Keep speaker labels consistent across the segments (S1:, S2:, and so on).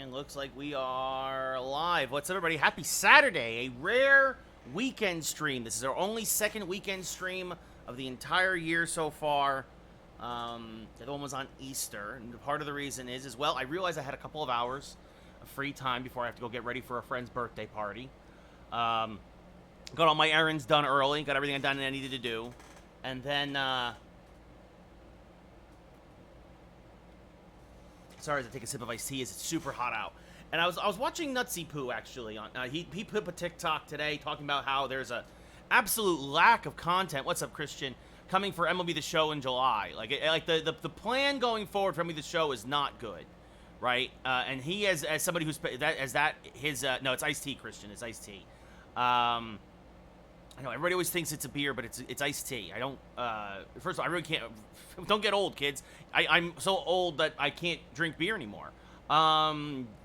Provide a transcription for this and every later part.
S1: And looks like we are live. What's up, everybody? Happy Saturday, a rare weekend stream. This is our only second weekend stream of the entire year so far. The other one was on Easter, and part of the reason is, well, I realized I had a couple of hours of free time before I have to go get ready for a friend's birthday party. Got all my errands done early, got everything done that I needed to do, and then, sorry as I take a sip of iced tea as it's super hot out. And I was watching Nutsy Poo actually on he put up a TikTok today talking about how there's a absolute lack of content. What's up, Christian? Coming for MLB The Show in July. Like the plan going forward for MLB The Show is not good, right? And he as somebody who's no, it's iced tea, Christian. It's iced tea. I know everybody always thinks it's a beer, but it's iced tea. I don't. First of all, I really can't. Don't get old, kids. I'm so old that I can't drink beer anymore.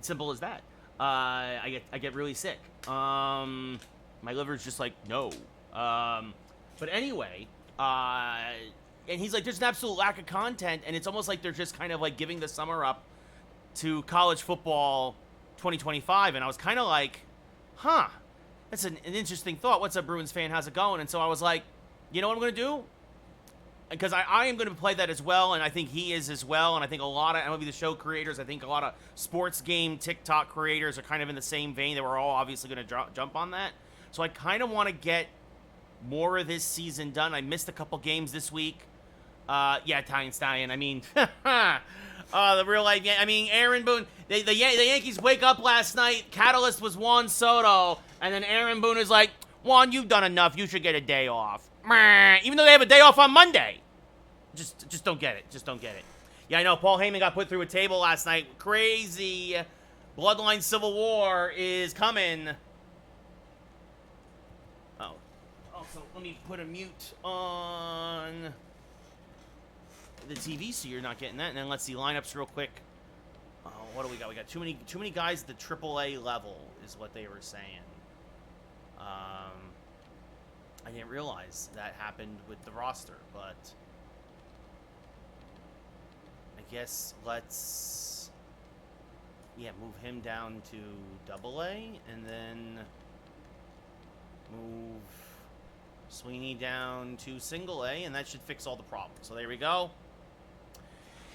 S1: Simple as that. I get really sick. My liver's just like no. But anyway, and he's like, there's an absolute lack of content, and it's almost like they're just kind of like giving the summer up to college football 2025. And I was kind of like, huh. That's an interesting thought. What's up, Bruins fan? How's it going? And so I was like, you know what I'm going to do? Because I am going to play that as well, and I think he is as well, and I think a lot of MLB The Show creators, I think a lot of sports game TikTok creators are kind of in the same vein. They were all obviously going to jump on that. So I kind of want to get more of this season done. I missed a couple games this week. Yeah, Italian Stallion. I mean, the real life. I mean, Aaron Boone. The Yankees wake up last night. Catalyst was Juan Soto, and then Aaron Boone is like, Juan, you've done enough. You should get a day off. Even though they have a day off on Monday. Just don't get it. Just don't get it. Yeah, I know. Paul Heyman got put through a table last night. Crazy. Bloodline Civil War is coming. Oh. Also, let me put a mute on the TV so you're not getting that. And then let's see lineups real quick. Oh, what do we got? We got too many guys at the AAA level is what they were saying. I didn't realize that happened with the roster, but I guess let's move him down to AA and then move Sweeney down to single A, and that should fix all the problems. So there we go.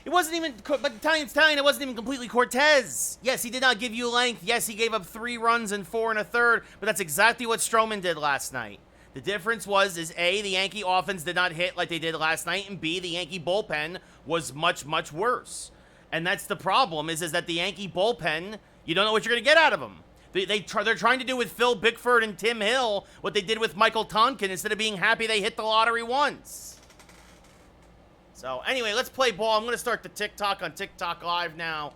S1: It wasn't even, but Italian, it wasn't even completely Cortez. Yes, he did not give you length. Yes, he gave up 3 runs and 4 1/3, but that's exactly what Stroman did last night. The difference is A, the Yankee offense did not hit like they did last night, and B, the Yankee bullpen was much, much worse. And that's the problem, is that the Yankee bullpen, you don't know what you're going to get out of them. They're trying to do with Phil Bickford and Tim Hill what they did with Michael Tonkin instead of being happy they hit the lottery once. So, anyway, let's play ball. I'm going to start the TikTok on TikTok Live now.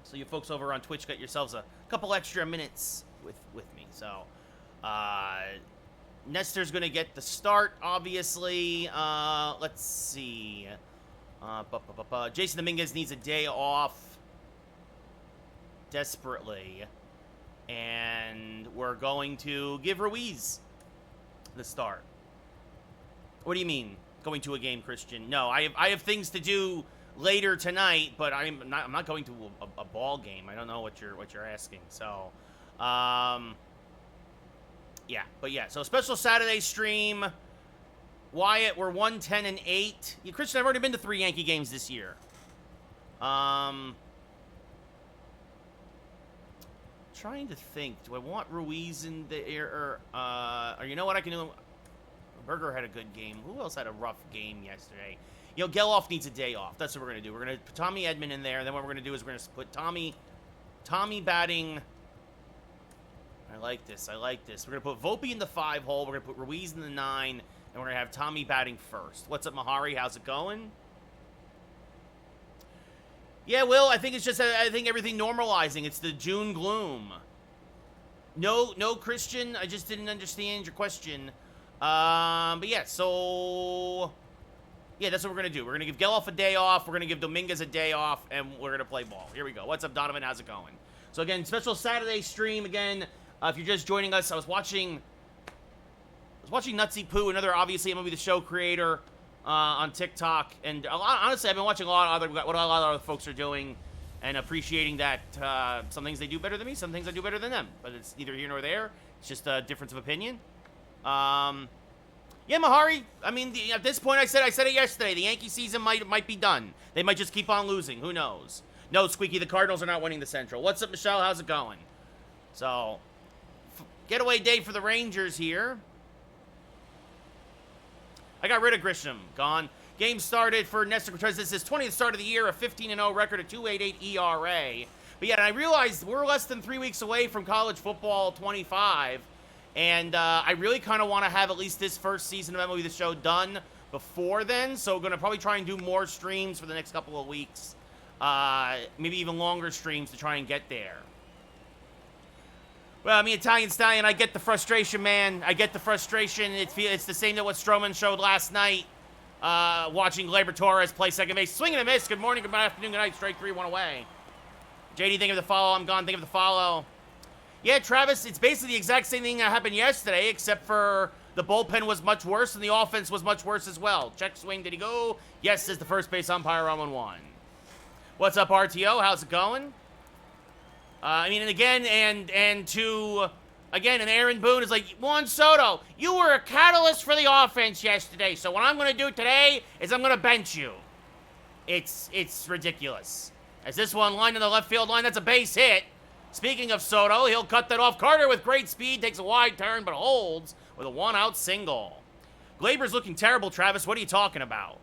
S1: So you folks over on Twitch got yourselves a couple extra minutes with me. So, Nestor's going to get the start, obviously. Let's see. Jason Dominguez needs a day off desperately. And we're going to give Ruiz the start. What do you mean? Going to a game, Christian? No, I have things to do later tonight, but I'm not going to a ball game. I don't know what you're asking. So, yeah, so special Saturday stream. Wyatt, we're 1-10-8. Yeah, Christian, I've already been to 3 Yankee games this year. Trying to think. Do I want Ruiz in the air? Or you know what I can do? Berger had a good game. Who else had a rough game yesterday? You know, Geloff needs a day off. That's what we're going to do. We're going to put Tommy Edman in there, and then what we're going to do is we're going to put Tommy batting. I like this. We're going to put Volpe in the 5 hole. We're going to put Ruiz in the 9, and we're going to have Tommy batting first. What's up, Mahari? How's it going? Yeah, Will, I think it's just, I think everything normalizing. It's the June gloom. No, Christian, I just didn't understand your question. But yeah, so yeah, that's what we're gonna do. We're gonna give Geloff a day off. We're gonna give Dominguez a day off, and we're gonna play ball. Here we go. What's up, Donovan? How's it going? So again, special Saturday stream again. If you're just joining us, I was watching Nutsy Poo, another obviously MLB The Show creator, on TikTok, and honestly, I've been watching a lot of what a lot of other folks are doing, and appreciating that some things they do better than me, some things I do better than them. But it's neither here nor there. It's just a difference of opinion. Yeah, Mahari. I mean, at this point, I said it yesterday. The Yankee season might be done. They might just keep on losing. Who knows? No, Squeaky. The Cardinals are not winning the Central. What's up, Michelle? How's it going? So, getaway day for the Rangers here. I got rid of Grisham. Gone. Game started for Nestor Cortez. This is his 20th start of the year, a 15-0 record, a 2.88 ERA. But yeah, and I realized we're less than 3 weeks away from college football 25. And I really kind of want to have at least this first season of MLB The Show done before then. So we're going to probably try and do more streams for the next couple of weeks. Maybe even longer streams to try and get there. Well, I mean, Italian Stallion, I get the frustration, man. I get the frustration. It's the same that what Stroman showed last night. Watching Gleyber Torres play second base. Swing and a miss. Good morning, good afternoon, good night. Strike three, one away. JD, think of the follow. I'm gone. Think of the follow. Yeah, Travis, it's basically the exact same thing that happened yesterday, except for the bullpen was much worse and the offense was much worse as well. Check swing, did he go? Yes, says the first base umpire on 1-1. What's up, RTO? How's it going? I mean, and again, and Aaron Boone is like, Juan Soto, you were a catalyst for the offense yesterday, so what I'm going to do today is I'm going to bench you. It's ridiculous. As this one lined in the left field line, that's a base hit. Speaking of Soto, he'll cut that off. Carter with great speed, takes a wide turn, but holds with a one-out single. Gleyber's looking terrible, Travis. What are you talking about?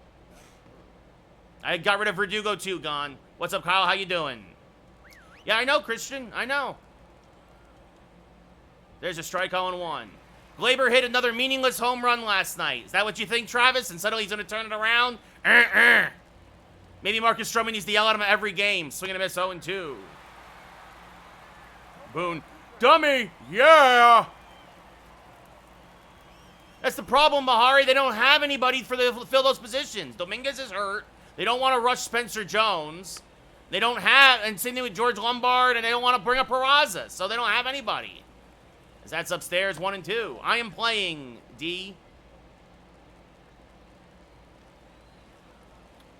S1: I got rid of Verdugo, too, gone. What's up, Kyle? How you doing? Yeah, I know, Christian. I know. There's a strike 0-1. Gleyber hit another meaningless home run last night. Is that what you think, Travis? And suddenly he's going to turn it around? Maybe Marcus Stroman needs to yell at him every game. Swing and a miss, 0-2. Boone. Dummy! Yeah! That's the problem, Mahari. They don't have anybody to fill those positions. Dominguez is hurt. They don't want to rush Spencer Jones. They don't have, and same thing with George Lombard, and they don't want to bring up Peraza, so they don't have anybody. As that's upstairs, 1-2. I am playing, D.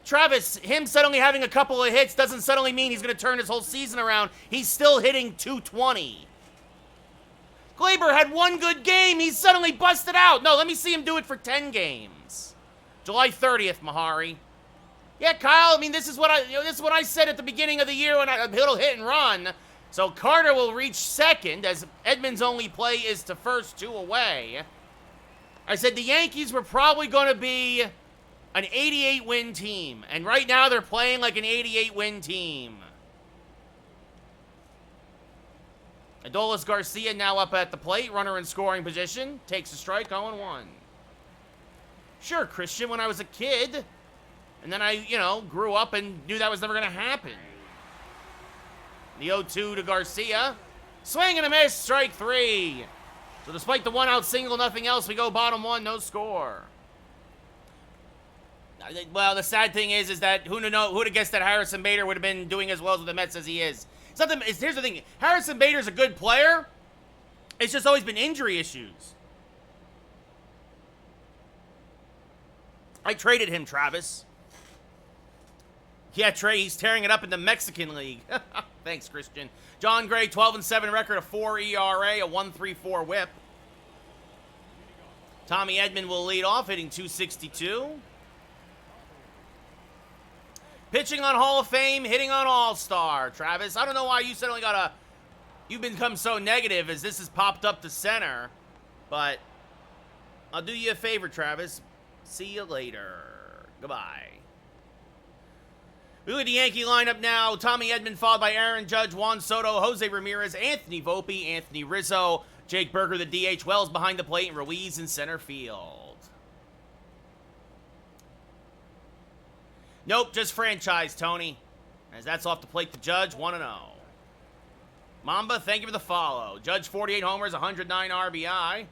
S1: Travis, him suddenly having a couple of hits doesn't suddenly mean he's going to turn his whole season around. He's still hitting .220. Gleyber had one good game. He's suddenly busted out. No, let me see him do it for 10 games. July 30th, Mahari. Yeah, Kyle, I mean, this is what I said at the beginning of the year when he'll hit and run. So Carter will reach second as Edmonds' only play is to first, 2 away. I said the Yankees were probably going to be an 88-win team. And right now they're playing like an 88-win team. Adolis Garcia now up at the plate. Runner in scoring position. Takes a strike, 0-1. Sure, Christian, when I was a kid. And then I, grew up and knew that was never going to happen. The 0-2 to Garcia. Swing and a miss, strike 3. So despite the one-out single, nothing else, we go bottom 1, no score. Well, the sad thing is that who'd have guessed that Harrison Bader would have been doing as well with the Mets as he is. Here's the thing. Harrison Bader's a good player. It's just always been injury issues. I traded him, Travis. Yeah, Trey, he's tearing it up in the Mexican League. Thanks, Christian. John Gray, 12-7 record, a 4 ERA, a 1.34 whip. Tommy Edman will lead off, hitting .262. Pitching on Hall of Fame, hitting on All-Star. Travis, I don't know why you suddenly you've become so negative as this has popped up to center. But I'll do you a favor, Travis. See you later. Goodbye. We look at the Yankee lineup now. Tommy Edman followed by Aaron Judge, Juan Soto, Jose Ramirez, Anthony Volpe, Anthony Rizzo, Jake Berger, the DH, Wells behind the plate, and Ruiz in center field. Nope, just franchise, Tony. As that's off the plate to Judge, 1-0. Mamba, thank you for the follow. Judge, 48 homers, 109 RBI.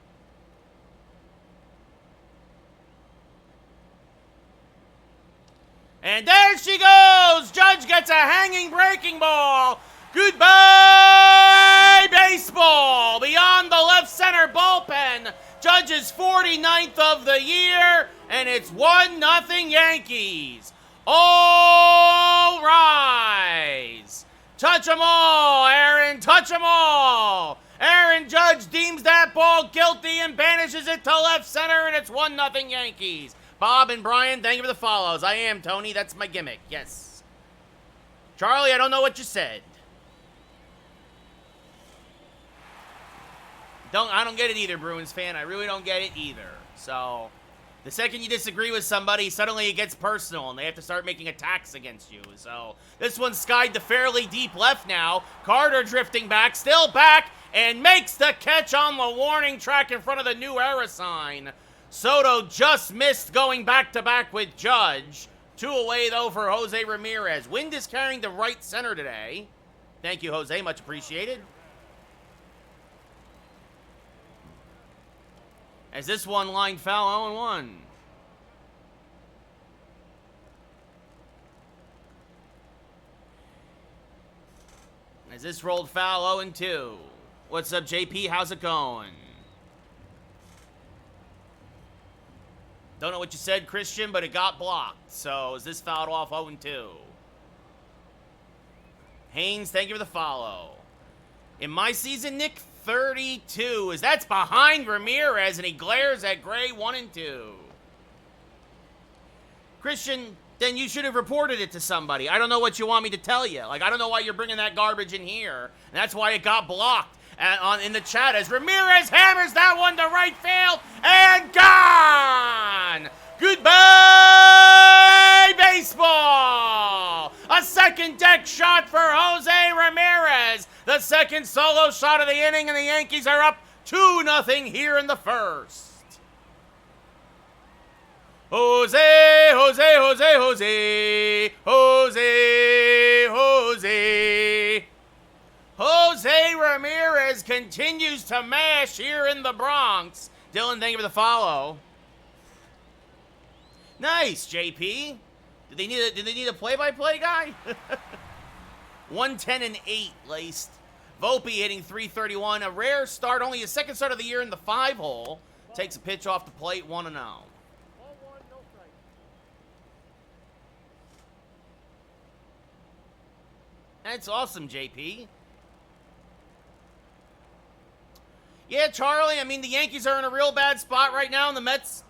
S1: And there she goes! Judge gets a hanging breaking ball. Goodbye, baseball! Beyond the left center bullpen. Judge's 49th of the year, and it's 1-0 Yankees. All rise. Touch 'em all, Aaron. Touch 'em all. Aaron Judge deems that ball guilty and banishes it to left center, and it's 1-0 Yankees. Bob and Brian, thank you for the follows. I am Tony. That's my gimmick. Yes. Charlie, I don't know what you said. I don't get it either, Bruins fan. I really don't get it either. So, the second you disagree with somebody, suddenly it gets personal, and they have to start making attacks against you. So, this one's skied to fairly deep left now. Carter drifting back, still back, and makes the catch on the warning track in front of the new era sign. Soto just missed going back-to-back with Judge. 2 away, though, for Jose Ramirez. Wind is carrying to right center today. Thank you, Jose. Much appreciated. As this one line foul 0-1. As this rolled foul 0-2. What's up, JP? How's it going? Don't know what you said, Christian, but it got blocked. So, is this fouled off 0-2? Haynes, thank you for the follow. In my season, Nick, 32. That's behind Ramirez, and he glares at Gray 1-2. Christian, then you should have reported it to somebody. I don't know what you want me to tell you. Like, I don't know why you're bringing that garbage in here. And that's why it got blocked in the chat as Ramirez hammers that one to right field and gone! Goodbye, baseball! A second deck shot for Jose Ramirez. The second solo shot of the inning, and the Yankees are up 2-0 here in the first. Jose, Jose, Jose, Jose, Jose, Jose. Jose Ramirez continues to mash here in the Bronx. Dylan, thank you for the follow. Nice, JP. Did they need a play-by-play guy? 110-8 laced. Volpe hitting .331. A rare start, only his second start of the year in the 5-hole. Takes a pitch off the plate, 1-0. That's awesome, JP. Yeah, Charlie, I mean, the Yankees are in a real bad spot right now, and the Mets,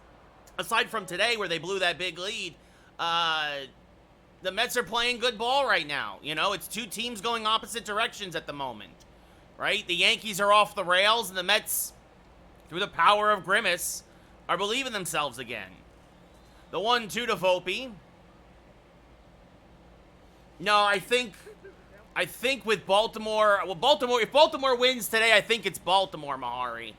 S1: aside from today where they blew that big lead, the Mets are playing good ball right now. You know, it's 2 teams going opposite directions at the moment, right? The Yankees are off the rails, and the Mets, through the power of Grimace, are believing themselves again. The 1-2 to Volpe. No, I think with Baltimore, if Baltimore wins today, I think it's Baltimore, Mahari.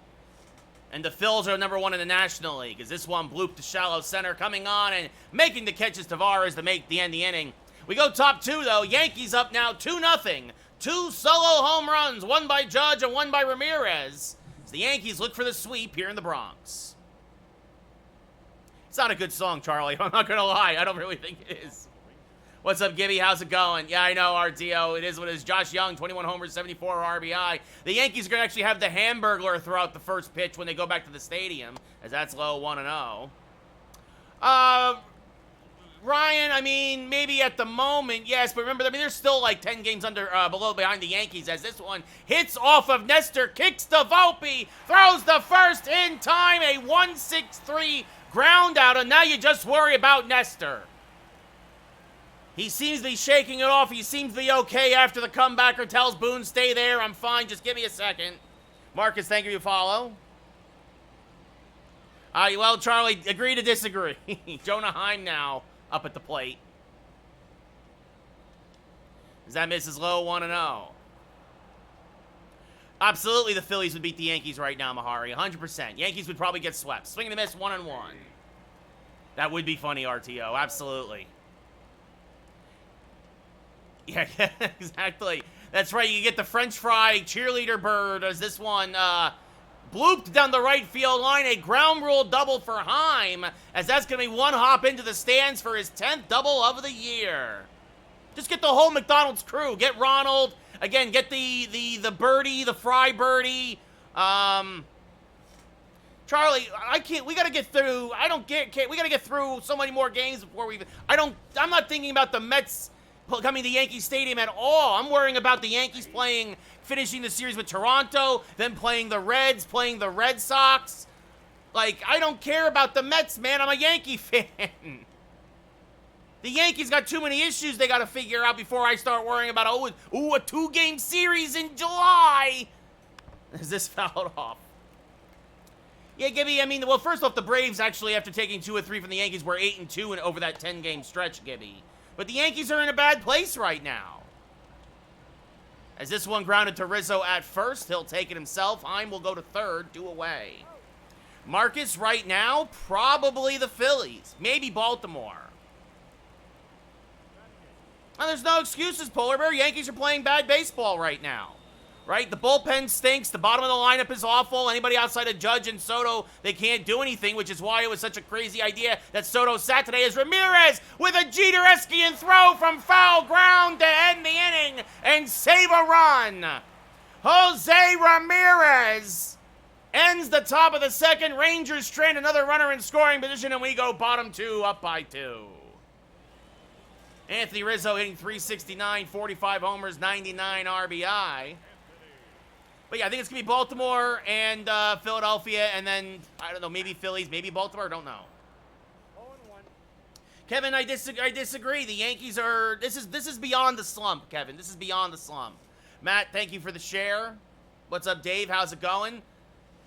S1: And the Phils are number 1 in the National League, as this one blooped to shallow center, coming on and making the catches Tavares to make the end of the inning. We go top 2, though. Yankees up now 2-0. 2 solo home runs, one by Judge and one by Ramirez. As the Yankees look for the sweep here in the Bronx. It's not a good song, Charlie. I'm not going to lie. I don't really think it is. What's up, Gibby? How's it going? Yeah, I know, RTO. It is what it is. Josh Young, 21 homers, 74 RBI. The Yankees are going to actually have the Hamburglar throughout the first pitch when they go back to the stadium, as that's low 1-0. Ryan, I mean, maybe at the moment, yes, but remember, I mean, there's still like 10 games behind the Yankees, as this one hits off of Nestor, kicks to Volpe, throws the first in time, a 1-6-3 ground out, and now you just worry about Nestor. He seems to be shaking it off. He seems to be okay after the comebacker tells Boone, stay there, I'm fine, just give me a second. Marcus, thank you for your follow. Well, Charlie, agree to disagree. Jonah Heim now up at the plate. As that misses low, 1-0. Absolutely, the Phillies would beat the Yankees right now, Mahari. 100%. Yankees would probably get swept. Swing and a miss, 1-1. That would be funny, RTO. Absolutely. Yeah, exactly. That's right. You get the French fry cheerleader bird as this one blooped down the right field line. A ground rule double for Heim, as that's going to be one hop into the stands for his 10th double of the year. Just get the whole McDonald's crew. Get Ronald. Again, get the birdie, the fry birdie. Charlie, I can't. We got to get through. I don't get. We got to get through so many more games before we. I'm not thinking about the Mets coming to Yankee Stadium at all. I'm worrying about the Yankees finishing the series with Toronto, then playing the Reds, playing the Red Sox. Like, I don't care about the Mets, man. I'm a Yankee fan. The Yankees got too many issues they got to figure out before I start worrying about, a 2-game series in July. Is this fouled off? Yeah, Gibby, I mean, well, first off, the Braves actually, after taking 2 or 3 from the Yankees, were 8-2 over that 10-game stretch, Gibby. But the Yankees are in a bad place right now. As this one grounded to Rizzo at first, he'll take it himself. Heim will go to third, 2 away. Marcus right now, probably the Phillies. Maybe Baltimore. Well, there's no excuses, Polar Bear. Yankees are playing bad baseball right now. Right? The bullpen stinks. The bottom of the lineup is awful. Anybody outside of Judge and Soto, they can't do anything, which is why it was such a crazy idea that Soto sat today as Ramirez with a Jeter-esque throw from foul ground to end the inning and save a run. Jose Ramirez ends the top of the second. Rangers trend another runner in scoring position, and we go bottom 2, up by 2. Anthony Rizzo hitting .369, 45 homers, 99 RBI. But yeah, I think it's going to be Baltimore and Philadelphia, and then, I don't know, maybe Phillies, maybe Baltimore, I don't know.
S2: 0-1.
S1: Kevin, I disagree. The Yankees are, this is beyond the slump, Kevin. This is beyond the slump. Matt, thank you for the share. What's up, Dave? How's it going?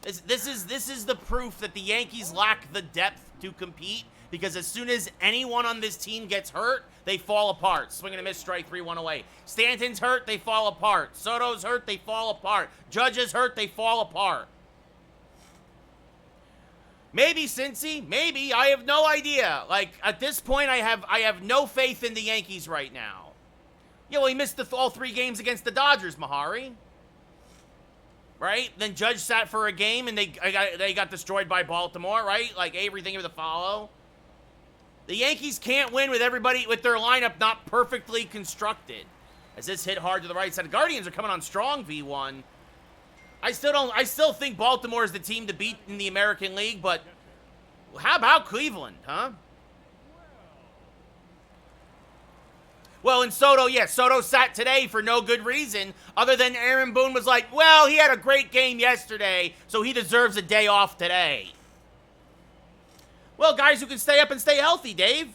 S1: This is the proof that the Yankees lack the depth to compete, because as soon as anyone on this team gets hurt, they fall apart. Swing and a miss, strike 3-1 away. Stanton's hurt, they fall apart. Soto's hurt, they fall apart. Judge is hurt, they fall apart. Maybe Cincy, maybe. I have no idea. Like, at this point, I have no faith in the Yankees right now. Yeah, well, he missed all 3 games against the Dodgers, Mahari. Right? Then Judge sat for a game, and they got destroyed by Baltimore, right? Like, everything with a follow. The Yankees can't win with everybody, with their lineup not perfectly constructed. As this hit hard to the right side. The Guardians are coming on strong, V1. I still think Baltimore is the team to beat in the American League, but how about Cleveland, huh? Well, and Soto, yes, Soto sat today for no good reason, other than Aaron Boone was like, well, he had a great game yesterday, so he deserves a day off today. Well, guys who can stay up and stay healthy, Dave.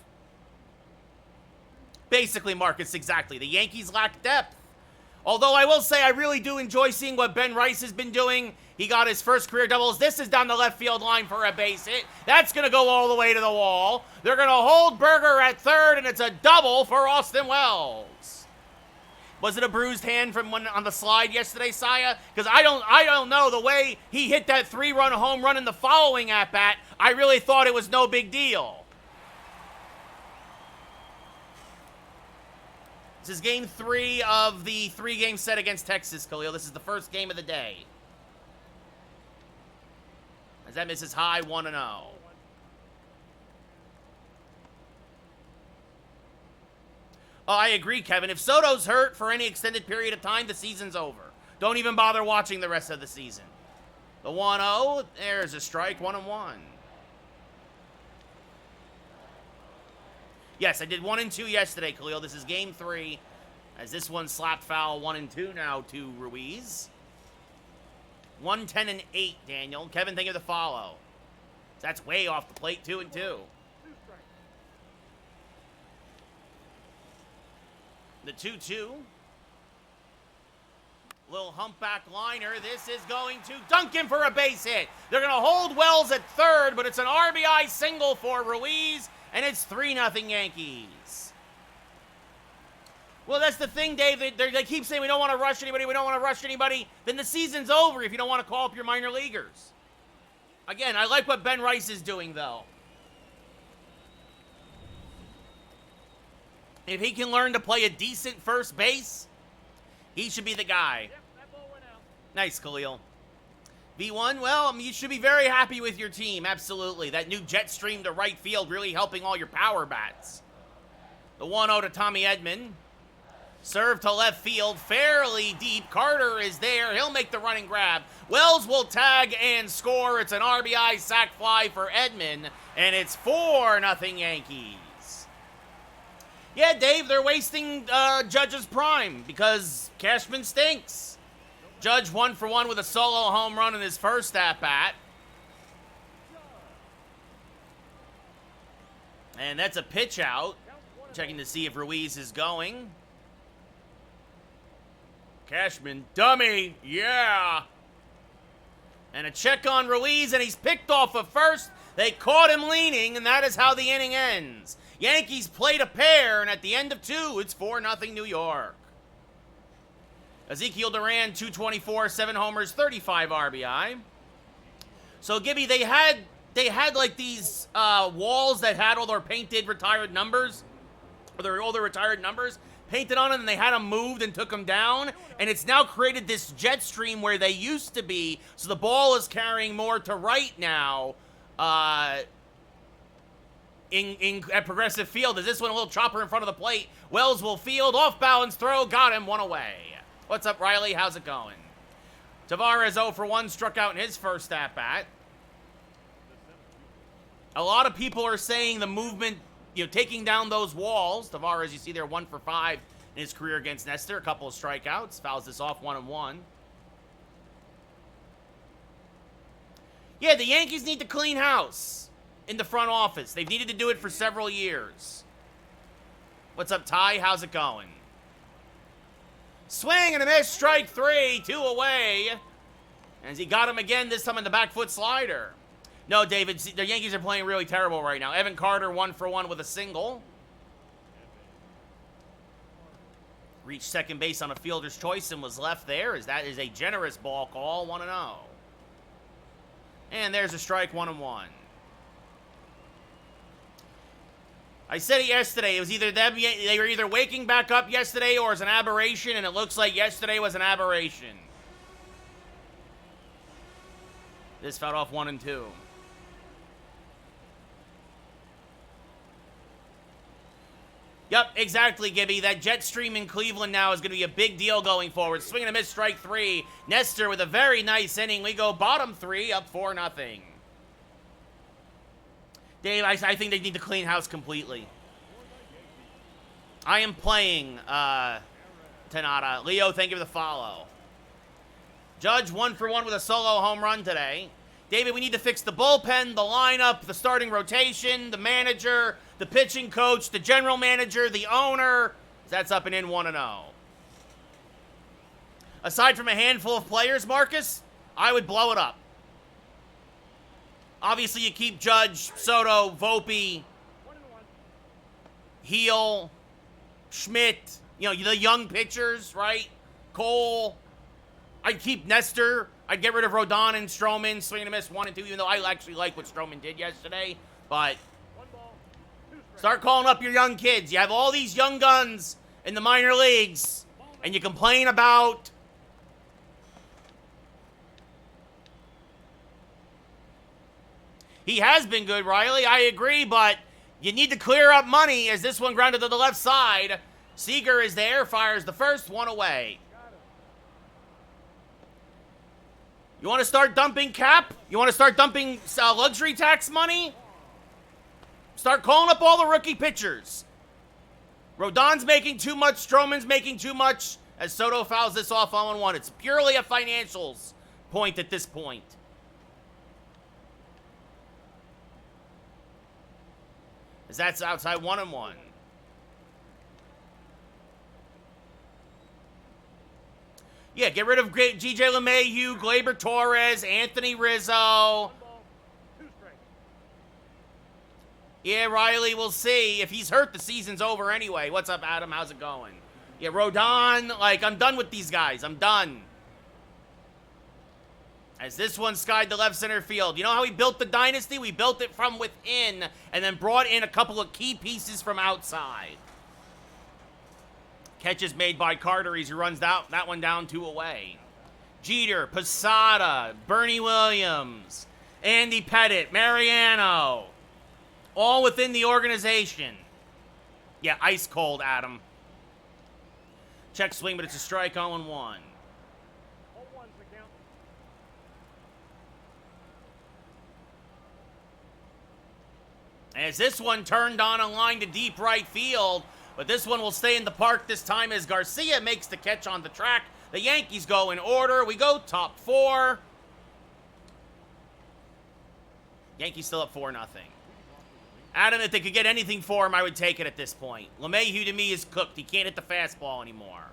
S1: Basically, Marcus, exactly. The Yankees lack depth. Although I will say I really do enjoy seeing what Ben Rice has been doing. He got his first career doubles. This is down the left field line for a base hit. That's going to go all the way to the wall. They're going to hold Berger at third, and it's a double for Austin Wells. Was it a bruised hand from when on the slide yesterday, Saya? Because I don't know. The way he hit that 3-run home run in the following at-bat, I really thought it was no big deal. This is game 3 of the 3-game set against Texas, Khalil. This is the first game of the day. As that misses high, 1-0. Oh, I agree, Kevin. If Soto's hurt for any extended period of time, the season's over. Don't even bother watching the rest of the season. The 1-0, there's a strike, 1-1. Yes, I did 1 and 2 yesterday, Khalil. This is game 3. As this one slapped foul, 1 and 2 now to Ruiz. 1-10 and 8, Daniel. Kevin, think of the follow. That's way off the plate, 2 and 2. The 2-2. Little humpback liner. This is going to dunk him for a base hit. They're going to hold Wells at third, but it's an RBI single for Ruiz, and it's 3-0 Yankees. Well, that's the thing, Dave. They keep saying we don't want to rush anybody, we don't want to rush anybody. Then the season's over if you don't want to call up your minor leaguers. Again, I like what Ben Rice is doing, though. If he can learn to play a decent first base, he should be the guy.
S2: Yep, that ball went out.
S1: Nice, Khalil. V1, well, I mean, you should be very happy with your team, absolutely. That new jet stream to right field really helping all your power bats. The 1-0 to Tommy Edman. Serve to left field, fairly deep. Carter is there. He'll make the running grab. Wells will tag and score. It's an RBI sac fly for Edman, and it's 4-0 Yankees. Yeah, Dave, they're wasting Judge's prime because Cashman stinks. Judge 1 for 1 with a solo home run in his first at-bat. And that's a pitch out. Checking to see if Ruiz is going. Cashman, dummy, yeah. And a check on Ruiz, and he's picked off of first. They caught him leaning, and that is how the inning ends. Yankees played a pair, and at the end of 2, it's 4-0 New York. Ezekiel Duran, 224, 7 homers, 35 RBI. So, Gibby, they had like these walls that had all their painted retired numbers, or all their retired numbers painted on them, and they had them moved and took them down, and it's now created this jet stream where they used to be, so the ball is carrying more to right now at Progressive Field. Is this one a little chopper in front of the plate? Wells will field, off-balance throw, got him, 1 away. What's up, Riley? How's it going? Tavares 0 for 1, struck out in his first at-bat. A lot of people are saying the movement, taking down those walls. Tavares, you see there, 1 for 5 in his career against Nestor. A couple of strikeouts. Fouls this off 1-1. Yeah, the Yankees need to clean house in the front office. They've needed to do it for several years. What's up, Ty? How's it going? Swing and a miss. Strike 3. 2 away. As he got him again, this time in the back foot slider. No, David, the Yankees are playing really terrible right now. Evan Carter 1 for 1 with a single. Reached second base on a fielder's choice and was left there, as that is a generous ball call, 1-0. And there's a strike, 1-1. I said it yesterday. It was either them, they were either waking back up yesterday or it's an aberration, and it looks like yesterday was an aberration. This fouled off 1-2. Yep, exactly, Gibby. That jet stream in Cleveland now is going to be a big deal going forward. Swing and a miss, strike 3. Nestor with a very nice inning. We go bottom 3, up 4-0. Dave, I think they need to clean house completely. I am playing, Tanada. Leo, thank you for the follow. Judge 1 for 1 with a solo home run today. David, we need to fix the bullpen, the lineup, the starting rotation, the manager, the pitching coach, the general manager, the owner. That's up and in 1-0. Aside from a handful of players, Marcus, I would blow it up. Obviously, you keep Judge, Soto, Volpe, Heel, Schmidt, the young pitchers, right? Cole. I'd keep Nestor. I'd get rid of Rodon and Stroman, swing and a miss 1 and 2, even though I actually like what Stroman did yesterday. But start calling up your young kids. You have all these young guns in the minor leagues, and you complain about he has been good, Riley. I agree, but you need to clear up money as this one grounded to the left side. Seager is there, fires the first, 1 away. You want to start dumping cap? You want to start dumping luxury tax money? Start calling up all the rookie pitchers. Rodon's making too much. Stroman's making too much. As Soto fouls this off 0-1. It's purely a financials point at this point. As that's outside 1-1. Yeah, get rid of G.J. LeMahieu, Gleyber Torres, Anthony Rizzo. Yeah, Riley, we'll see. If he's hurt, the season's over anyway. What's up, Adam? How's it going? Yeah, Rodon, I'm done with these guys. I'm done. As this one skied the left center field. You know how we built the dynasty? We built it from within and then brought in a couple of key pieces from outside. Catches made by Carter as he runs that one down 2 away. Jeter, Posada, Bernie Williams, Andy Pettit, Mariano. All within the organization. Yeah, ice cold, Adam. Check swing, but it's a strike, 0-1. As this one turned on a line to deep right field, but this one will stay in the park this time as Garcia makes the catch on the track. The Yankees go in order. We go top 4. Yankees still up 4-0. Adam, if they could get anything for him, I would take it at this point. LeMahieu to me is cooked. He can't hit the fastball anymore.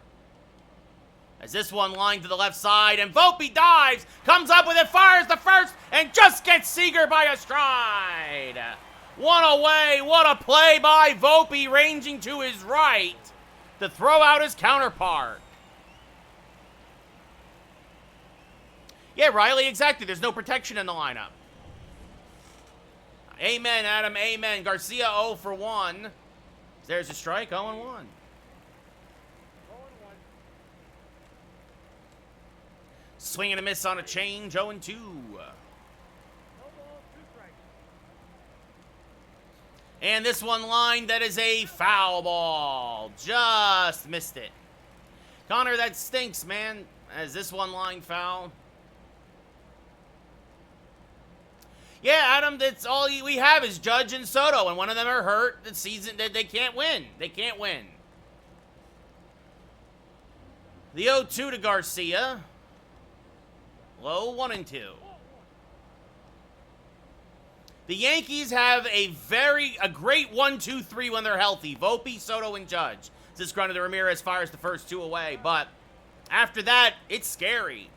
S1: As this one lined to the left side, and Volpe dives, comes up with it, fires the first, and just gets Seager by a stride. One away. What a play by Volpe, ranging to his right to throw out his counterpart. Yeah, Riley, exactly. There's no protection in the lineup. Amen, Adam, amen. Garcia 0 for 1. There's a strike, 0-1. Swing and a miss on a change, 0-2. And this one line, that is a foul ball. Just missed it. Connor, that stinks, man. As this one line foul. Yeah, Adam, that's all we have is Judge and Soto, and one of them are hurt. The season, they can't win. They can't win. The 0-2 to Garcia. Low, 1-2. The Yankees have a great 1-2-3 when they're healthy. Volpe, Soto, and Judge. This run to Ramirez fires the first 2 away, but after that, it's scary.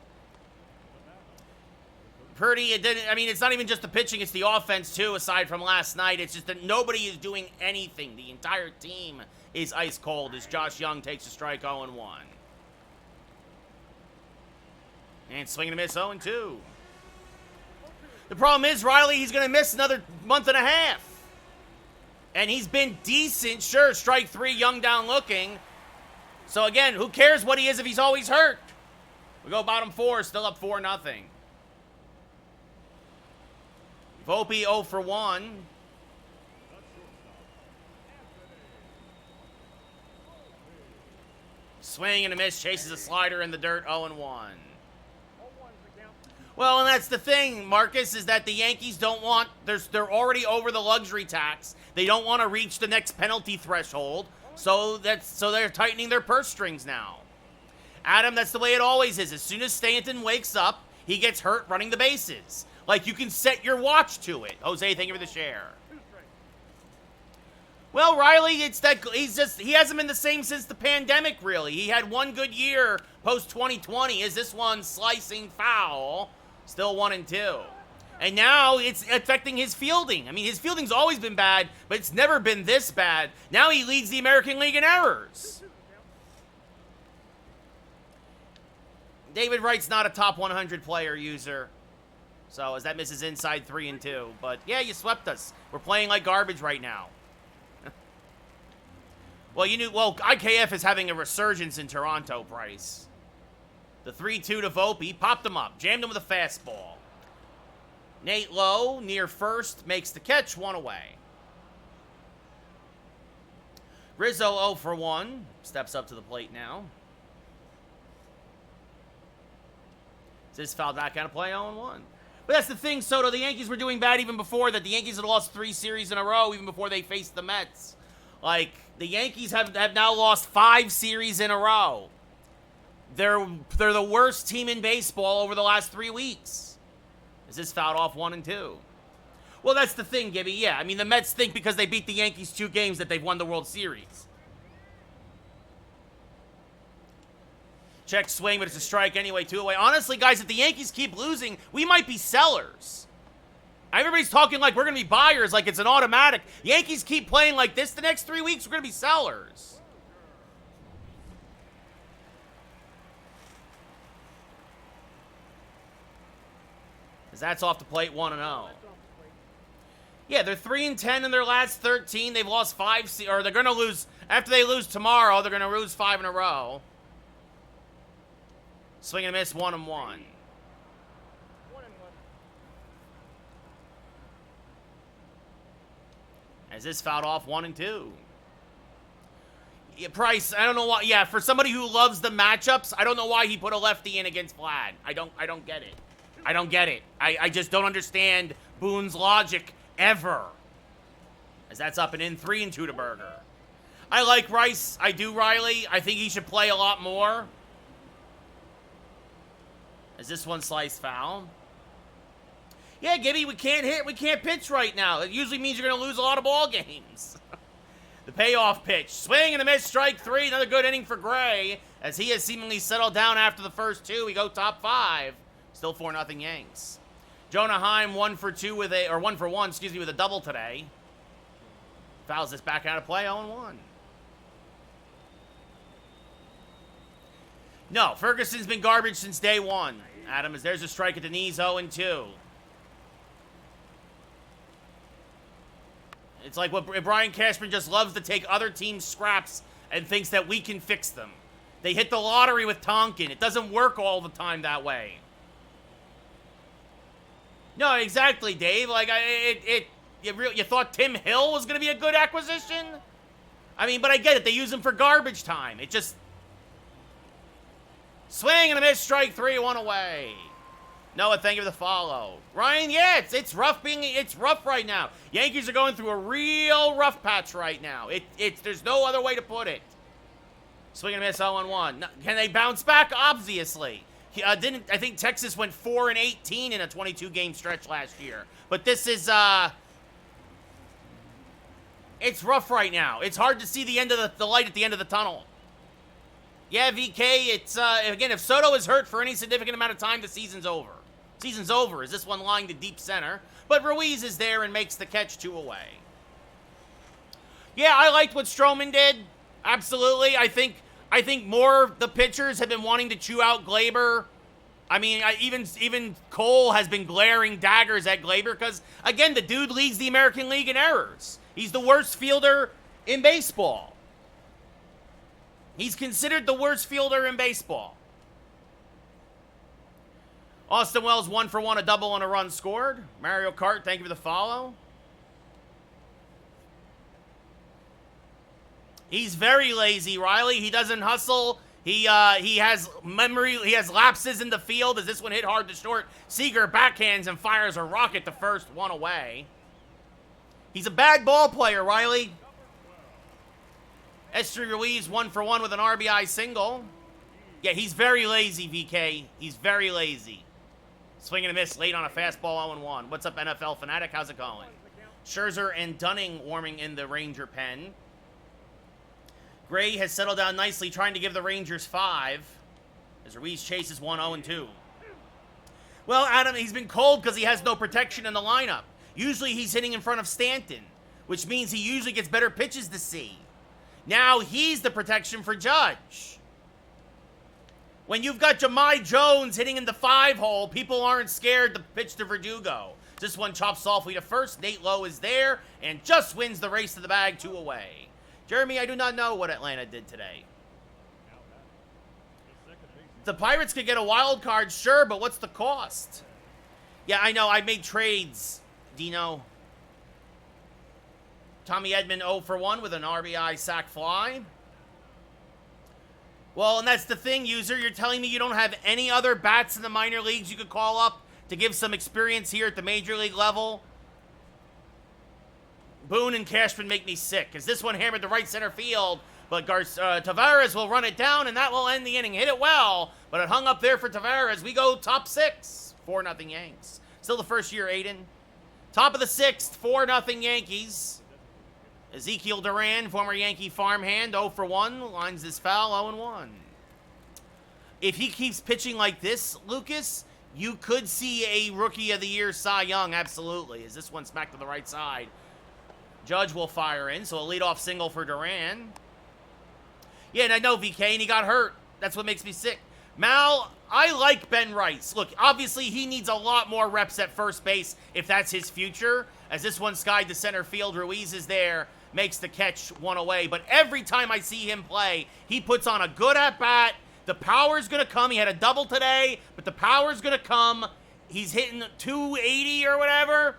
S1: Purdy, it's not even just the pitching, it's the offense too, aside from last night. It's just that nobody is doing anything. The entire team is ice cold as Josh Young takes a strike, 0-1. And swing and a miss, 0-2. The problem is, Riley, he's going to miss another month and a half. And he's been decent. Sure, strike 3, Young down looking. So again, who cares what he is if he's always hurt? We go bottom 4, still up 4-0. Volpe 0 for 1. Swing and a miss, chases a slider in the dirt, 0-1. Well, and that's the thing, Marcus, is that the Yankees don't want, they're already over the luxury tax. They don't want to reach the next penalty threshold, so they're tightening their purse strings now. Adam, that's the way it always is. As soon as Stanton wakes up, he gets hurt running the bases. Like, you can set your watch to it. Jose, thank you for the share. Well, Riley, it's that he hasn't been the same since the pandemic, really. He had one good year post-2020. Is this one slicing foul? Still 1-2. And now it's affecting his fielding. I mean, his fielding's always been bad, but it's never been this bad. Now he leads the American League in errors. David Wright's not a top 100 player user. So as that misses inside 3-2. But yeah, you swept us. We're playing like garbage right now. Well, IKF is having a resurgence in Toronto, Price. The 3-2 to Volpe, popped him up, jammed him with a fastball. Nate Lowe, near first, makes the catch, 1 away. Rizzo 0 for 1, steps up to the plate now. This foul back out of play, 0-1. But that's the thing, Soto, the Yankees were doing bad even before that. The Yankees had lost 3 series in a row, even before they faced the Mets. Like, the Yankees have now lost 5 series in a row. They're the worst team in baseball over the last 3 weeks. Is this fouled off 1-2? Well, that's the thing, Gibby. Yeah, I mean, the Mets think because they beat the Yankees 2 games that they've won the World Series. Check swing, but it's a strike anyway, 2 away. Honestly, guys, if the Yankees keep losing, we might be sellers. Everybody's talking like we're going to be buyers, like it's an automatic. Yankees keep playing like this the next 3 weeks, we're going to be sellers. As that's off the plate, 1-0. Yeah, they're 3-10 in their last 13. They've lost 5, or they're going to lose, after they lose tomorrow, they're going to lose 5 in a row. Swing and a miss, 1-1. As this fouled off, 1-2. Yeah, Price, I don't know why. Yeah, for somebody who loves the matchups, I don't know why he put a lefty in against Vlad. I don't get it. I don't get it. I just don't understand Boone's logic ever. As that's up and in 3-2 to Berger. I like Rice. I do, Riley. I think he should play a lot more. Is this one slice foul? Yeah, Gibby, we can't hit. We can't pitch right now. It usually means you're going to lose a lot of ball games. The payoff pitch. Swing and a miss, strike 3. Another good inning for Gray. As he has seemingly settled down after the first 2. We go top 5. Still 4-0 Yanks. Jonah Heim 1 for 1, with a double today. Fouls this back out of play, 0-1. No, Ferguson's been garbage since day 1. Adam, as there's a strike at the knees, 0-2. It's like what Brian Cashman just loves to take other teams' scraps and thinks that we can fix them. They hit the lottery with Tonkin. It doesn't work all the time that way. No, exactly, Dave. Like, you thought Tim Hill was going to be a good acquisition? I mean, but I get it. They use him for garbage time. It just... Swing and a miss, strike 3, 1 away. Noah, thank you for the follow. Ryan, yeah, it's rough it's rough right now. Yankees are going through a real rough patch right now. There's no other way to put it. Swing and a miss, 0-1. Can they bounce back? Obviously. I think Texas went 4-18 in a 22-game stretch last year. But this is, it's rough right now. It's hard to see the end of the light at the end of the tunnel. Yeah, VK, it's, again, if Soto is hurt for any significant amount of time, the season's over. Season's over. Is this one lying to deep center? But Ruiz is there and makes the catch 2 away. Yeah, I liked what Stroman did. Absolutely. I think more of the pitchers have been wanting to chew out Glaber. I mean, even Cole has been glaring daggers at Glaber because, again, the dude leads the American League in errors. He's the worst fielder in baseball. He's considered the worst fielder in baseball. Austin Wells 1 for 1, a double and a run scored. Mario Kart, thank you for the follow. He's very lazy, Riley. He doesn't hustle. He has memory. He has lapses in the field as this one hit hard to short. Seager backhands and fires a rocket to first, 1 away. He's a bad ball player, Riley. Esther Ruiz 1 for 1 with an RBI single. Yeah, he's very lazy, VK. He's very lazy. Swing and a miss late on a fastball, 0-1. What's up, NFL Fanatic? How's it going? Scherzer and Dunning warming in the Ranger pen. Gray has settled down nicely, trying to give the Rangers 5. As Ruiz chases 1, 0-2. Well, Adam, he's been cold because he has no protection in the lineup. Usually he's hitting in front of Stanton, which means he usually gets better pitches to see. Now he's the protection for Judge. When you've got Jahmai Jones hitting in the 5-hole, people aren't scared to pitch to Verdugo. This one chops softly to first. Nate Lowe is there and just wins the race to the bag, 2 away. Jeremy, I do not know what Atlanta did today. The Pirates could get a wild card, sure, but what's the cost? Yeah, I know. I made trades, Dino. Tommy Edman 0 for 1 with an RBI sac fly. Well, and that's the thing, user. You're telling me you don't have any other bats in the minor leagues you could call up to give some experience here at the major league level? Boone and Cashman make me sick, as this one hammered the right center field, but Tavares will run it down, and that will end the inning. Hit it well, but it hung up there for Tavares. We go top 6, 4-0 Yanks. Still the first year, Aiden. Top of the 6th, 4-0 Yankees. Ezekiel Duran, former Yankee farmhand, 0 for 1, lines this foul, 0-1. If he keeps pitching like this, Lucas, you could see a Rookie of the Year Cy Young, absolutely, as this one smacked to the right side. Judge will fire in, so a leadoff single for Duran. Yeah, and I know VK, and he got hurt. That's what makes me sick. Mal, I like Ben Rice. Look, obviously he needs a lot more reps at first base if that's his future, as this one skied to center field. Ruiz is there, makes the catch, 1 away. But every time I see him play, he puts on a good at-bat. The power's going to come. He had a double today, but the power's going to come. He's hitting 280 or whatever.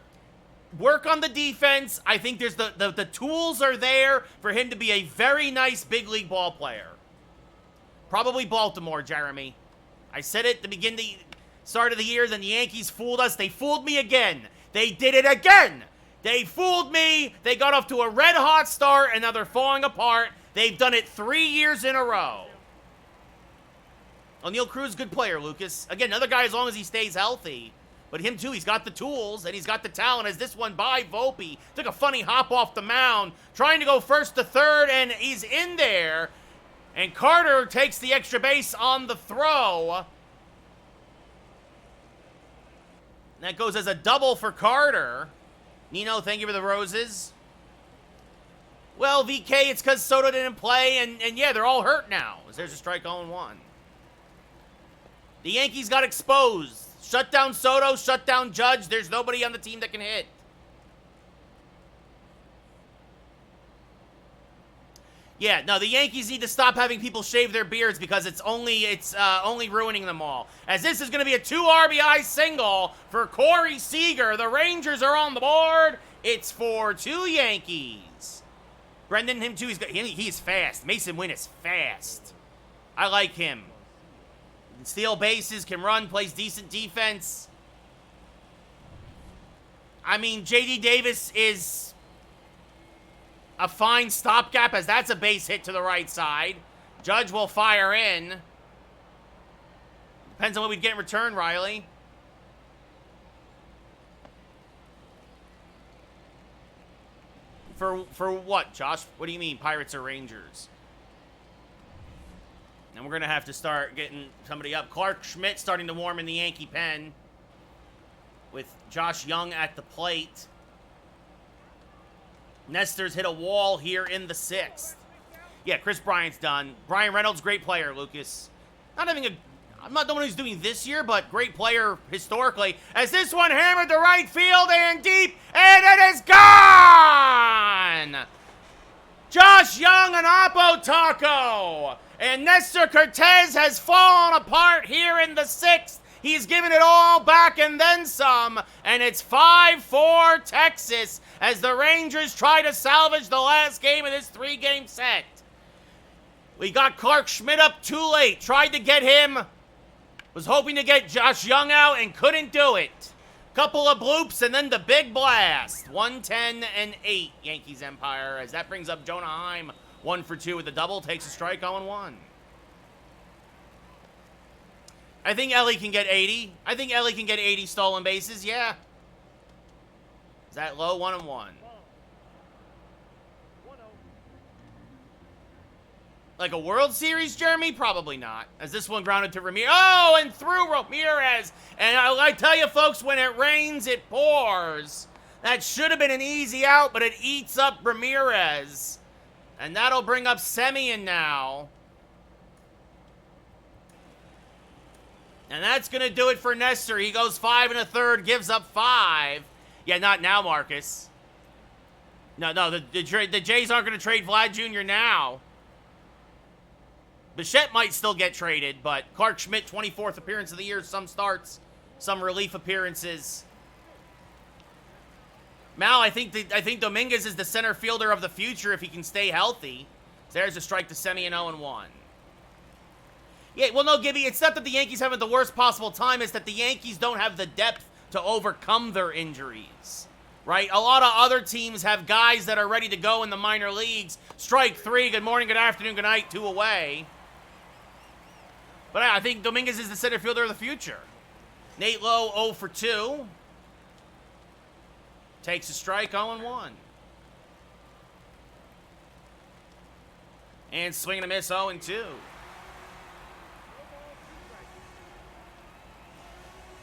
S1: work on the defense. I think there's the tools are there for him to be a very nice big league ball player. Probably Baltimore, Jeremy. I said it at the beginning, start of the year, then the Yankees fooled us. They fooled me again. They did it again. They fooled me. They got off to a red-hot start, and now they're falling apart. They've done it 3 years in a row. O'Neal Cruz, good player, Lucas. Again, another guy as long as he stays healthy. But him, too, he's got the tools, and he's got the talent. As this one by Volpe took a funny hop off the mound, trying to go first to third, and he's in there. And Carter takes the extra base on the throw. That goes as a double for Carter. Nino, thank you for the roses. Well, VK, it's because Soto didn't play, and yeah, they're all hurt now. There's a strike 0-1. The Yankees got exposed. Shut down Soto, shut down Judge. There's nobody on the team that can hit. Yeah, no, the Yankees need to stop having people shave their beards because it's only ruining them all. As this is going to be a 2 RBI single for Corey Seager. The Rangers are on the board. It's 4-2 Yankees. Brendan, him too, he's fast. Mason Wynn is fast. I like him. Can steal bases, can run, plays decent defense. I mean, J.D. Davis is a fine stopgap, as that's a base hit to the right side. Judge will fire in. Depends on what we'd get in return, Riley. For what, Josh? What do you mean, Pirates or Rangers? And we're going to have to start getting somebody up. Clark Schmidt starting to warm in the Yankee pen with Josh Young at the plate. Nestor's hit a wall here in the 6th. Yeah, Chris Bryant's done. Brian Reynolds, great player, Lucas. I'm not the one who's doing this year, but great player historically. As this one hammered to right field and deep, and it is gone! Josh Young and Oppo Taco. And Nestor Cortez has fallen apart here in the 6th. He's given it all back and then some. And it's 5-4 Texas as the Rangers try to salvage the last game of this 3-game set. We got Clark Schmidt up too late. Tried to get him. Was hoping to get Josh Young out and couldn't do it. Couple of bloops and then the big blast. 110-8 Yankees Empire as that brings up Jonah Heim. 1 for 2 with the double. Takes a strike 0-1. I think Ellie can get 80. I think Ellie can get 80 stolen bases, yeah. Is that low? 1-1. Like a World Series, Jeremy? Probably not. As this one grounded to Ramirez. Oh, and through Ramirez. And I tell you, folks, when it rains, it pours. That should have been an easy out, but it eats up Ramirez. And that'll bring up Semien now. And that's going to do it for Nestor. He goes 5 1/3, gives up 5. Yeah, not now, Marcus. No, the Jays aren't going to trade Vlad Jr. now. Bichette might still get traded, but Clark Schmidt, 24th appearance of the year, some starts, some relief appearances. Mal, I think Dominguez is the center fielder of the future if he can stay healthy. So there's a strike to Semien 0-1. Yeah, well, no, Gibby, it's not that the Yankees have the worst possible time. It's that the Yankees don't have the depth to overcome their injuries, right? A lot of other teams have guys that are ready to go in the minor leagues. Strike 3, good morning, good afternoon, good night, 2 away. But I think Dominguez is the center fielder of the future. Nate Lowe, 0 for 2. Takes a strike, 0-1. And swing and a miss, 0-2.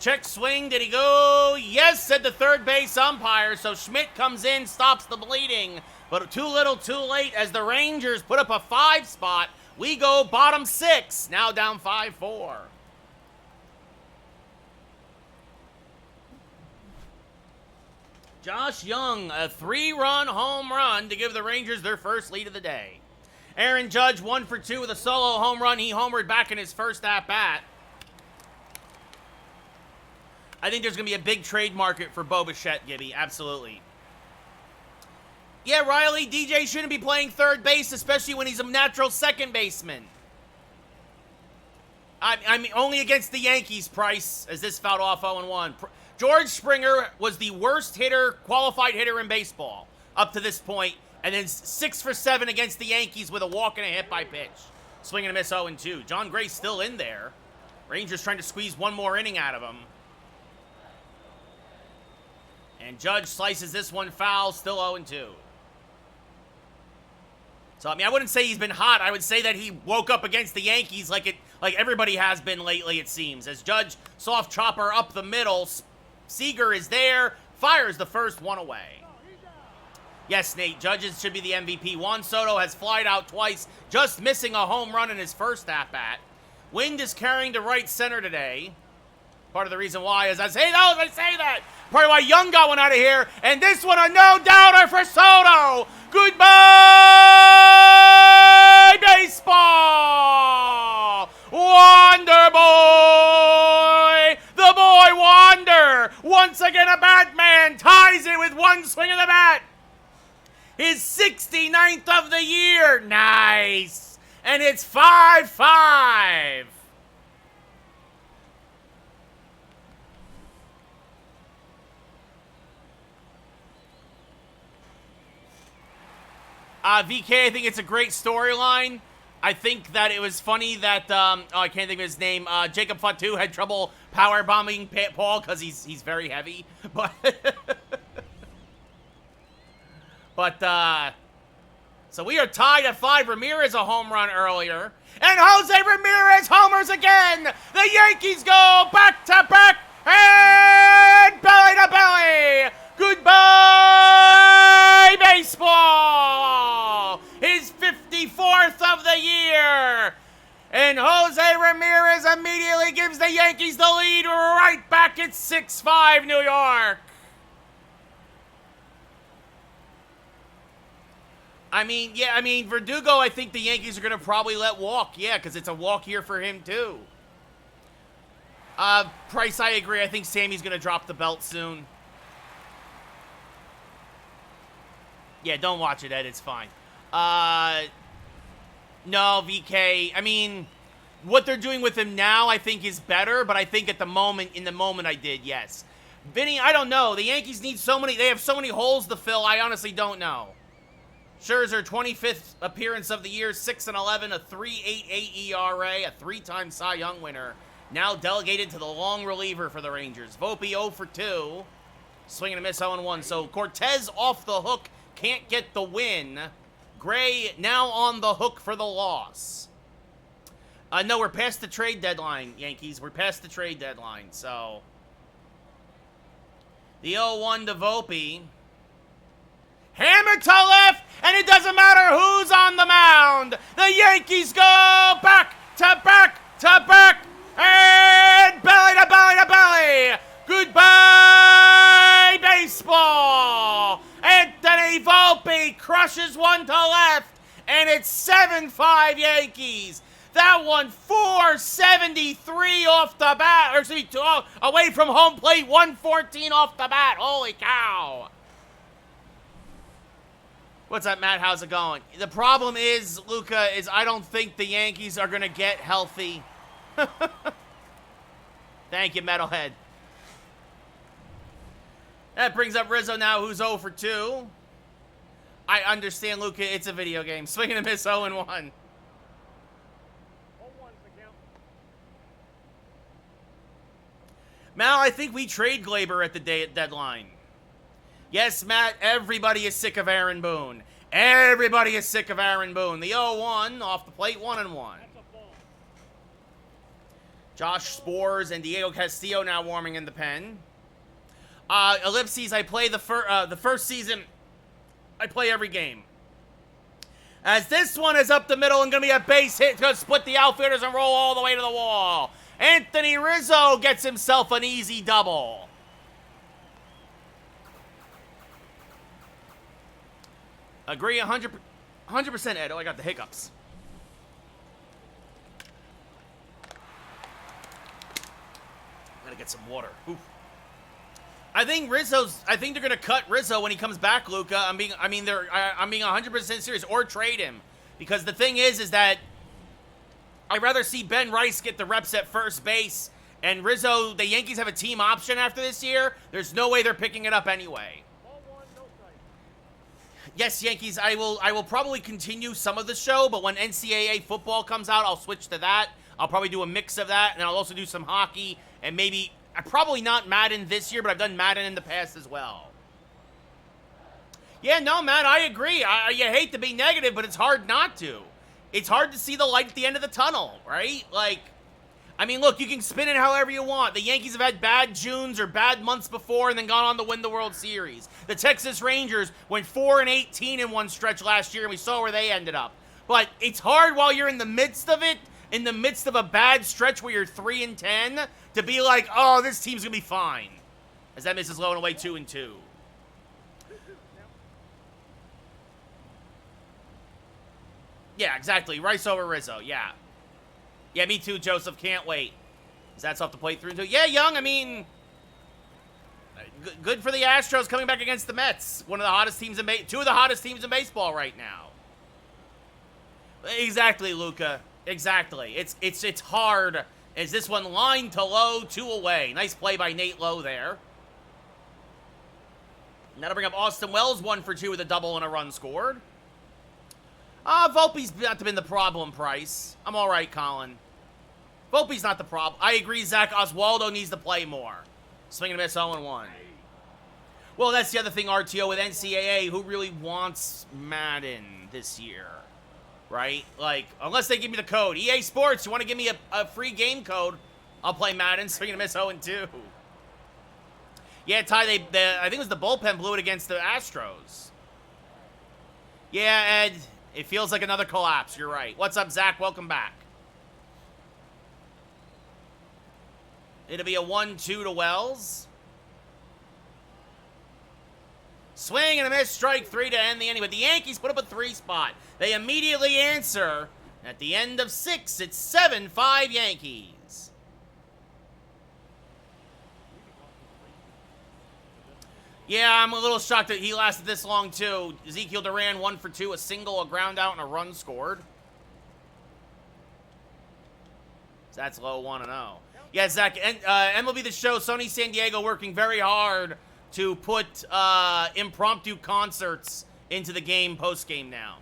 S1: Check swing, did he go? Yes, said the third base umpire. So Schmidt comes in, stops the bleeding. But too little, too late as the Rangers put up a 5 spot. We go bottom 6, now down 5-4. Josh Young, a 3-run home run to give the Rangers their first lead of the day. Aaron Judge, 1 for 2 with a solo home run. He homered back in his first at-bat. I think there's going to be a big trade market for Bo Bichette, Gibby. Absolutely. Yeah, Riley, DJ shouldn't be playing third base, especially when he's a natural second baseman. I mean, only against the Yankees, Price, as this fouled off 0-1. George Springer was the worst hitter, qualified hitter in baseball up to this point, and then 6 for 7 against the Yankees with a walk and a hit by pitch. Swing and a miss 0-2. John Gray's still in there. Rangers trying to squeeze one more inning out of him. And Judge slices this one foul, still 0-2. So, I mean, I wouldn't say he's been hot. I would say that he woke up against the Yankees like everybody has been lately, it seems. As Judge, soft chopper up the middle. Seager is there, fires the first one away. Yes, Nate, Judge should be the MVP. Juan Soto has flied out twice, just missing a home run in his first at-bat. Wind is carrying to right center today. Part of the reason why is I say that. Probably why Young got one out of here. And this one, a no-doubter for Soto. Goodbye, baseball. Wonder Boy. The boy Wander. Once again, a Batman ties it with one swing of the bat. His 69th of the year. Nice. And it's 5-5. VK, I think it's a great storyline. I think that it was funny that, I can't think of his name, Jacob Fatu had trouble power bombing Paul because he's very heavy. But, so we are tied at 5. Ramirez a home run earlier. And Jose Ramirez homers again! The Yankees go back-to-back and belly-to-belly! Goodbye, baseball! His 54th of the year! And Jose Ramirez immediately gives the Yankees the lead right back at 6-5 New York. I mean, Verdugo, I think the Yankees are going to probably let walk. Yeah, because it's a walk here for him, too. Price, I agree. I think Sammy's going to drop the belt soon. Yeah, don't watch it, Ed. It's fine. No, VK. I mean, what they're doing with him now, I think, is better. But I think in the moment, I did, yes. Vinny, I don't know. The Yankees need they have so many holes to fill, I honestly don't know. Scherzer, 25th appearance of the year, 6-11, a 3.88 ERA, a 3-time Cy Young winner. Now delegated to the long reliever for the Rangers. Volpe 0 for 2. Swing and a miss 0-1. So Cortez off the hook. Can't get the win. Gray now on the hook for the loss. No, we're past the trade deadline, Yankees. We're past the trade deadline, so. The 0-1 to Volpe. Hammer to left, and it doesn't matter who's on the mound. The Yankees go back to back to back, and belly to belly to belly. Goodbye, baseball. Anthony Volpe crushes one to left, and it's 7-5 Yankees. That one 473 off the bat, or excuse me, away from home plate, 114 off the bat. Holy cow. What's up, Matt? How's it going? The problem is, Luca, is I don't think the Yankees are going to get healthy. Thank you, Metalhead. That brings up Rizzo now, who's 0 for 2. I understand, Luca. It's a video game. Swing and a miss 0-1. Mal, I think we trade Glaber at the deadline. Yes, Matt, everybody is sick of Aaron Boone. Everybody is sick of Aaron Boone. The 0-1 off the plate, 1-1. Josh Spores and Diego Castillo now warming in the pen. Ellipses, I play the first season. I play every game. As this one is up the middle and going to be a base hit to split the outfielders and roll all the way to the wall. Anthony Rizzo gets himself an easy double. Agree 100%, Ed. Oh, I got the hiccups. Gotta get some water. Oof. I think they're gonna cut Rizzo when he comes back, Luca. I'm being 100% serious, or trade him, because the thing is that I'd rather see Ben Rice get the reps at first base, and Rizzo. The Yankees have a team option after this year. There's no way they're picking it up anyway. Yes, Yankees. I will probably continue some of the show, but when NCAA football comes out, I'll switch to that. I'll probably do a mix of that, and I'll also do some hockey, and maybe probably not Madden this year, but I've done Madden in the past as well. Yeah, no, Matt, I agree. You hate to be negative, but it's hard not to. It's hard to see the light at the end of the tunnel, right? Like, I mean, look, you can spin it however you want. The Yankees have had bad Junes or bad months before and then gone on to win the World Series. The Texas Rangers went 4-18 in one stretch last year, and we saw where they ended up. But it's hard while you're in the midst of it, in the midst of a bad stretch where you're 3-10, to be like, oh, this team's going to be fine. As that misses low and away 2-2. Yeah, exactly. Rice over Rizzo, yeah. Yeah, me too, Joseph. Can't wait. That's off the plate 3-2. Yeah, Young, I mean, good for the Astros coming back against the Mets. One of the hottest teams in two of the hottest teams in baseball right now. Exactly, Luca. Exactly. It's hard. Is this one line to Lowe, 2 away? Nice play by Nate Lowe there. Now to bring up Austin Wells, 1 for 2 with a double and a run scored. Volpe's not been the problem, Price. I'm all right, Colin. Volpe's not the problem. I agree, Zach. Oswaldo needs to play more. Swing and a miss, 0-1. Well, that's the other thing, RTO, with NCAA. Who really wants Madden this year? Right? Like, unless they give me the code. EA Sports, you want to give me a free game code, I'll play Madden. Swing and a miss, 0-2. Yeah, Ty, I think it was the bullpen blew it against the Astros. Yeah, Ed, it feels like another collapse. You're right. What's up, Zach? Welcome back. It'll be a 1-2 to Wells. Swing and a miss, strike 3 to end the inning. But the Yankees put up a 3 spot. They immediately answer. At the end of 6, it's 7-5 Yankees. Yeah, I'm a little shocked that he lasted this long, too. Ezekiel Duran, 1 for 2, a single, a ground out, and a run scored. So that's low, 1-0. Yeah, Zach, MLB The Show, Sony San Diego working very hard to put impromptu concerts into the game post-game now.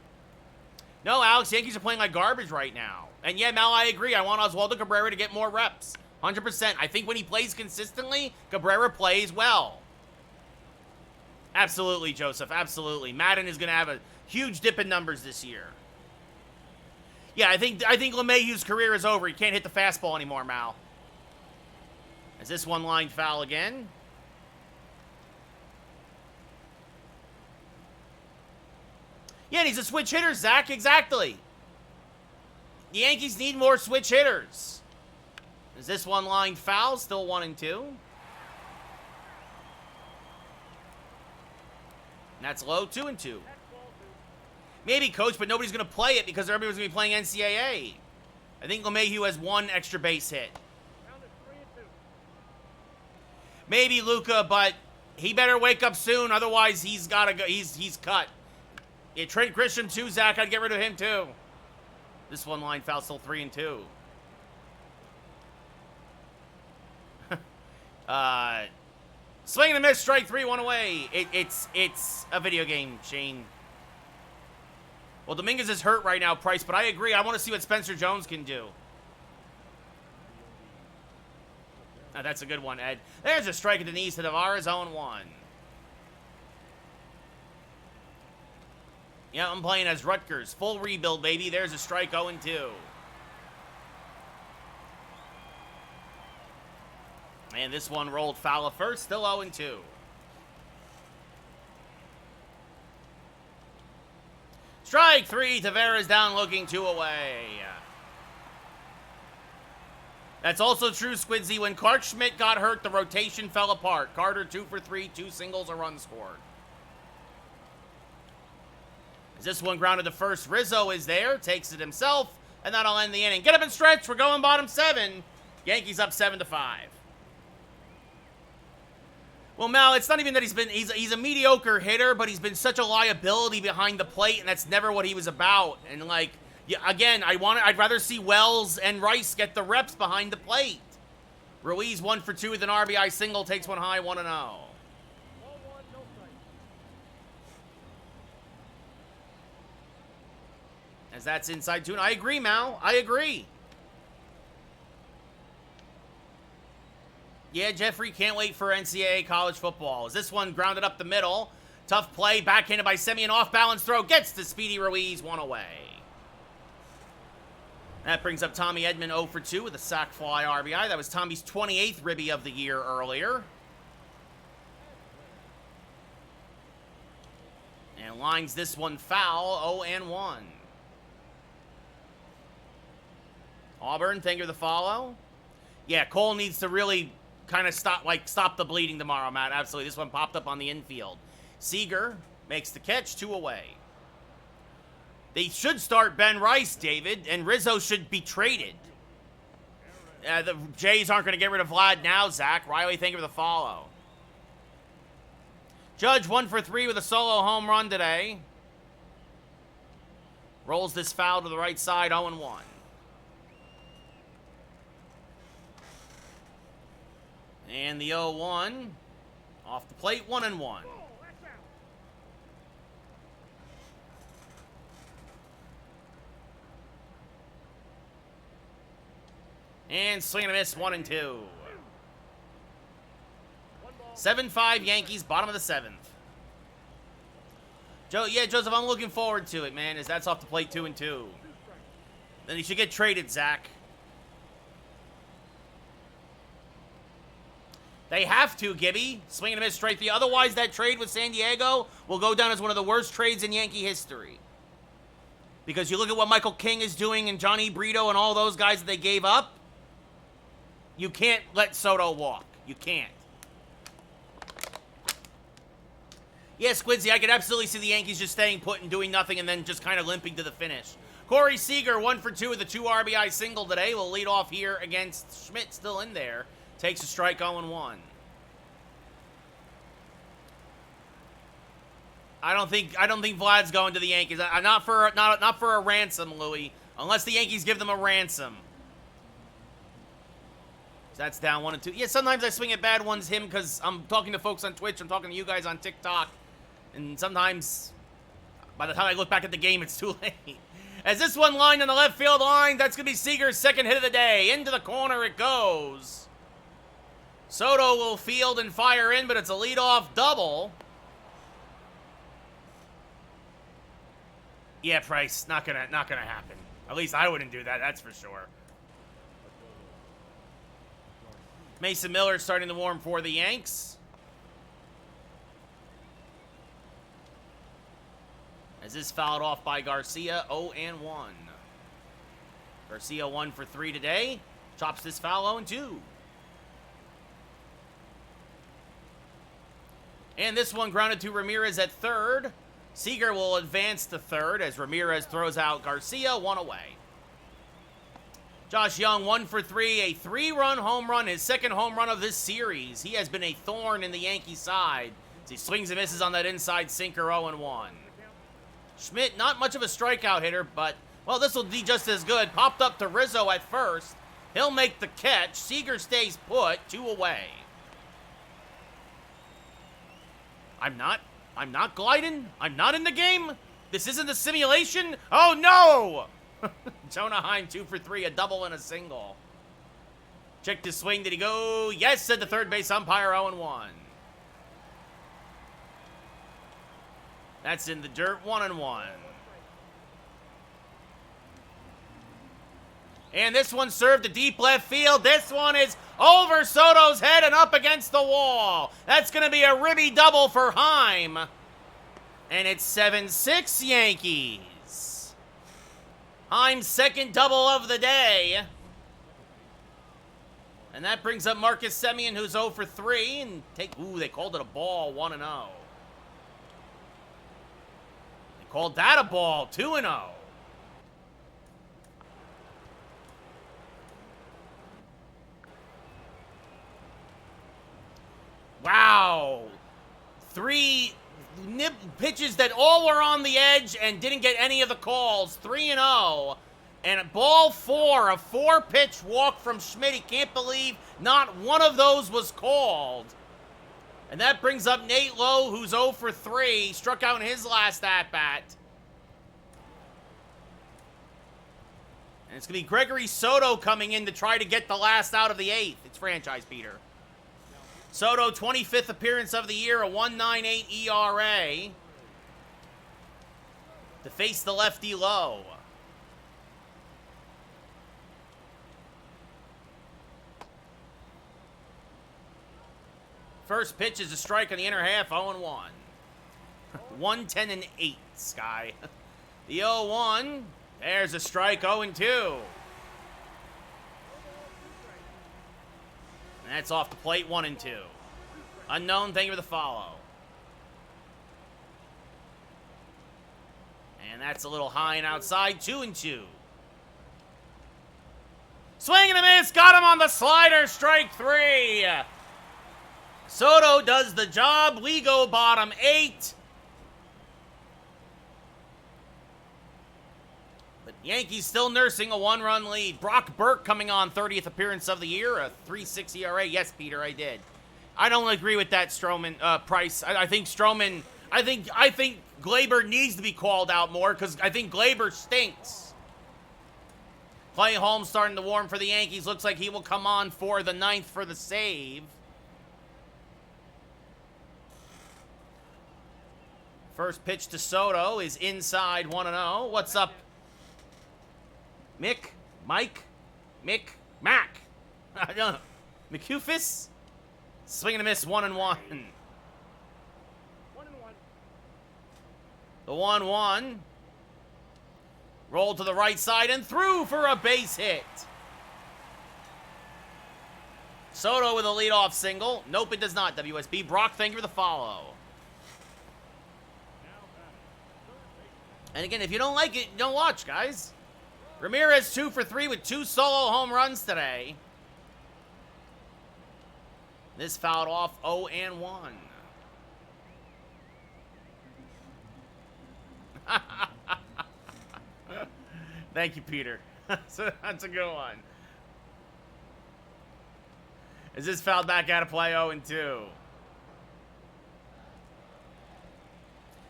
S1: No, Alex, Yankees are playing like garbage right now. And yeah, Mal, I agree. I want Oswaldo Cabrera to get more reps. 100%. I think when he plays consistently, Cabrera plays well. Absolutely, Joseph. Absolutely. Madden is going to have a huge dip in numbers this year. Yeah, I think LeMahieu's career is over. He can't hit the fastball anymore, Mal. Is this one line foul again? Yeah, and he's a switch hitter, Zach. Exactly. The Yankees need more switch hitters. Is this one line foul? Still 1-2. That's low, 2-2. Maybe, Coach, but nobody's going to play it because everybody's going to be playing NCAA. I think LeMahieu has 1 extra base hit. Maybe, Luca, but he better wake up soon. Otherwise, he's got to go. He's cut. Yeah, trade Christian too, Zach. I'd get rid of him too. This one line foul, still 3-2. Swing and a miss, strike 3, 1 away. It's a video game, Shane. Well, Dominguez is hurt right now, Price, but I agree. I want to see what Spencer Jones can do. Oh, that's a good one, Ed. There's a strike at the knees to Tavares, 0-1. Yeah, I'm playing as Rutgers. Full rebuild, baby. There's a strike, 0-2. And this one rolled foul at first, still 0-2. Strike 3, Tavares down looking 2 away. That's also true, Squidzy. When Clark Schmidt got hurt, the rotation fell apart. Carter 2 for 3, 2 singles, a run scored. As this one grounded to first, Rizzo is there, takes it himself, and that'll end the inning. Get up and stretch. We're going bottom 7. Yankees up 7-5. Well, Mal, it's not even that he's a mediocre hitter, but he's been such a liability behind the plate, and that's never what he was about. And like, yeah, again, I'd rather see Wells and Rice get the reps behind the plate. Ruiz 1 for 2 with an RBI single, takes one high, 1-0. As that's inside tune. I agree, Mal. I agree. Yeah, Jeffrey, can't wait for NCAA college football. Is this one grounded up the middle? Tough play, backhanded by Semien, off-balance throw, gets to Speedy Ruiz, 1 away. That brings up Tommy Edman 0 for 2 with a sac fly RBI. That was Tommy's 28th ribby of the year earlier. And lines this one foul, 0-1. Auburn, thank you for the follow. Yeah, Cole needs to really kind of stop the bleeding tomorrow, Matt. Absolutely. This one popped up on the infield. Seager makes the catch, 2 away. They should start Ben Rice, David, and Rizzo should be traded. The Jays aren't going to get rid of Vlad now, Zach. Riley, thank you for the follow. Judge 1 for 3 with a solo home run today. Rolls this foul to the right side, 0-1. And the 0-1 off the plate, 1-1. And swing and a miss, 1-2. 7-5 Yankees, bottom of the 7th. Yeah, Joseph, I'm looking forward to it, man, as that's off the plate, 2-2. Then he should get traded, Zach. They have to, Gibby. Swing and a miss straight through. Otherwise, that trade with San Diego will go down as one of the worst trades in Yankee history. Because you look at what Michael King is doing and Johnny Brito and all those guys that they gave up, you can't let Soto walk. You can't. Yes, Squidzy, I could absolutely see the Yankees just staying put and doing nothing and then just kind of limping to the finish. Corey Seager, 1 for 2 with a 2 RBI single today. Will lead off here against Schmidt, still in there. Takes a strike, 0-1. I don't think Vlad's going to the Yankees. Not for a ransom, Louie. Unless the Yankees give them a ransom. So that's down 1-2. Yeah, sometimes I swing at bad ones him because I'm talking to folks on Twitch. I'm talking to you guys on TikTok. And sometimes, by the time I look back at the game, it's too late. As this one lined on the left field line, that's going to be Seager's second hit of the day. Into the corner it goes. Soto will field and fire in, but it's a leadoff double. Yeah, Price, not gonna happen. At least I wouldn't do that, that's for sure. Mason Miller starting to warm for the Yanks. As this fouled off by Garcia, 0-1. Garcia 1 for 3 today. Chops this foul, 0-2. And this one grounded to Ramirez at third. Seager will advance to third as Ramirez throws out Garcia, 1 away. Josh Young, 1 for 3, a 3-run home run, his second home run of this series. He has been a thorn in the Yankee side as he swings and misses on that inside sinker, 0-1. Schmidt, not much of a strikeout hitter, but, well, this will be just as good. Popped up to Rizzo at first. He'll make the catch. Seager stays put, 2 away. I'm not gliding. I'm not in the game. This isn't a simulation. Oh, no! Jonah Heim, 2 for 3, a double and a single. Checked his swing. Did he go? Yes, said the third base umpire, 0-1. That's in the dirt, 1-1. And this one served to deep left field. This one is over Soto's head and up against the wall. That's going to be a ribby double for Heim. And it's 7-6 Yankees. Heim's second double of the day. And that brings up Marcus Semien, who's 0 for 3. And they called it a ball, 1-0. They called that a ball, 2-0. Wow. Three pitches that all were on the edge and didn't get any of the calls. 3-0. And ball 4, a 4-pitch walk from Schmidt. He can't believe not one of those was called. And that brings up Nate Lowe, who's 0 for 3. Struck out in his last at-bat. And it's going to be Gregory Soto coming in to try to get the last out of the 8th. It's franchise, Peter. Soto, 25th appearance of the year, a 1.98 ERA. To face the lefty Lowe. First pitch is a strike on the inner half, 0-1. 1-10-8, Sky. The 0-1, there's a strike, 0-2. And that's off the plate, 1-2. Unknown, thank you for the follow. And that's a little high and outside, 2-2. Swing and a miss, got him on the slider, strike 3. Soto does the job. We go bottom 8. But Yankees still nursing a 1-run lead. Brock Burke coming on 30th appearance of the year, a 3.6 ERA. Yes, Peter, I did. I don't agree with that Stroman Price. I think Stroman. I think Glaber needs to be called out more because I think Glaber stinks. Clay Holmes starting to warm for the Yankees. Looks like he will come on for the 9th for the save. First pitch to Soto is inside 1-0. What's up? Mick? Mike? Mick? Mac? I don't know. McCufis? Swing and a miss, 1-1. The 1-1. Rolled to the right side and through for a base hit. Soto with a leadoff single. Nope, it does not, WSB. Brock, thank you for the follow. And again, if you don't like it, don't watch, guys. Ramirez 2 for 3 with 2 solo home runs today. This fouled off 0-1. Thank you, Peter. That's a good one. Is this fouled back out of play 0-2?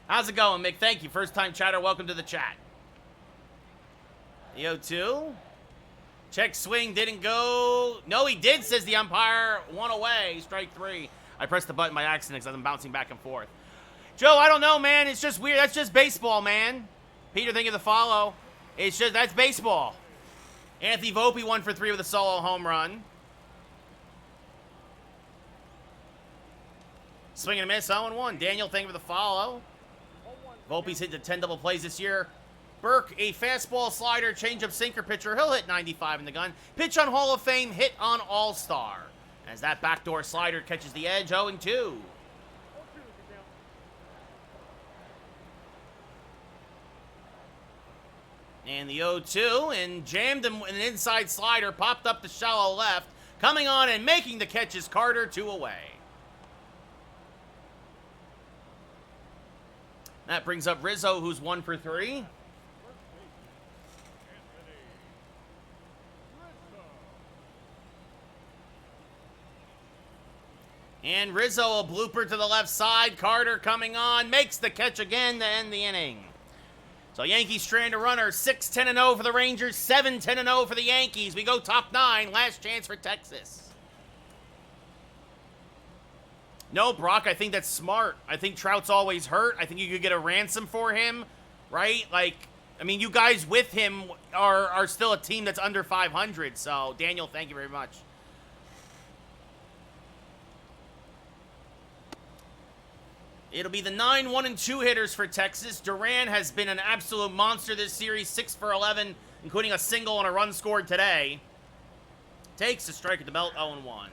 S1: How's it going, Mick? Thank you. First time chatter, welcome to the chat. The 0-2. Check swing, didn't go. No, he did, says the umpire. 1 away, strike 3. I pressed the button by accident because I'm bouncing back and forth. Joe, I don't know, man. It's just weird. That's just baseball, man. Peter, thank you for the follow. It's just, that's baseball. Anthony Volpe 1 for 3 with a solo home run. Swing and a miss, 0-1. Daniel, thank you for the follow. Volpe's hit the 10 double plays this year. Burke, a fastball, slider, changeup, sinker pitcher. He'll hit 95 in the gun. Pitch on Hall of Fame, hit on All-Star. As that backdoor slider catches the edge, 0-2. And the 0-2, and jammed him with an inside slider, popped up the shallow left. Coming on and making the catch is Carter, 2 away. That brings up Rizzo, who's 1 for 3. And Rizzo, a blooper to the left side. Carter coming on, makes the catch again to end the inning. So Yankees strand a runner, 6-10-0 for the Rangers, 7-10-0 for the Yankees. We go top 9, last chance for Texas. No, Brock, I think that's smart. I think Trout's always hurt. I think you could get a ransom for him, right? Like, I mean, you guys with him are still a team that's under 500. So, Daniel, thank you very much. It'll be the 9 1-2 hitters for Texas. Duran has been an absolute monster this series, 6 for 11, including a single and a run scored today. Takes a strike at the belt, 0-1.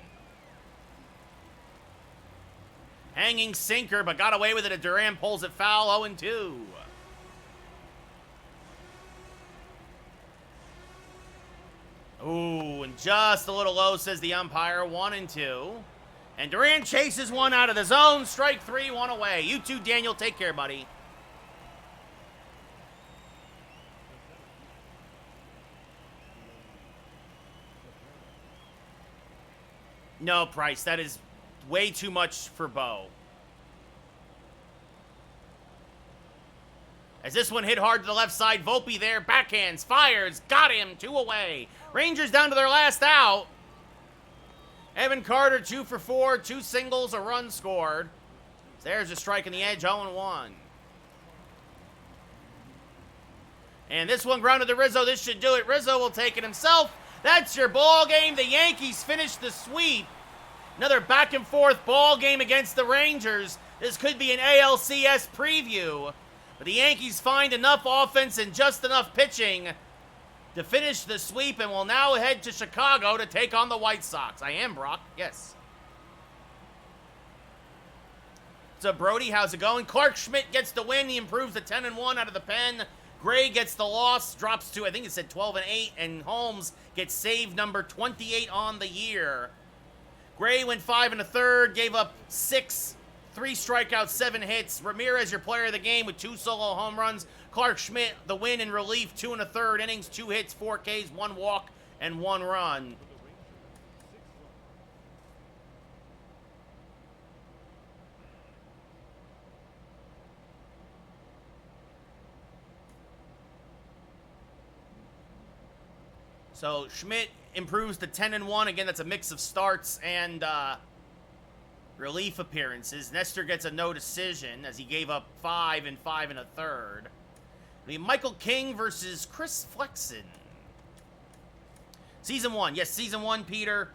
S1: Hanging sinker, but got away with it. Duran pulls it foul, 0-2. Ooh, and just a little low, says the umpire, 1-2. And Durant chases one out of the zone. Strike 3, one away. You too, Daniel. Take care, buddy. No, Price. That is way too much for Bo. As this one hit hard to the left side, Volpe there, backhands, fires, got him, 2 away. Rangers down to their last out. Evan Carter, 2 for 4, 2 singles, a run scored. There's a strike in the edge, 0-1. And this one grounded to Rizzo. This should do it. Rizzo will take it himself. That's your ball game. The Yankees finish the sweep. Another back and forth ball game against the Rangers. This could be an ALCS preview. But the Yankees find enough offense and just enough pitching to finish the sweep and will now head to Chicago to take on the White Sox. I am, Brock. Yes. So, Brody, how's it going? Clark Schmidt gets the win. He improves to 10-1 out of the pen. Gray gets the loss, drops to, I think it said 12-8, and Holmes gets save number 28 on the year. Gray went 5 1/3, gave up 6, 3 strikeouts, 7 hits. Ramirez, your player of the game, with 2 solo home runs. Clark Schmidt, the win in relief, 2 1/3 innings, 2 hits, 4 Ks, 1 walk, and 1 run. So Schmidt improves to 10-1. Again, that's a mix of starts and relief appearances. Nestor gets a no decision as he gave up 5 and 5 1/3. Michael King versus Chris Flexen. Season 1. Yes, Season 1, Peter.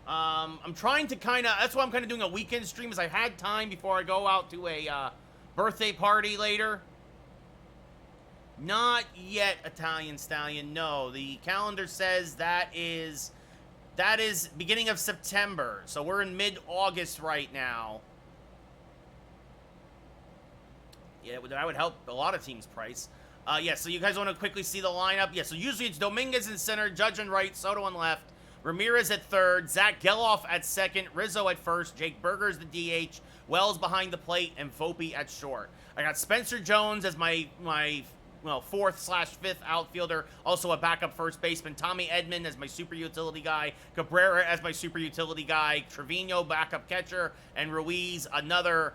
S1: I'm trying to that's why I'm kind of doing a weekend stream, as I had time before I go out to a birthday party later. Not yet, Italian Stallion. No, the calendar says that is beginning of September. So we're in mid-August right now. Yeah, that would help a lot of teams' price. Yeah, so you guys want to quickly see the lineup? Yeah, so usually it's Dominguez in center, Judge on right, Soto on left, Ramirez at third, Zach Geloff at second, Rizzo at first, Jake Berger's the DH, Wells behind the plate, and Volpe at short. I got Spencer Jones as my 4th/5th outfielder, also a backup first baseman. Tommy Edman as my super utility guy. Cabrera as my super utility guy. Trevino, backup catcher. And Ruiz, another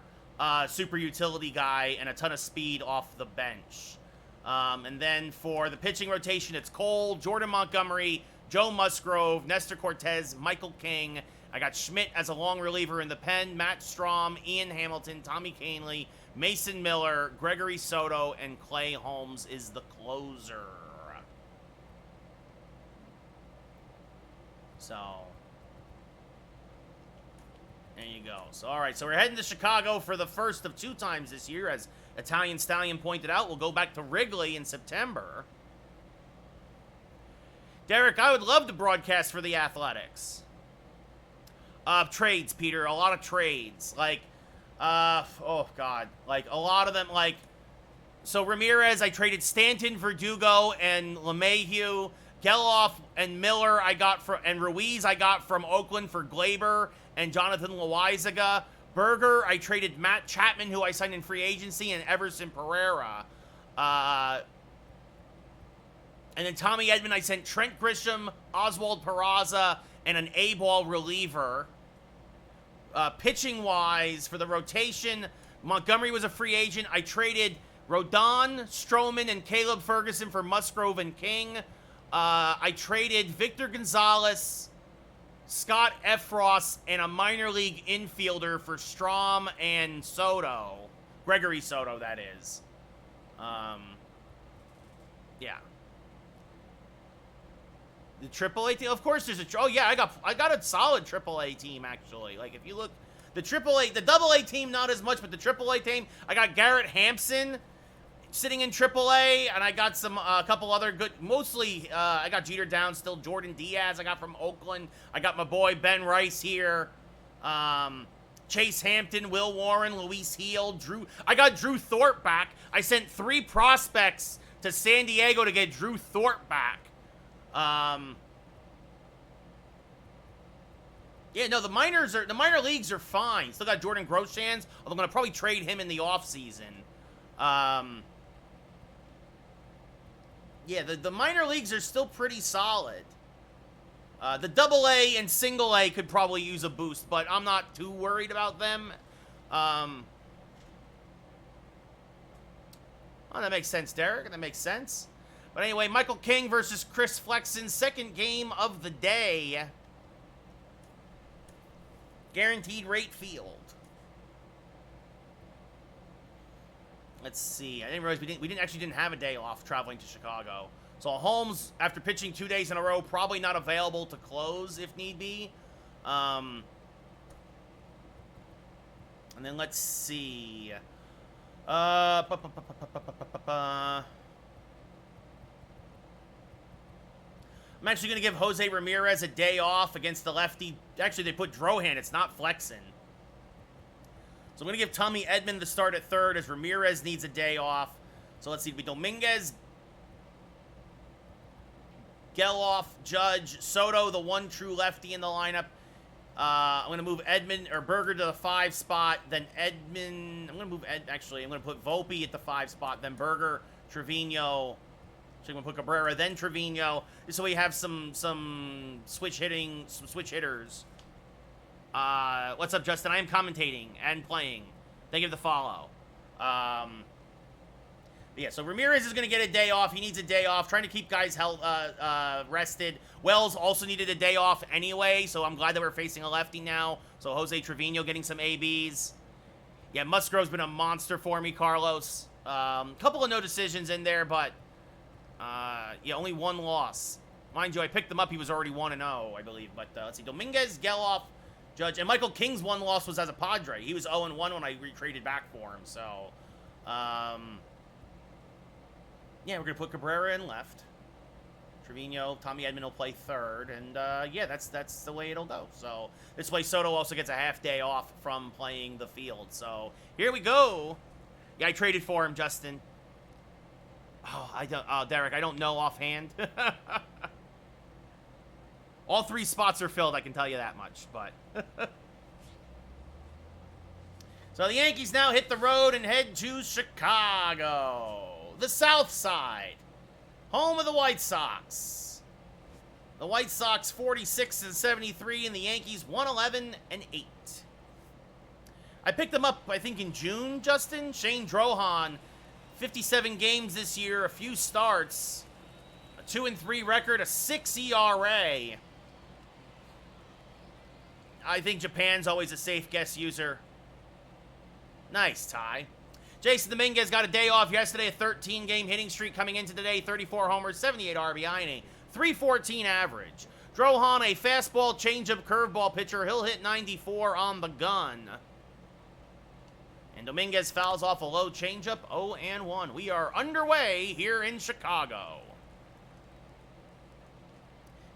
S1: super utility guy, and a ton of speed off the bench. And then for the pitching rotation, it's Cole, Jordan Montgomery, Joe Musgrove, Nestor Cortez, Michael King. I got Schmidt as a long reliever in the pen, Matt Strahm, Ian Hamilton, Tommy Kahnle, Mason Miller, Gregory Soto, and Clay Holmes is the closer. So, there you go. So, all right, so we're heading to Chicago for the first of 2 times this year. As Italian Stallion pointed out, we'll go back to Wrigley in September. Derek, I would love to broadcast for the Athletics. Trades, Peter. A lot of trades. Like, oh, God. Like, a lot of them, like... So, Ramirez, I traded Stanton, Verdugo, and LeMahieu. Geloff and Miller I got from... And Ruiz I got from Oakland for Glaber and Jonathan Loaizaga. Berger, I traded Matt Chapman, who I signed in free agency, and Everson Pereira. And then Tommy Edman, I sent Trent Grisham, Oswald Peraza, and an A-ball reliever. Pitching-wise, for the rotation, Montgomery was a free agent. I traded Rodon, Stroman, and Caleb Ferguson for Musgrove and King. I traded Victor Gonzalez, Scott Effross, and a minor league infielder for Strahm and Soto. Gregory Soto, that is. Yeah. The AAA team, of course. There's a. Oh yeah, I got a solid AAA team actually. Like if you look, the AAA, the AA team not as much, but the AAA team, I got Garrett Hampson sitting in AAA, and I got a couple other good. Mostly, I got Jeter down still. Jordan Diaz I got from Oakland. I got my boy Ben Rice here. Chase Hampton, Will Warren, Luis Heel, Drew. I got Drew Thorpe back. I sent 3 prospects to San Diego to get Drew Thorpe back. Yeah, no, the minor leagues are fine. Still got Jordan Groshans, although I'm gonna probably trade him in the offseason. Yeah, the minor leagues are still pretty solid. The double A and single A could probably use a boost, but I'm not too worried about them. Oh, that makes sense, Derek. That makes sense. But anyway, Michael King versus Chris Flexen, second game of the day. Guaranteed rate field. Let's see. I didn't realize we didn't have a day off traveling to Chicago. So Holmes, after pitching 2 days in a row, probably not available to close if need be. And then let's see. I'm actually going to give Jose Ramirez a day off against the lefty. Actually, they put Drohan. It's not Flexen. So I'm going to give Tommy Edman the start at third as Ramirez needs a day off. So let's see. It'll be Dominguez, Geloff, Judge, Soto, the one true lefty in the lineup. I'm going to move Edman or Berger to the 5 spot. Then Edman. I'm going to move Actually, I'm going to put Volpe at the 5 spot. Then Berger, Trevino. So I'm going to put Cabrera, then Trevino. So we have some switch hitters. What's up, Justin? I am commentating and playing. Thank you for the follow. Yeah, so Ramirez is going to get a day off. He needs a day off. Trying to keep guys rested. Wells also needed a day off anyway, so I'm glad that we're facing a lefty now. So Jose Trevino getting some ABs. Yeah, Musgrove's been a monster for me, Carlos. Couple of no decisions in there, but yeah, only one loss. Mind you, I picked him up. He was already 1-0, I believe. But let's see. Dominguez, Geloff, Judge. And Michael King's one loss was as a Padre. He was 0-1 when I retraded back for him. So, yeah, we're going to put Cabrera in left. Trevino, Tommy Edman will play third. And, yeah, that's the way it'll go. So, this way Soto also gets a half day off from playing the field. So, here we go. Yeah, I traded for him, Justin. Oh, Derek, I don't know offhand. All 3 spots are filled, I can tell you that much, but... So the Yankees now hit the road and head to Chicago. The South Side. Home of the White Sox. The White Sox 46-73 and the Yankees 111-8. I picked them up, I think, in June, Justin. Shane Drohan, 57 games this year, a few starts, a 2-3 record, a 6 ERA. I think Japan's always a safe guess user. Nice, Ty. Jason Dominguez got a day off yesterday, a 13-game hitting streak coming into today, 34 homers, 78 RBI, and a 314 average. Drohan, a fastball, changeup, curveball pitcher. He'll hit 94 on the gun. And Dominguez fouls off a low changeup, 0-1. We are underway here in Chicago.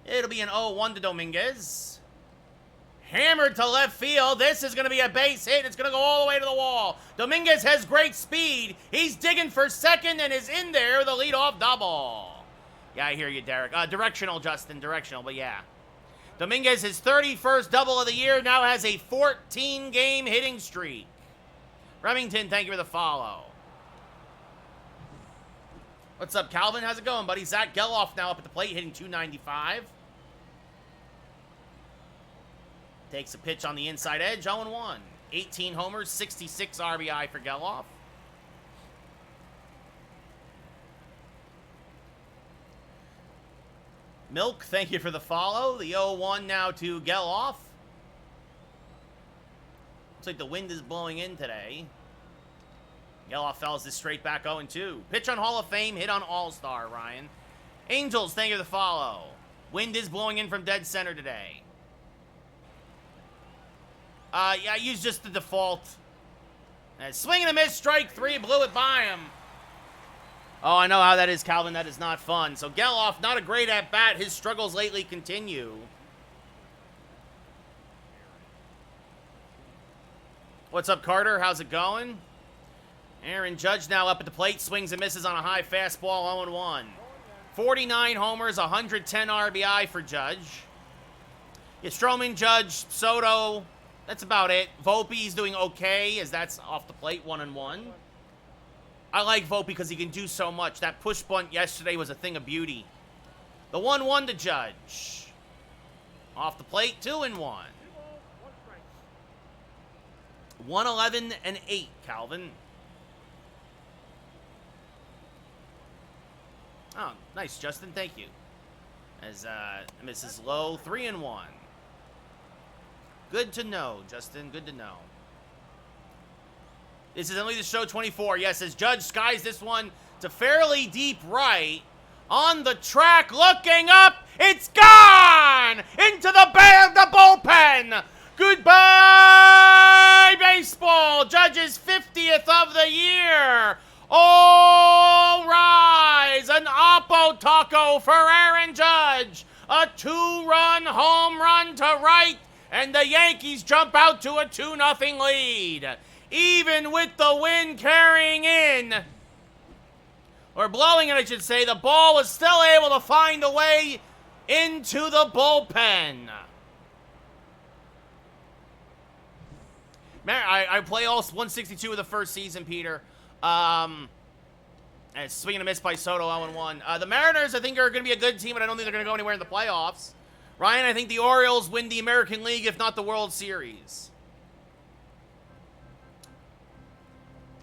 S1: It'll be an 0-1 to Dominguez. Hammered to left field. This is going to be a base hit. It's going to go all the way to the wall. Dominguez has great speed. He's digging for second and is in there with a leadoff double. Yeah, I hear you, Derek. Directional, Justin. Directional, but yeah. Dominguez, his 31st double of the year, now has a 14-game hitting streak. Remington, thank you for the follow. What's up, Calvin? How's it going, buddy? Zach Geloff now up at the plate, hitting .295. Takes a pitch on the inside edge, 0-1. 18 homers, 66 RBI for Geloff. Milk, thank you for the follow. The 0-1 now to Geloff. Looks like the wind is blowing in today. Geloff fouls this straight back 0-2. Pitch on Hall of Fame, hit on All-Star, Ryan. Angels, thank you for the follow. Wind is blowing in from dead center today. Yeah, I used just the default. Swing and a miss, strike 3, blew it by him. Oh, I know how that is, Calvin. That is not fun. So Geloff, not a great at-bat. His struggles lately continue. What's up, Carter? How's it going? Aaron Judge now up at the plate. Swings and misses on a high fastball, 0-1. 49 homers, 110 RBI for Judge. Yeah, Stroman, Judge, Soto. That's about it. Volpe's doing okay, as that's off the plate, 1-1. I like Volpe because he can do so much. That push bunt yesterday was a thing of beauty. The 1-1 to Judge. Off the plate, 2-1. 111 and 8, Calvin. Oh, nice, Justin. Thank you. As Mrs. Lowe, 3-1. Good to know, Justin. Good to know. This is only the show 24. Yes, as Judge skies this one to fairly deep right. On the track, looking up. It's gone! Into the bullpen. Goodbye, baseball. Judge's 50th of the year. All rise. An Oppo Taco for Aaron Judge. A 2-run home run to right. And the Yankees jump out to a 2-0 lead. Even with the wind carrying in, or blowing it, I should say, the ball was still able to find a way into the bullpen. Man, I play all 162 of the first season, Peter. And swing and a miss by Soto, 0-1. The Mariners, I think, are going to be a good team, and I don't think they're going to go anywhere in the playoffs. Ryan, I think the Orioles win the American League, if not the World Series.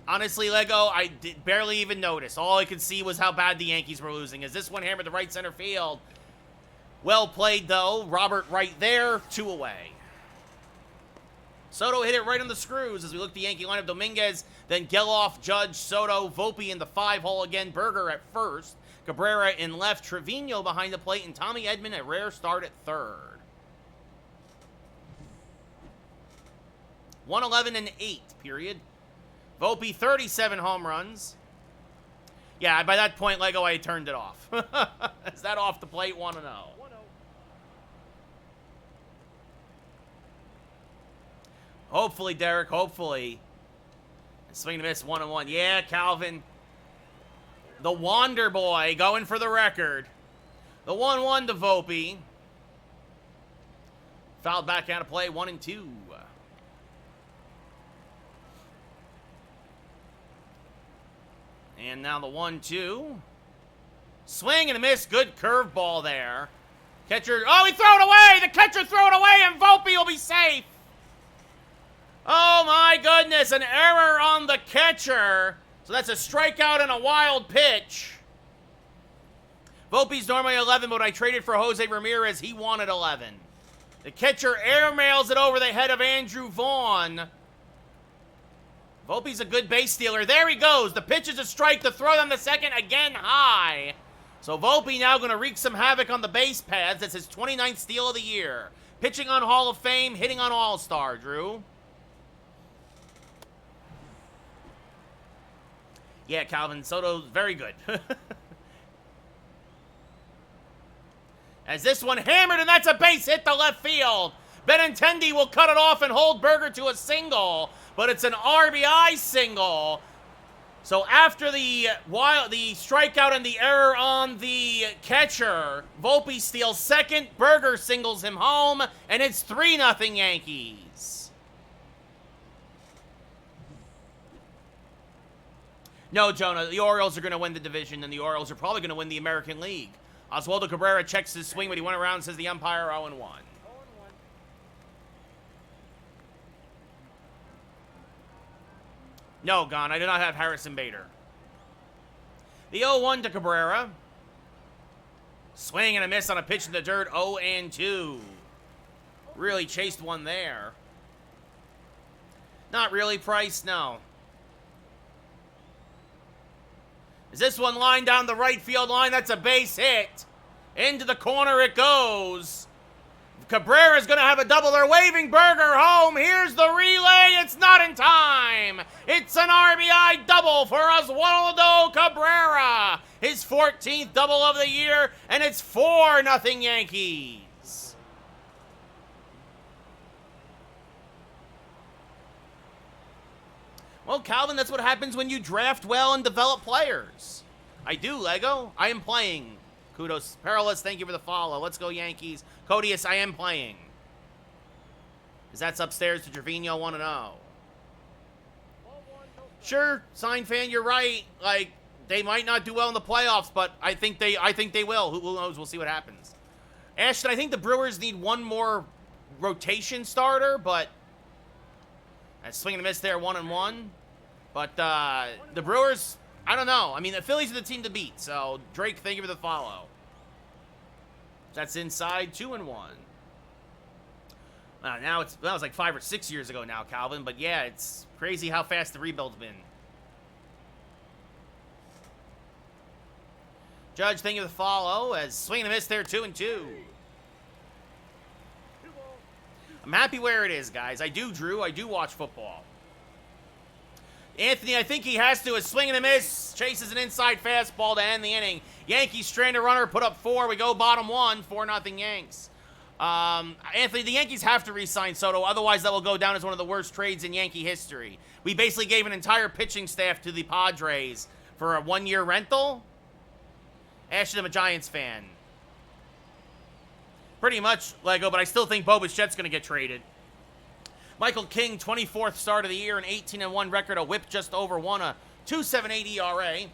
S1: Honestly, Lego, I barely even noticed. All I could see was how bad the Yankees were losing. As this one hammered the right center field. Well played, though. Robert right there, 2 away. Soto hit it right on the screws as we look at the Yankee lineup. Dominguez, then Geloff, Judge, Soto, Volpe in the 5-hole again. Berger at first. Cabrera in left. Trevino behind the plate. And Tommy Edman, a rare start at third. 111 and 8, period. Volpe, 37 home runs. Yeah, by that point, Lego, I had turned it off. Is that off the plate? 1-0. Hopefully, Derek, hopefully. Swing and miss, 1-1. Yeah, Calvin. The Wander Boy going for the record. The 1-1 to Volpe. Fouled back out of play, 1-2. And now the 1-2. Swing and a miss. Good curveball there. Catcher. Oh, he threw it away. The catcher threw it away, and Volpe will be safe. Oh, my goodness. An error on the catcher. So that's a strikeout and a wild pitch. Volpe's normally 11, but when I traded for Jose Ramirez, he wanted 11. The catcher airmails it over the head of Andrew Vaughn. Volpe's a good base stealer. There he goes. The pitch is a strike. The throw on the second again high. So Volpe now going to wreak some havoc on the base paths. That's his 29th steal of the year. Pitching on Hall of Fame, hitting on All-Star, Drew. Yeah, Calvin, Soto's very good. As this one hammered, and that's a base hit to left field. Benintendi will cut it off and hold Berger to a single, but it's an RBI single. So after the strikeout and the error on the catcher, Volpe steals second, Berger singles him home, and it's 3-0 Yankees. No, Jonah, the Orioles are going to win the division, and the Orioles are probably going to win the American League. Oswaldo Cabrera checks his swing, but he went around and says the umpire 0-1. No, Gon, I do not have Harrison Bader. The 0-1 to Cabrera. Swing and a miss on a pitch in the dirt, 0-2. Really chased one there. Not really, Price, no. Is this one lined down the right field line? That's a base hit. Into the corner it goes. Cabrera's going to have a double. They're waving Berger home. Here's the relay. It's not in time. It's an RBI double for Oswaldo Cabrera. His 14th double of the year, and it's 4-0 Yankees. Well, Calvin, that's what happens when you draft well and develop players. I do, Lego. I am playing. Kudos. Perilous, thank you for the follow. Let's go, Yankees. Codius, I am playing. As that's upstairs to Trevino 1-0. Sure, sign fan, you're right. Like, they might not do well in the playoffs, but I think they will. Who knows? We'll see what happens. Ashton, I think the Brewers need one more rotation starter, but that's swing and a miss there, 1-1. But the Brewers, I don't know. I mean, the Phillies are the team to beat. So Drake, thank you for the follow. That's inside, 2-1. Now that was like 5 or 6 years ago now, Calvin. But yeah, it's crazy how fast the rebuild's been. Judge, thank you for the follow. As swing and a miss there, 2-2. I'm happy where it is, guys. I do, Drew. I do watch football. Anthony, I think he has to. A swing and a miss. Chases an inside fastball to end the inning. Yankees stranded runner, put up 4. We go bottom 1, 4-0 Yanks. Anthony, the Yankees have to re-sign Soto. Otherwise, that will go down as one of the worst trades in Yankee history. We basically gave an entire pitching staff to the Padres for a 1-year rental. Ashton, I'm a Giants fan. Pretty much, Lego, but I still think Bo Bichette's going to get traded. Michael King, 24th start of the year, an 18-1 record, a whip just over 1, a 2.78 ERA.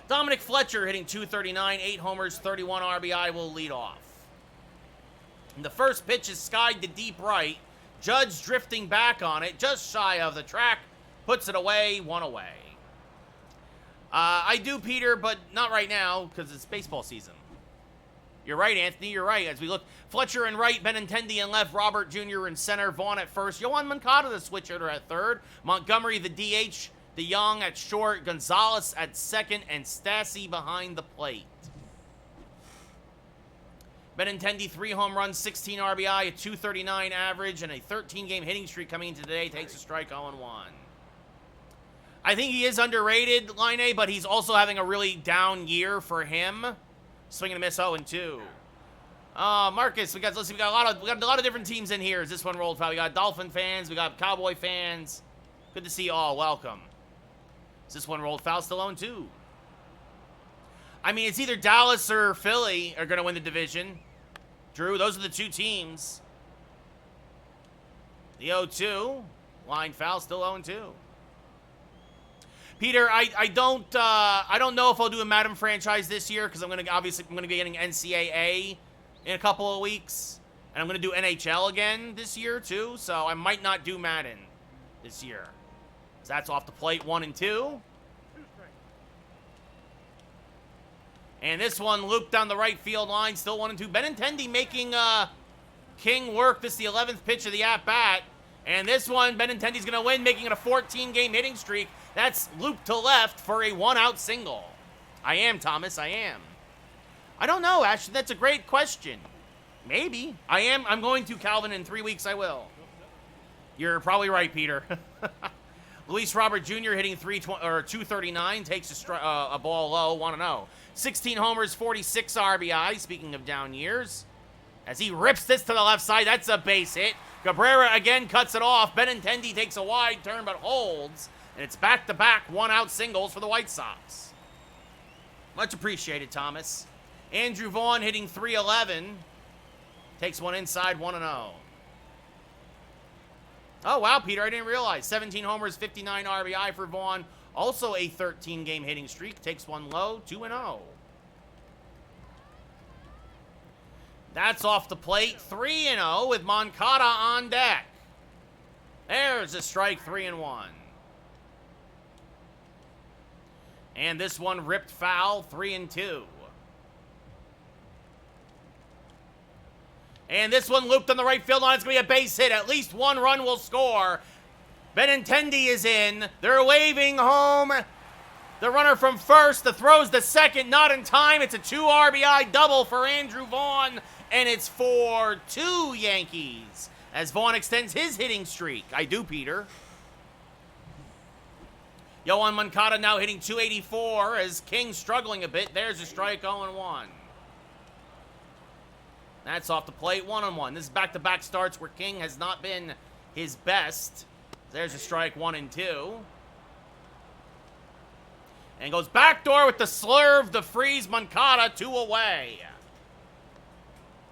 S1: Dominic Fletcher hitting .239, 8 homers, 31 RBI, will lead off. And the first pitch is skied to deep right. Judge drifting back on it, just shy of the track, puts it away, 1 away. I do, Peter, but not right now because it's baseball season. You're right, Anthony. You're right. As we look, Fletcher in right, Benintendi in left, Robert Jr. in center, Vaughn at first, Yohan Moncada the switch hitter at third, Montgomery the DH, DeYoung at short, Gonzalez at second, and Stassi behind the plate. Benintendi 3 home runs, 16 RBI, a 239 average, and a 13-game hitting streak coming into today. Takes a strike 0-1. I think he is underrated, Line A, but he's also having a really down year for him. Swing and a miss, 0-2. Marcus, we got a lot of different teams in here as this one rolled foul. We got Dolphin fans, we got Cowboy fans. Good to see you all. Welcome. As this one rolled foul, still 0-2. I mean, it's either Dallas or Philly are going to win the division. Drew, those are the 2 teams. The 0-2. Line foul, still 0-2. Peter, I don't know if I'll do a Madden franchise this year because I'm gonna be getting NCAA in a couple of weeks, and I'm gonna do NHL again this year too. So I might not do Madden this year. So that's off the plate, 1-2. And this one looped down the right field line, still 1-2. Benintendi making King work. This is the 11th pitch of the at bat, and this one Benintendi's gonna win, making it a 14-game hitting streak. That's looped to left for a 1-out single. I am, Thomas, I am. I don't know, Ashton. That's a great question. Maybe. I'm going to, Calvin. In 3 weeks, I will. You're probably right, Peter. Luis Robert Jr. hitting 239. Takes a ball low, 1-0. 16 homers, 46 RBI. Speaking of down years. As he rips this to the left side, that's a base hit. Cabrera again cuts it off. Benintendi takes a wide turn but holds. And it's back-to-back 1-out singles for the White Sox. Much appreciated, Thomas. Andrew Vaughn hitting .311. Takes one inside, 1-0. Oh, wow, Peter, I didn't realize. 17 homers, 59 RBI for Vaughn. Also a 13-game hitting streak. Takes one low, 2-0. That's off the plate, 3-0 with Moncada on deck. There's a strike, 3-1. And this one ripped foul, 3-2. And this one looped on the right field line. It's going to be a base hit. At least one run will score. Benintendi is in. They're waving home. The runner from first. The throw's the second. Not in time. It's a 2 RBI double for Andrew Vaughn. And it's 4-2 Yankees. As Vaughn extends his hitting streak. I do, Peter. Yohan Moncada now hitting .284 as King struggling a bit. There's a strike, 0-1. That's off the plate, 1-1. This is back-to-back starts where King has not been his best. There's a strike, 1-2. And goes backdoor with the slurve, the freeze, Moncada, 2 away.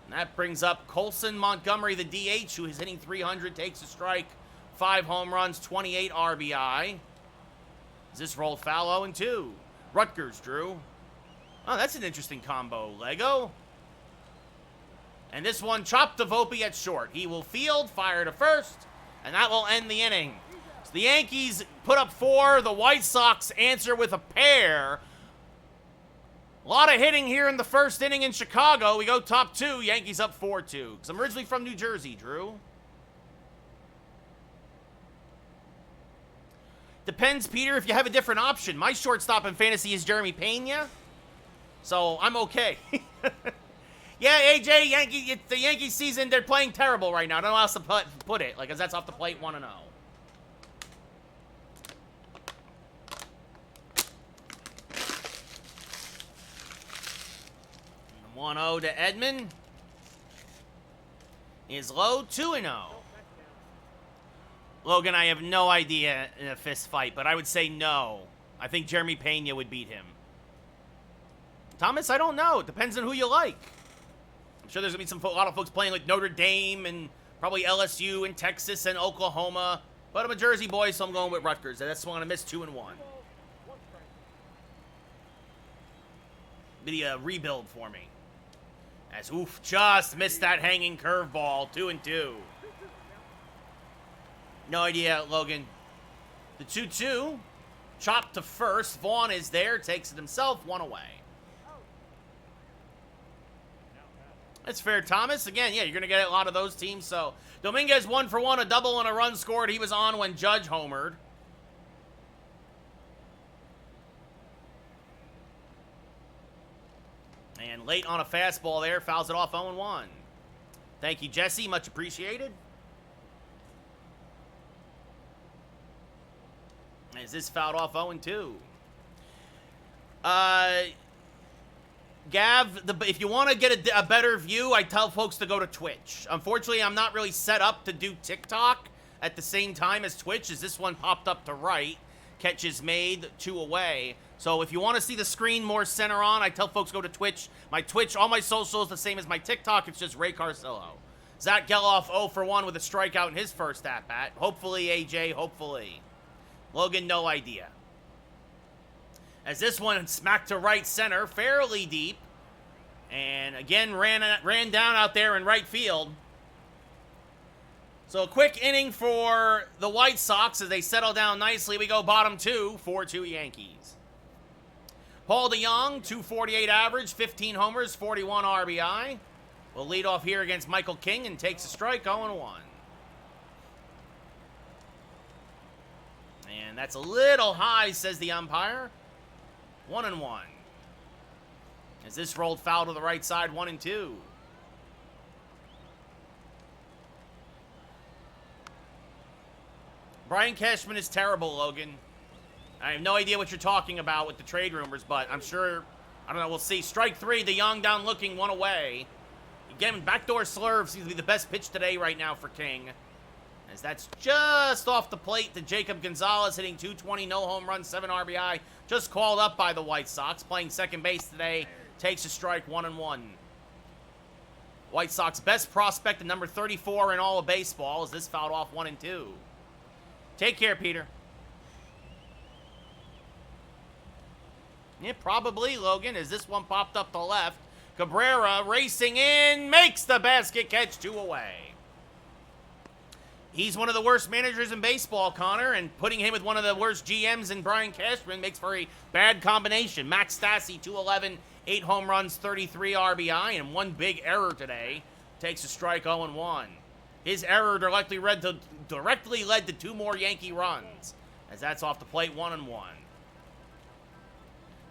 S1: And that brings up Colson Montgomery, the DH, who is hitting 300, takes a strike, 5 home runs, 28 RBI. Is this roll foul? 0-2. Rutgers, Drew. Oh, that's an interesting combo, Lego. And this one, chopped to Volpe at short. He will field, fire to first, and that will end the inning. So the Yankees put up 4. The White Sox answer with a pair. A lot of hitting here in the first inning in Chicago. We go top 2. Yankees up 4-2. Because I'm originally from New Jersey, Drew. Depends, Peter, if you have a different option. My shortstop in fantasy is Jeremy Pena. So I'm okay. Yeah, AJ, the Yankees season, they're playing terrible right now. I don't know how else to put it. Like, 'cause that's off the plate 1-0. 1-0 to Edmund. Is low, 2-0. Logan, I have no idea in a fist fight, but I would say no. I think Jeremy Pena would beat him. Thomas, I don't know. It depends on who you like. I'm sure there's going to be a lot of folks playing like Notre Dame and probably LSU and Texas and Oklahoma. But I'm a Jersey boy, so I'm going with Rutgers. That's one I missed 2-1. Be a rebuild for me. As, oof, just missed that hanging curveball. 2-2. No idea, Logan. The 2-2. Chopped to first. Vaughn is there. Takes it himself. 1 away. That's fair, Thomas. Again, yeah, you're going to get a lot of those teams. So, Dominguez 1 for 1, a double and a run scored. He was on when Judge homered. And late on a fastball there, fouls it off 0-1. Thank you, Jesse. Much appreciated. Is this fouled off 0-2? Gav, if you want to get a better view, I tell folks to go to Twitch. Unfortunately, I'm not really set up to do TikTok at the same time as Twitch, as this one popped up to right. Catch is made, 2 away. So if you want to see the screen more center on, I tell folks go to Twitch. My Twitch, all my socials, the same as my TikTok. It's just Ray Carcillo. Zach Geloff 0 for 1 with a strikeout in his first at-bat. Hopefully, AJ, hopefully. Logan, no idea. As this one smacked to right center, fairly deep. And again, ran down out there in right field. So a quick inning for the White Sox as they settle down nicely. We go bottom 2, 4-2 Yankees. Paul DeJong, 248 average, 15 homers, 41 RBI. Will lead off here against Michael King and takes a strike, 0-1. And that's a little high, says the umpire. 1-1. As this rolled foul to the right side, 1-2. Brian Cashman is terrible, Logan. I have no idea what you're talking about with the trade rumors, but I'm sure, I don't know, we'll see. Strike 3, DeJong down looking, 1 away. Again, backdoor slurve seems to be the best pitch today right now for King. As that's just off the plate to Jacob Gonzalez, hitting 220, no home run, 7 RBI. Just called up by the White Sox, playing second base today. Takes a strike, 1-1. White Sox best prospect at number 34 in all of baseball. As this fouled off 1-2. Take care, Peter. Yeah, probably, Logan, as this one popped up to left. Cabrera racing in, makes the basket catch, 2 away. He's one of the worst managers in baseball, Connor, and putting him with one of the worst GMs in Brian Cashman makes for a bad combination. Max Stassi, 211, 8 home runs, 33 RBI, and 1 big error today. Takes a strike, 0-1. His error directly led to 2 more Yankee runs, as that's off the plate, 1-1.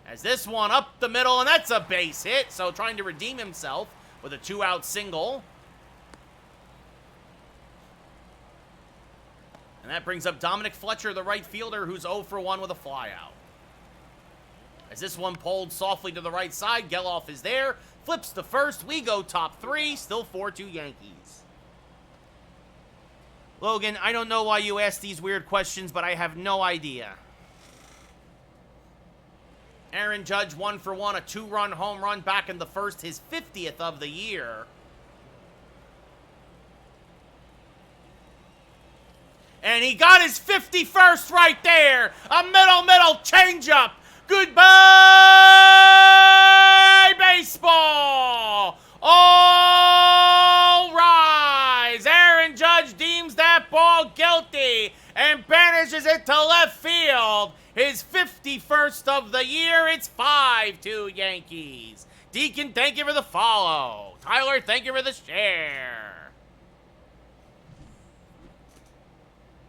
S1: As this one up the middle, and that's a base hit, so trying to redeem himself with a 2-out single. And that brings up Dominic Fletcher, the right fielder, who's 0 for 1 with a flyout. As this one pulled softly to the right side, Geloff is there, flips to first, we go top 3, still 4-2 Yankees. Logan, I don't know why you ask these weird questions, but I have no idea. Aaron Judge 1 for 1, a 2-run home run back in the first, his 50th of the year. And he got his 51st right there. A middle changeup. Goodbye, baseball. All rise. Aaron Judge deems that ball guilty and banishes it to left field. His 51st of the year. It's 5-2 Yankees. Deacon, thank you for the follow. Tyler, thank you for the share.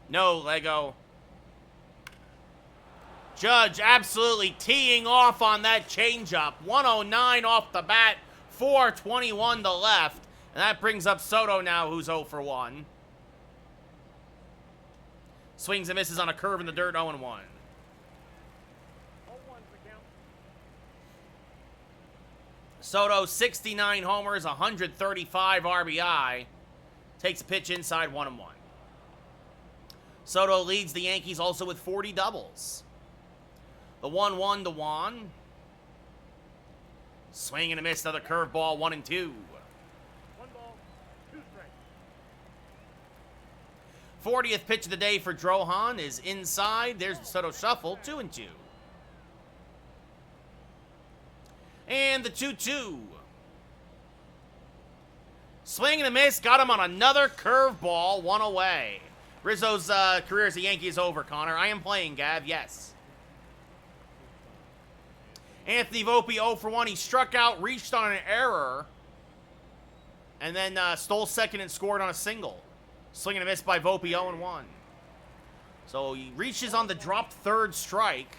S1: No, Lego. Judge absolutely teeing off on that changeup. 109 off the bat, 421 to left. And that brings up Soto now, who's 0 for 1. Swings and misses on a curve in the dirt, 0-1. Soto, 69 homers, 135 RBI. Takes a pitch inside, 1-1. Soto leads the Yankees also with 40 doubles. The 1-1 to Juan. Swing and a miss, another curveball, 1-2.
S2: 1 ball, 2 strikes.
S1: 40th pitch of the day for Drohan is inside. There's the Soto shuffle, 2-2. And the 2-2. Swing and a miss, got him on another curveball, 1 away. Rizzo's career as a Yankee is over, Connor. I am playing, Gav, yes. Anthony Volpe, 0 for 1. He struck out, reached on an error, and then stole second and scored on a single. Swing and a miss by Volpe, 0-1. So he reaches on the dropped third strike,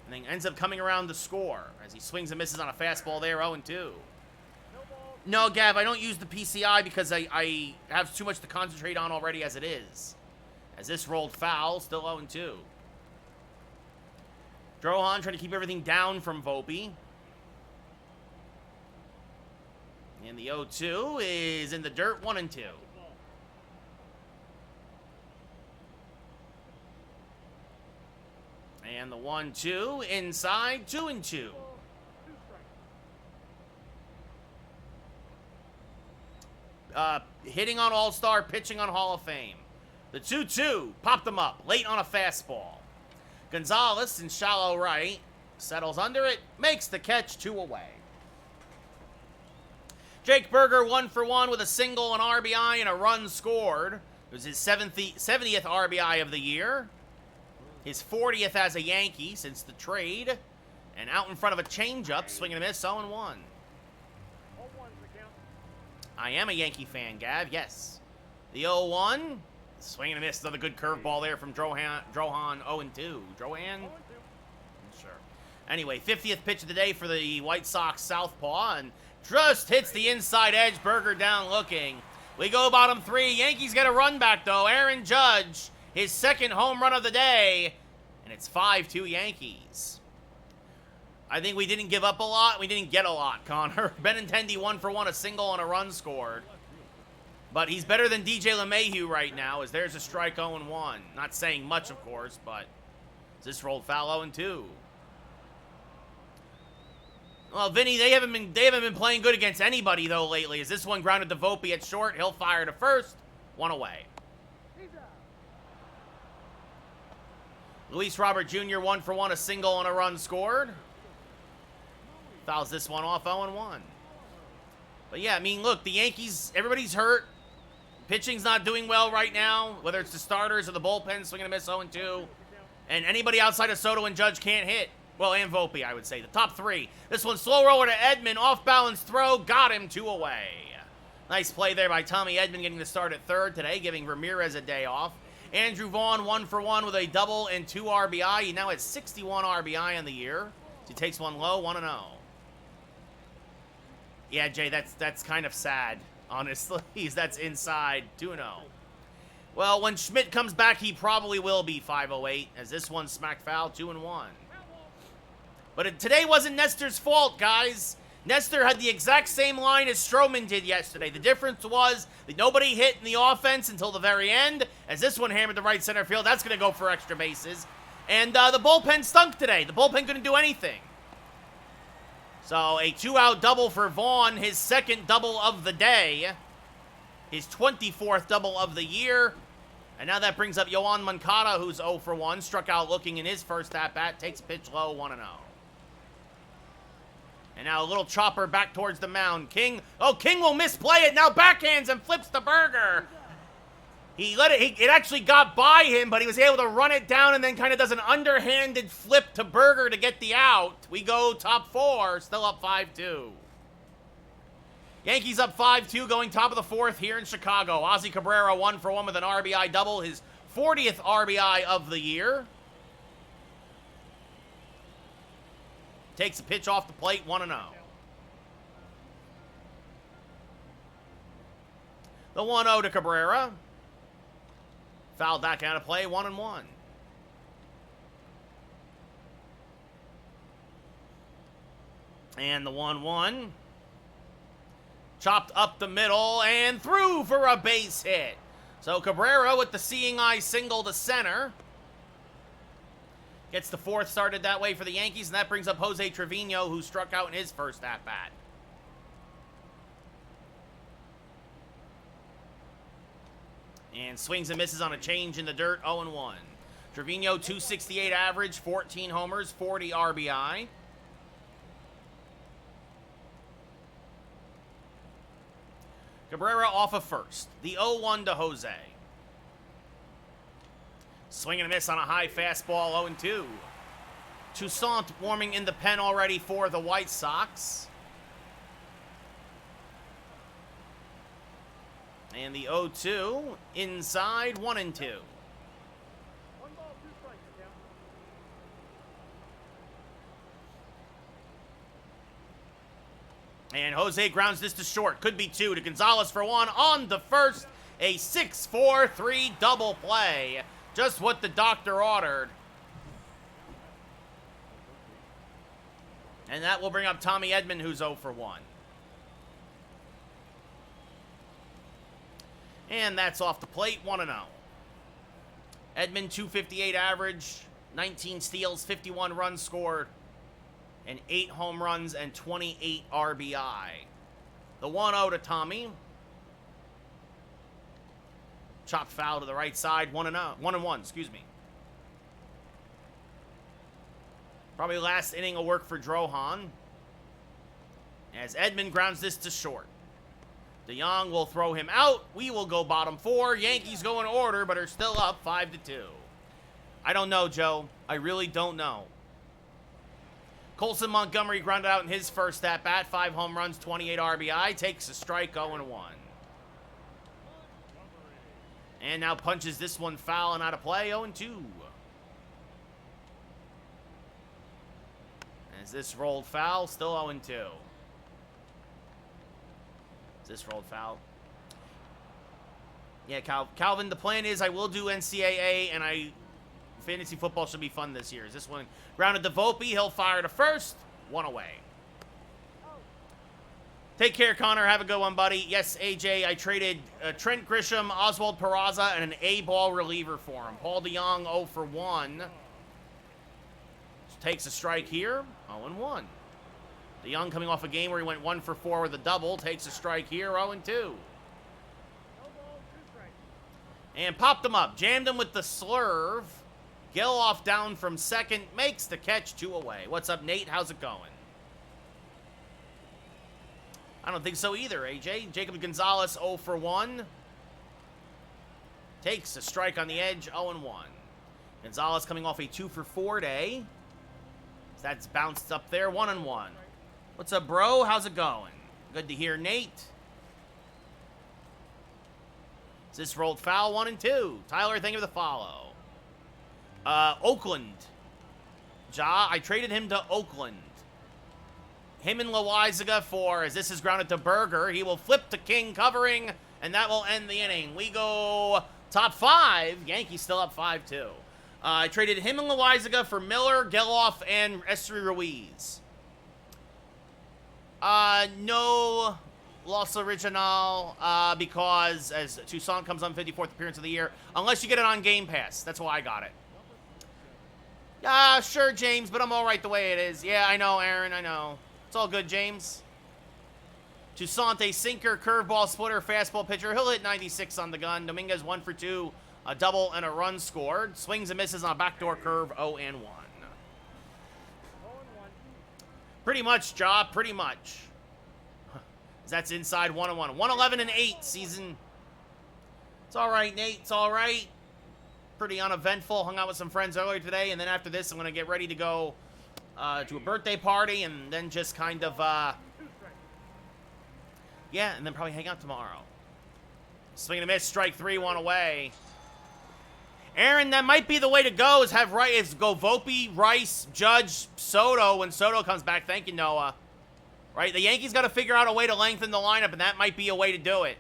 S1: and then ends up coming around to score as he swings and misses on a fastball there, 0-2. No, Gav, I don't use the PCI because I have too much to concentrate on already as it is. As this rolled foul, still 0-2. Drohan trying to keep everything down from Volpe. And the 0-2 is in the dirt, 1-2. And the 1-2 inside, 2-2. Hitting on All-Star, pitching on Hall of Fame. The 2-2 popped them up late on a fastball. Gonzalez in shallow right settles under it, makes the catch, 2 away. Jake Berger 1 for 1 with a single, an RBI, and a run scored. It was his 70th RBI of the year. His 40th as a Yankee since the trade. And out in front of a changeup, swinging a miss, 0-1. I am a Yankee fan, Gav, yes. The 0-1, swing and a miss, another good curveball there from Drohan, 0-2. Drohan? Sure. Anyway, 50th pitch of the day for the White Sox southpaw, and just hits the inside edge, Berger down looking. We go bottom 3, Yankees get a run back though, Aaron Judge, his second home run of the day, and it's 5-2 Yankees. I think we didn't give up a lot. We didn't get a lot, Connor. Benintendi 1 for 1, a single and a run scored. But he's better than DJ LeMahieu right now, as there's a strike 0-1. Not saying much, of course, but this rolled foul 0-2. Well, Vinny, they haven't been playing good against anybody though lately. As this one grounded to Volpe at short, he'll fire to first, 1 away. Luis Robert Jr. 1 for 1, a single and a run scored. Fouls this one off, 0-1. But yeah, I mean, look, the Yankees, everybody's hurt. Pitching's not doing well right now, whether it's the starters or the bullpen, swinging a miss 0-2. And anybody outside of Soto and Judge can't hit. Well, and Volpe, I would say. The top 3. This one, slow roller to Edman, off-balance throw, got him, 2 away. Nice play there by Tommy Edman getting the start at third today, giving Ramirez a day off. Andrew Vaughn, 1 for 1 with a double and 2 RBI. He now has 61 RBI on the year. He takes one low, 1-0. Yeah, Jay, that's kind of sad, honestly. That's inside, 2-0. Well, when Schmidt comes back, he probably will be 508, as this one smacked foul, 2-1. But today wasn't Nestor's fault, guys. Nestor had the exact same line as Stroman did yesterday. The difference was that nobody hit in the offense until the very end, as this one hammered the right center field. That's going to go for extra bases. And the bullpen stunk today. The bullpen couldn't do anything. So a 2-out double for Vaughn, his second double of the day, his 24th double of the year. And now that brings up Yoan Moncada, who's 0 for 1. Struck out looking in his first at-bat. Takes a pitch low, 1-0. And now a little chopper back towards the mound. King, King will misplay it. Now backhands and flips the burger. He let it, it actually got by him, but he was able to run it down and then kind of does an underhanded flip to Burger to get the out. We go top 4, still up 5-2. Yankees up 5-2, going top of the 4th here in Chicago. Ozzie Cabrera 1 for 1 with an RBI double, his 40th RBI of the year. Takes a pitch off the plate, 1-0. The 1-0 to Cabrera. Fouled back out of play, 1-1. And the 1-1. Chopped up the middle and through for a base hit. So Cabrera with the seeing eye single to center. Gets the 4th started that way for the Yankees, and that brings up Jose Trevino, who struck out in his first at-bat. And swings and misses on a change in the dirt, 0-1. Trevino, 268 average, 14 homers, 40 RBI. Cabrera off of first. The 0-1 to Jose. Swing and a miss on a high fastball, 0-2. Toussaint warming in the pen already for the White Sox. And the 0-2 inside, 1-2.
S2: 1 ball, 2 strikes, count.
S1: And Jose grounds this to short. Could be 2 to Gonzalez for 1 on the first. A 6-4-3 double play. Just what the doctor ordered. And that will bring up Tommy Edman, who's 0 for 1. And that's off the plate, 1-0. Edman, 258 average, 19 steals, 51 runs scored, and 8 home runs and 28 RBI. The 1-0 to Tommy. Chopped foul to the right side, 1-1, excuse me. Probably last inning of work for Drohan. As Edman grounds this to short. DeYoung will throw him out. We will go bottom 4. Yankees go in order, but are still up 5-2. I don't know, Joe. I really don't know. Colson Montgomery grounded out in his first at-bat. 5 home runs, 28 RBI. Takes a strike, 0-1. And now punches this one foul and out of play, 0-2. As this rolled foul, still 0-2. This rolled foul. Yeah, Calvin, the plan is I will do NCAA, and fantasy football should be fun this year. Is this one grounded to Volpe? He'll fire to first. 1 away. Take care, Connor. Have a good one, buddy. Yes, AJ, I traded Trent Grisham, Oswald Peraza, and an A-ball reliever for him. Paul DeYoung, 0 for 1. Takes a strike here. 0-1. DeYoung coming off a game where he went 1 for 4 with a double. Takes a strike here, 0-2. And popped him up. Jammed him with the slurve. Geloff down from second. Makes the catch, 2 away. What's up, Nate? How's it going? I don't think so either, AJ. Jacob Gonzalez, 0 for 1. Takes a strike on the edge, 0-1. Gonzalez coming off a 2 for 4 day. That's bounced up there, 1-1. What's up, bro? How's it going? Good to hear, Nate. Is this rolled foul? 1-2. Tyler, thank you for the follow. Oakland. I traded him to Oakland. Him and Loizaga for, as this is grounded to Berger. He will flip to King covering, and that will end the inning. We go top 5. Yankees still up 5-2. I traded him and Loizaga for Miller, Geloff, and Estri Ruiz. No Los Original, because as Toussaint comes on 54th appearance of the year, unless you get it on Game Pass. That's why I got it. Sure, James, but I'm all right the way it is. Yeah, I know, Aaron, I know. It's all good, James. Toussaint, a sinker, curveball, splitter, fastball pitcher. He'll hit 96 on the gun. Dominguez 1 for 2 A double and a run scored. Swings and misses on a backdoor curve, 0-1.
S2: 0-1.
S1: Pretty much, job, pretty much. That's inside 1-1. 111-8 season. It's all right, Nate. It's all right. Pretty uneventful. Hung out with some friends earlier today, and then after this, I'm going to get ready to go to a birthday party, and then just kind of, yeah, and then probably hang out tomorrow. Swing and a miss, strike 3, 1 away. Aaron, that might be the way to go, is go Volpe, Rice, Judge, Soto when Soto comes back. Thank you, Noah. Right, the Yankees got to figure out a way to lengthen the lineup, and that might be a way to do it.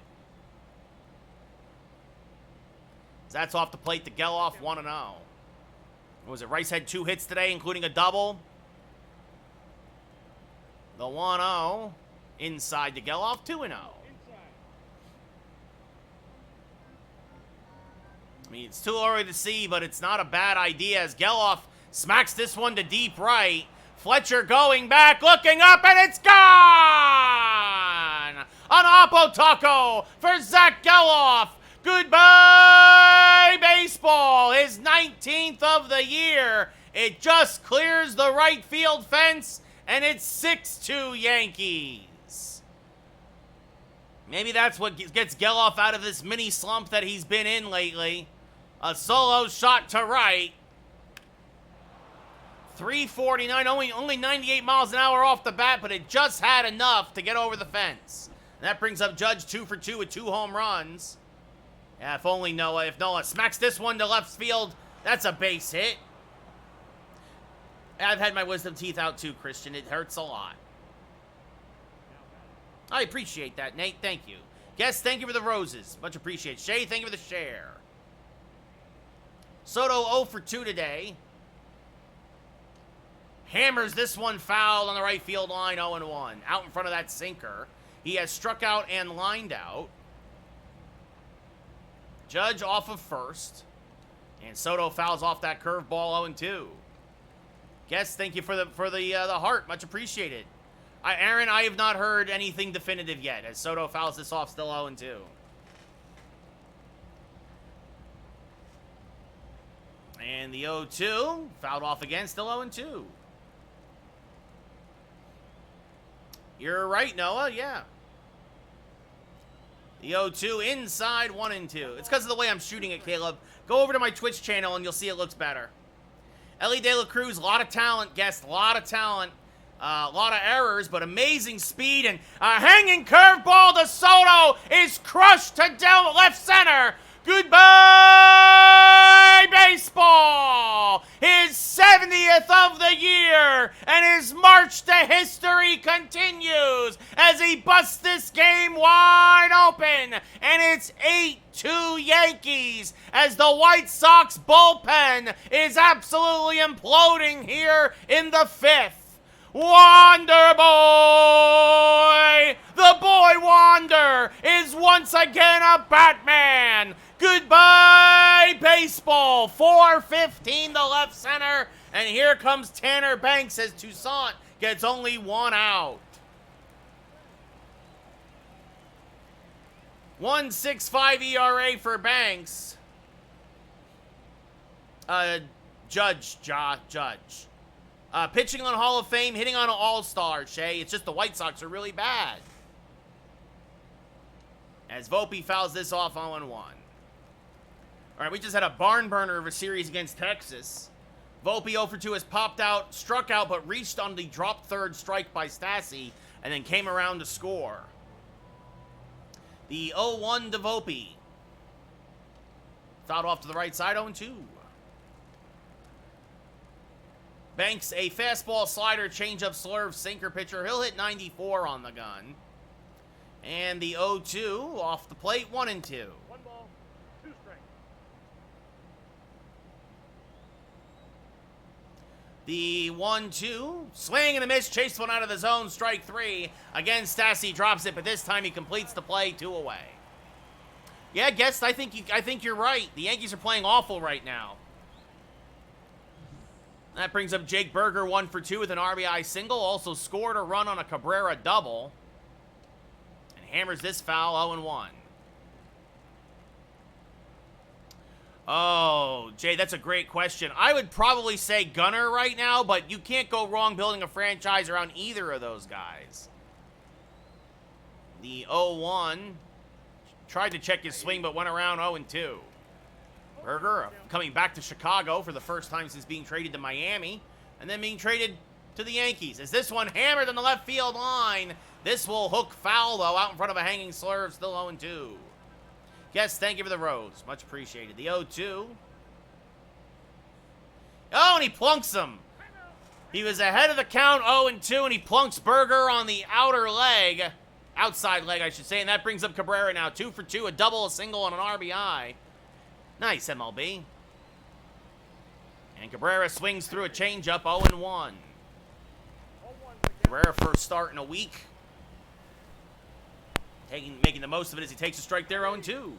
S1: That's off the plate to Geloff, 1-0. What was it? Rice had 2 hits today, including a double. The 1-0 inside to Geloff, 2-0. I mean, it's too early to see, but it's not a bad idea as Geloff smacks this one to deep right. Fletcher going back, looking up, and it's gone! An Oppo Taco for Zach Geloff. Goodbye, baseball. His 19th of the year. It just clears the right field fence, and it's 6-2 Yankees. Maybe that's what gets Geloff out of this mini slump that he's been in lately. A solo shot to right. 349, only 98 miles an hour off the bat, but it just had enough to get over the fence. And that brings up Judge 2 for 2 with 2 home runs. Yeah, if Noah smacks this one to left field, that's a base hit. I've had my wisdom teeth out too, Christian. It hurts a lot. I appreciate that, Nate. Thank you. Guest, thank you for the roses. Much appreciated. Shay, thank you for the share. Soto 0 for 2 today. Hammers this one foul on the right field line, 0-1. Out in front of that sinker. He has struck out and lined out. Judge off of first. And Soto fouls off that curveball, 0-2. Guess, thank you for the heart. Much appreciated. Aaron, I have not heard anything definitive yet, as Soto fouls this off, still 0-2. And the 0-2, fouled off again, still 0-2. You're right, Noah, yeah. The 0-2 inside, 1-2. It's because of the way I'm shooting it, Caleb. Go over to my Twitch channel and you'll see it looks better. Ellie De La Cruz, a lot of talent, guest, a lot of talent. A lot of errors, but amazing speed, and a hanging curveball to Soto is crushed to down left center. Goodbye, baseball! His 70th of the year, and his march to history continues as he busts this game wide open, and it's 8-2 Yankees as the White Sox bullpen is absolutely imploding here in the 5th. Wonder Boy! The boy Wander is once again a Batman! Goodbye, baseball! 4-15 to left center, and here comes Tanner Banks as Toussaint gets only 1 out. 1.65 ERA for Banks. Judge. Pitching on Hall of Fame, hitting on an All-Star, Shay. It's just the White Sox are really bad. As Volpe fouls this off 0-1. All right, we just had a barn burner of a series against Texas. Volpe 0 for 2 has popped out, struck out, but reached on the drop third strike by Stassi, and then came around to score. The 0-1 to Volpe. Fouled off to the right side, 0-2. Banks, a fastball, slider, changeup, slurve, sinker pitcher. He'll hit 94 on the gun. And the 0-2 off the plate, 1-2.
S2: 1 ball, 2 strikes.
S1: The 1-2, swing and a miss, chased one out of the zone, strike 3. Again, Stassi drops it, but this time he completes the play, 2 away. Yeah, Guest, I think you're right. The Yankees are playing awful right now. That brings up Jake Berger, 1 for 2 with an RBI single. Also scored a run on a Cabrera double. And hammers this foul, 0-1. Oh, Jay, that's a great question. I would probably say Gunner right now, but you can't go wrong building a franchise around either of those guys. The 0-1 tried to check his swing, but went around 0-2. Berger coming back to Chicago for the first time since being traded to Miami, and then being traded to the Yankees. As this one hammered on the left field line, this will hook foul, though, out in front of a hanging slurve, still 0-2. Yes, thank you for the rose. Much appreciated. The 0-2. Oh, and he plunks him. He was ahead of the count, 0-2, and he plunks Berger on the outer leg. Outside leg, I should say, and that brings up Cabrera now. 2 for 2, a double, a single, and an RBI. Nice, MLB. And Cabrera swings through a changeup, 0-1. Cabrera first start in a week. Making the most of it as he takes a strike there, 0-2.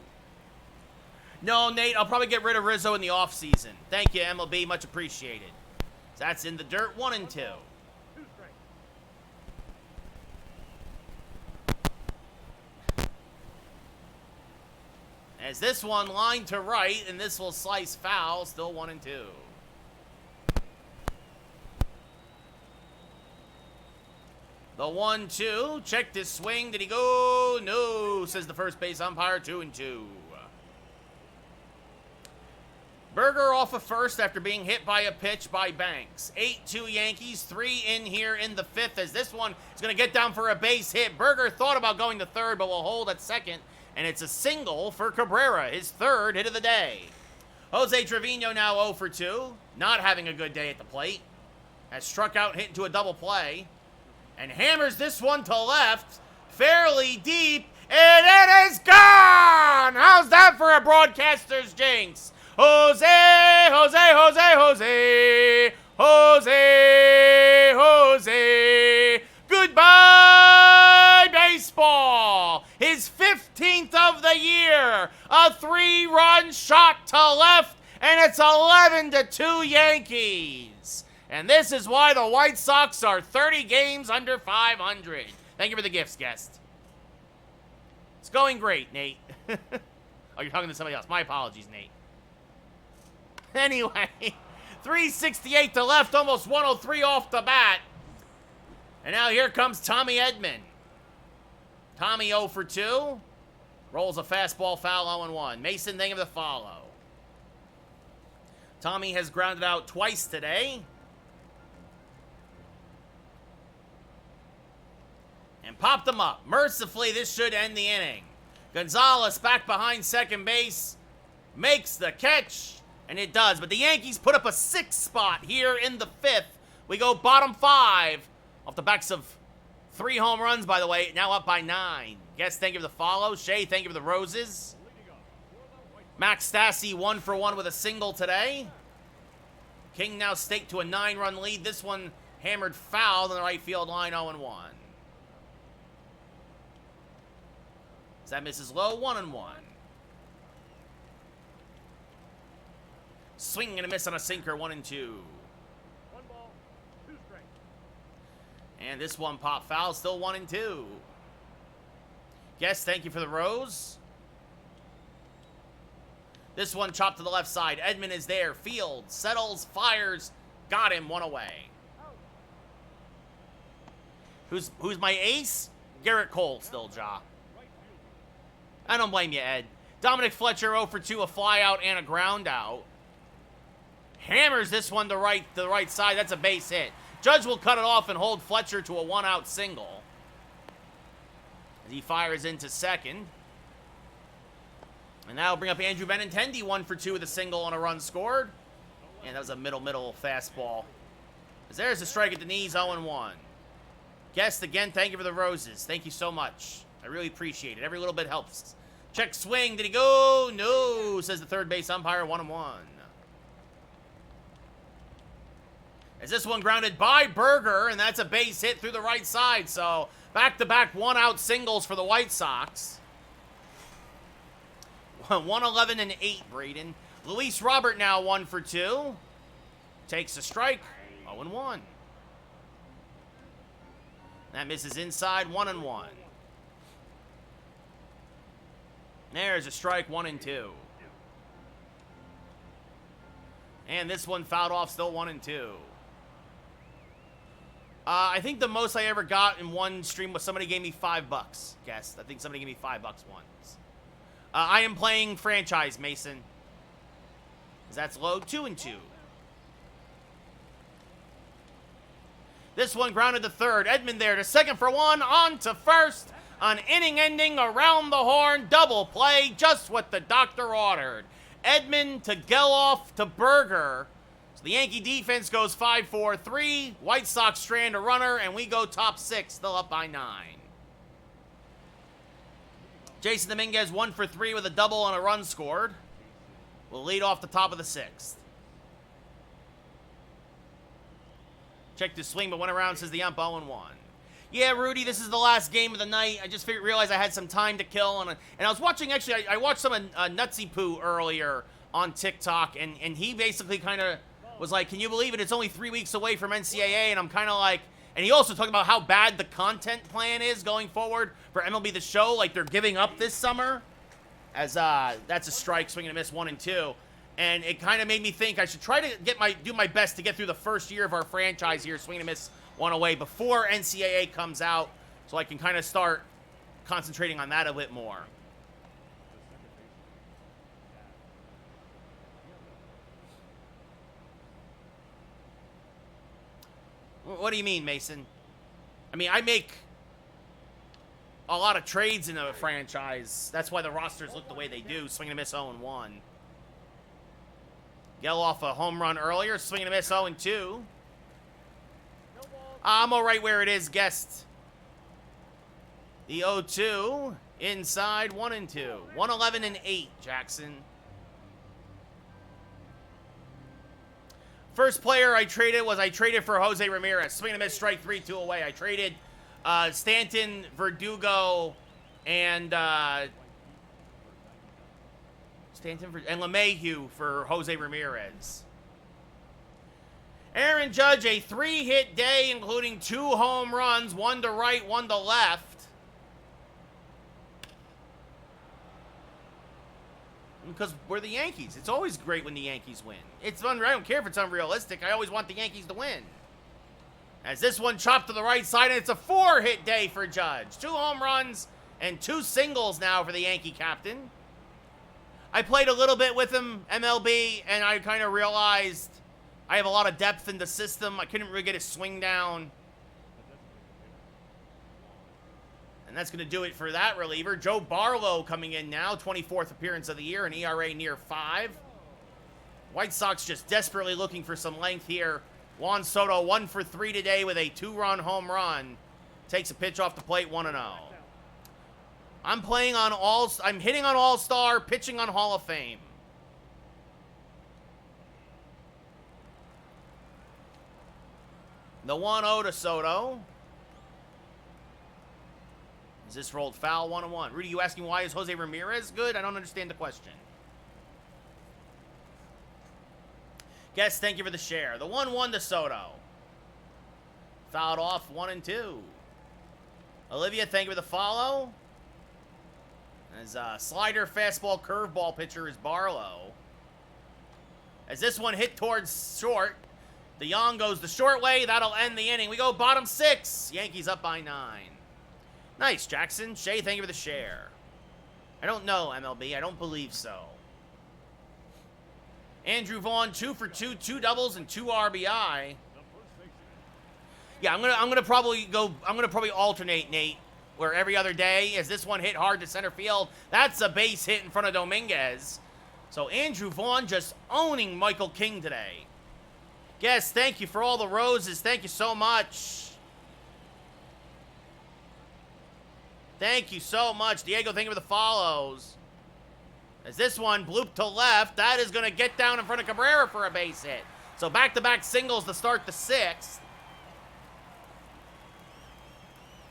S1: No, Nate, I'll probably get rid of Rizzo in the offseason. Thank you, MLB, much appreciated. So that's in the dirt, 1-2. As this one lined to right, and this will slice foul, still 1-2. The 1-2, checked his swing, did he go? No, says the first base umpire, 2-2. Berger off of first after being hit by a pitch by Banks. 8-2 Yankees, 3 in here in the 5th as this one is going to get down for a base hit. Berger thought about going to third, but will hold at second. And it's a single for Cabrera, his 3rd hit of the day. Jose Trevino now 0 for 2. Not having a good day at the plate. Has struck out and hit into a double play. And hammers this one to left. Fairly deep. And it is gone! How's that for a broadcaster's jinx? Jose, Jose, Jose, Jose. Jose, Jose. Goodbye, baseball. His 15th of the year. A 3-run shot to left, and it's 11-2 Yankees. And this is why the White Sox are 30 games under 500. Thank you for the gifts, guest. It's going great, Nate. Oh, you're talking to somebody else. My apologies, Nate. Anyway, 368 to left, almost 103 off the bat. And now here comes Tommy Edman. Tommy 0 for 2. Rolls a fastball foul 0-1. Mason, thank you for the follow. Tommy has grounded out twice today. And popped them up. Mercifully, this should end the inning. Gonzalez back behind second base. Makes the catch. And it does. But the Yankees put up a 6th spot here in the 5th. We go bottom 5. Off the backs of 3 home runs, by the way. Now up by 9. Guess, thank you for the follow. Shay, thank you for the roses. Max Stassi 1 for 1 with a single today. King now staked to a 9-run lead. This one hammered foul on the right field line, 0-1. As that misses low, 1-1. Swing and a miss on a sinker, 1-2.
S2: 1 ball, 2 strikes.
S1: And this one pop foul, still 1-2. Yes, thank you for the rose. This one chopped to the left side. Edman is there. Field settles, fires, got him, 1 away. Who's my ace? Garrett Cole still, Ja. I don't blame you, Ed. Dominic Fletcher 0 for 2, a fly out and a ground out. Hammers this one to the right side. That's a base hit. Judge will cut it off and hold Fletcher to a 1-out single. As he fires into second. And that'll bring up Andrew Benintendi 1 for 2 with a single and a run scored. And that was a middle fastball. As there's a strike at the knees, 0-1. Guest, again, thank you for the roses. Thank you so much. I really appreciate it. Every little bit helps. Check swing. Did he go? No, says the third base umpire, 1-1. As this one grounded by Berger, and that's a base hit through the right side. So back-to-back 1-out singles for the White Sox. 111 and 8, Braden. Luis Robert now 1 for 2. Takes a strike. 0-1. That misses inside. 1-1. There's a strike. 1-2. And this one fouled off, still 1-2. I think the most I ever got in one stream was somebody gave me $5. Guess. I think somebody gave me $5 once. I am playing franchise, Mason. That's low, 2-2. This one grounded to third. Edmund there to second for one. On to first. An inning-ending around the horn. Double play. Just what the doctor ordered. Edmund to Geloff to Berger. So the Yankee defense goes 5-4-3. White Sox strand a runner, and we go top 6, still up by 9. Jason Dominguez 1 for 3 with a double and a run scored. We'll lead off the top of the 6th. Checked his swing, but went around, says the ump, 0-1. Yeah, Rudy, this is the last game of the night. I just realized I had some time to kill, and I was watching, actually, I watched some of Nutsy Poo earlier on TikTok, and he basically kind of was like, can you believe it? It's only 3 weeks away from NCAA, and I'm kind of like, and he also talked about how bad the content plan is going forward for MLB The Show, like they're giving up this summer, as that's a strike, swing and a miss, 1-2. And it kind of made me think I should try to do my best to get through the first year of our franchise here, swing and miss, one away, before NCAA comes out, so I can kind of start concentrating on that a bit more. What do you mean, Mason? I mean, I make a lot of trades in a franchise. That's why the rosters look the way they do. Swing and a miss, 0-1. Geloff a home run earlier. Swing and a miss, 0-2. I'm all right where it is, guest. The 0-2. Inside, 1-2. 111-8, Jackson. First player I traded for Jose Ramirez. Swing and a miss, strike 3, 2 away. I traded Stanton, Verdugo, and LeMahieu for Jose Ramirez. Aaron Judge, a 3-hit day, including 2 home runs, 1 to right, 1 to left. Because we're the Yankees. It's always great when the Yankees win. I don't care if it's unrealistic. I always want the Yankees to win. As this one chopped to the right side, and it's a 4-hit day for Judge. 2 home runs and 2 singles now for the Yankee captain. I played a little bit with him, MLB, and I kind of realized I have a lot of depth in the system. I couldn't really get his swing down. And that's going to do it for that reliever. Joe Barlow coming in now, 24th appearance of the year, an ERA near 5. White Sox just desperately looking for some length here. Juan Soto 1 for 3 today with a 2-run home run. Takes a pitch off the plate, 1-0. I'm hitting on All-Star, pitching on Hall of Fame. The 1-0 to Soto. Is this rolled foul? 1-1. Rudy, you asking why is Jose Ramirez good? I don't understand the question. Guess, thank you for the share. The 1-1 to Soto. Fouled off, 1-2. Olivia, thank you for the follow. As slider, fastball, curveball pitcher is Barlow. As this one hit towards short. DeYoung goes the short way. That'll end the inning. We go bottom 6. Yankees up by 9. Nice, Jackson. Shay, thank you for the share. I don't know, MLB. I don't believe so. Andrew Vaughn, 2 for 2, 2 doubles and 2 RBI. Yeah, I'm gonna probably alternate, Nate, where every other day, as this one hit hard to center field, that's a base hit in front of Dominguez. So Andrew Vaughn just owning Michael King today. Guess, thank you for all the roses. Thank you so much. Thank you so much. Diego, thank you for the follows. As this one blooped to left, that is going to get down in front of Cabrera for a base hit. So back-to-back singles to start the 6th.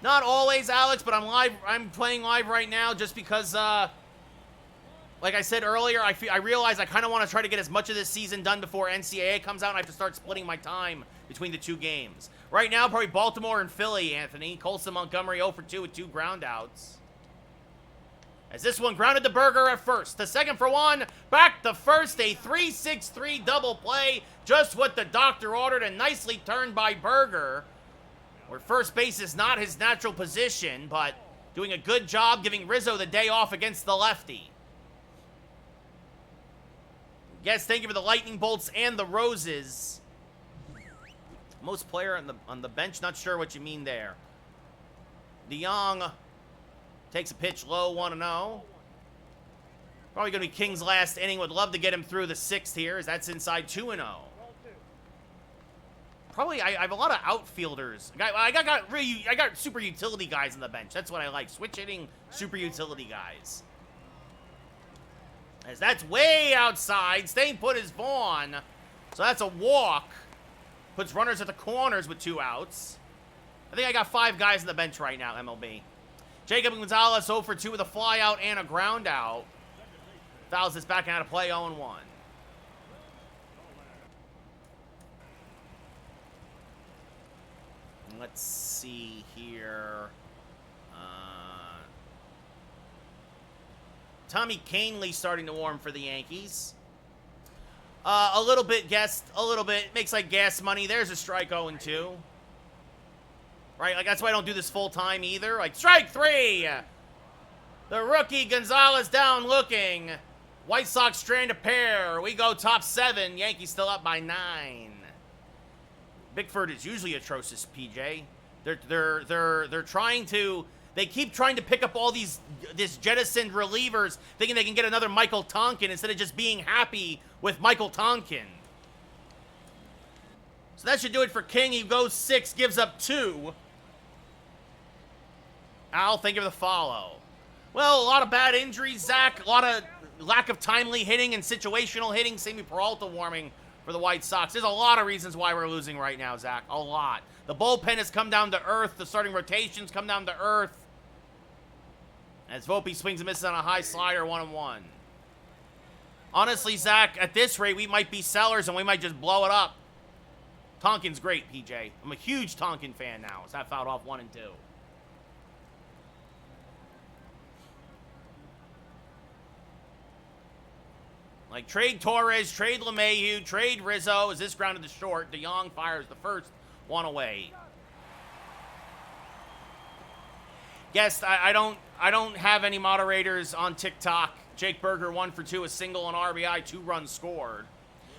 S1: Not always, Alex, but I'm playing live right now just because, like I said earlier, I realize I kind of want to try to get as much of this season done before NCAA comes out, and I have to start splitting my time between the 2 games. Right now, probably Baltimore and Philly, Anthony. Colson Montgomery 0 for 2 with 2 groundouts. As this one grounded to Berger at first. The second for one. Back to first. A 3-6-3 double play. Just what the doctor ordered and nicely turned by Berger. Where first base is not his natural position, but doing a good job giving Rizzo the day off against the lefty. Yes, thank you for the lightning bolts and the roses. Most player on the bench, not sure what you mean there. DeYoung takes a pitch low, 1-0. Probably going to be King's last inning. Would love to get him through the sixth here, as that's inside 2-0. Probably, I have a lot of outfielders. I got super utility guys on the bench. That's what I like. Switch hitting super utility guys. As that's way outside. Staying put is Vaughn. So that's a walk. Puts runners at the corners with 2 outs. I think I got 5 guys on the bench right now, MLB. Jacob Gonzalez 0 for 2 with a fly out and a ground out. Fouls this back out of play, 0-1. Let's see here. Tommy Kahnle starting to warm for the Yankees. A little bit, guessed. A little bit. Makes like gas money. There's a strike 0-2. Right? Like, that's why I don't do this full time either. Like, strike 3! The rookie Gonzalez down looking. White Sox strand a pair. We go top 7. Yankees still up by 9. Bickford is usually atrocious, PJ. They're trying to... They keep trying to pick up all this jettisoned relievers, thinking they can get another Michael Tonkin instead of just being happy with Michael Tonkin. So that should do it for King. He goes 6, gives up 2. Al, thank you for the follow. Well, a lot of bad injuries, Zach. A lot of lack of timely hitting and situational hitting. Sammy Peralta warming for the White Sox. There's a lot of reasons why we're losing right now, Zach. A lot. The bullpen has come down to earth. The starting rotations come down to earth. As Volpe swings and misses on a high slider, 1-1. Honestly, Zach, at this rate, we might be sellers and we might just blow it up. Tonkin's great, PJ. I'm a huge Tonkin fan now. So that fouled off 1 and 2. Like, trade Torres, trade LeMahieu, trade Rizzo. Is this grounded to short? DeYoung fires the first one away. Guess I don't have any moderators on TikTok. Jake Berger 1 for 2, a single, an RBI, 2 runs scored.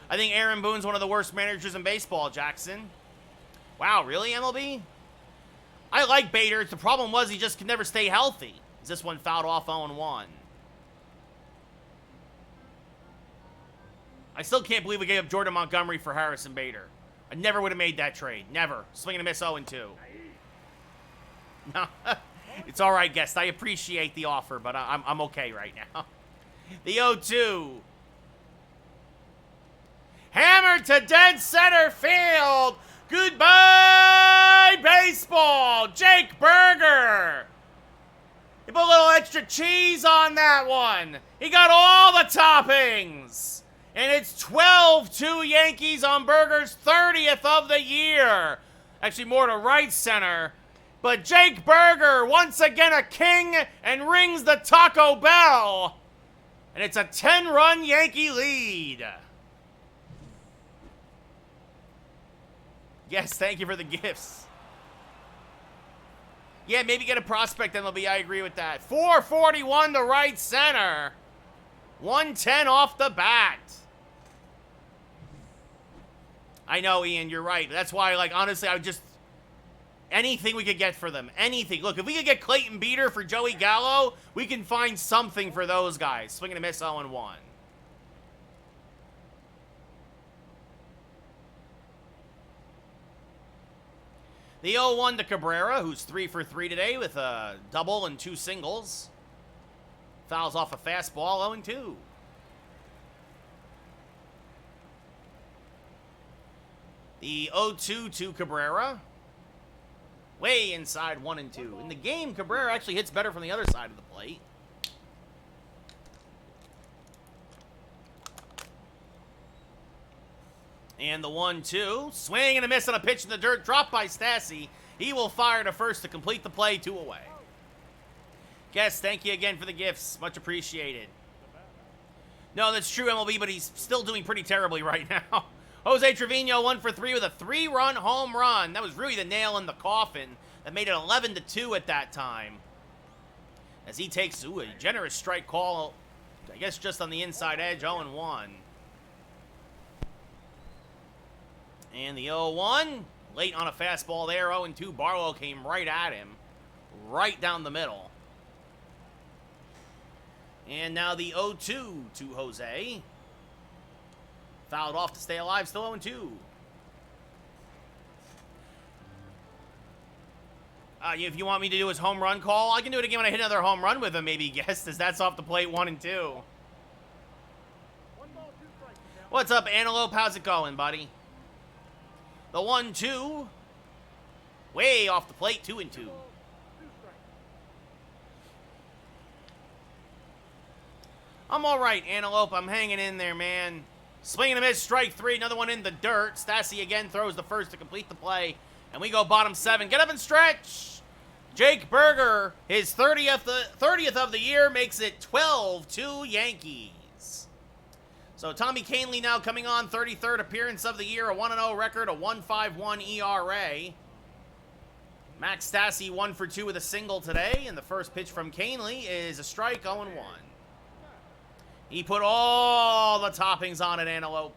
S1: I think Aaron Boone's one of the worst managers in baseball, Jackson. Wow, really, MLB? I like Bader. The problem was he just could never stay healthy. Is this one fouled off 0-1? I still can't believe we gave up Jordan Montgomery for Harrison Bader. I never would have made that trade. Never. Swing and a miss 0-2. No, it's all right, guest. I appreciate the offer, but I'm okay right now. The 0-2. Hammered to dead center field. Goodbye, baseball. Jake Berger. He put a little extra cheese on that one. He got all the toppings. And it's 12-2 Yankees on Berger's 30th of the year. Actually, more to right center. But Jake Berger, once again a king, and rings the Taco Bell. And it's a 10-run Yankee lead. Yes, thank you for the gifts. Yeah, maybe get a prospect MLB. I agree with that. 441 to right center. 110 off the bat. I know, Ian, you're right. That's why, like, honestly, I would just... Anything we could get for them. Anything. Look, if we could get Clayton Beater for Joey Gallo, we can find something for those guys. Swing and a miss, 0-1. The 0-1 to Cabrera, who's 3 for 3 today with a double and 2 singles. Fouls off a fastball, 0-2. The 0-2 to Cabrera. Way inside 1 and 2. In the game, Cabrera actually hits better from the other side of the plate. And the 1-2. Swing and a miss on a pitch in the dirt. Dropped by Stassi. He will fire to first to complete the play. 2 away. Guest, thank you again for the gifts. Much appreciated. No, that's true, MLB, but he's still doing pretty terribly right now. Jose Trevino 1 for 3 with a 3-run home run. That was really the nail in the coffin. That made it 11-2 at that time. As he takes a generous strike call, I guess just on the inside edge, 0-1. And the 0-1, late on a fastball there, 0-2. Barlow came right at him, right down the middle. And now the 0-2 to Jose. Fouled off to stay alive, still 0-2. If you want me to do his home run call, I can do it again when I hit another home run with him, maybe, guess, as that's off the plate, 1-2.
S2: 1 ball, 2 strikes.
S1: What's up, Antelope? How's it going, buddy? The 1-2. Way off the plate, 2-2.
S2: 2 strikes.
S1: I'm all right, Antelope. I'm hanging in there, man. Swing and a miss, strike 3. Another one in the dirt. Stassi again throws the first to complete the play. And we go bottom 7. Get up and stretch. Jake Berger, his 30th of the year, makes it 12-2 Yankees. So Tommy Kahnle now coming on, 33rd appearance of the year, a 1-0 record, a 1.51 ERA. Max Stassi 1 for 2 with a single today, and the first pitch from Kahnle is a strike, 0-1. He put all the toppings on it, Antelope.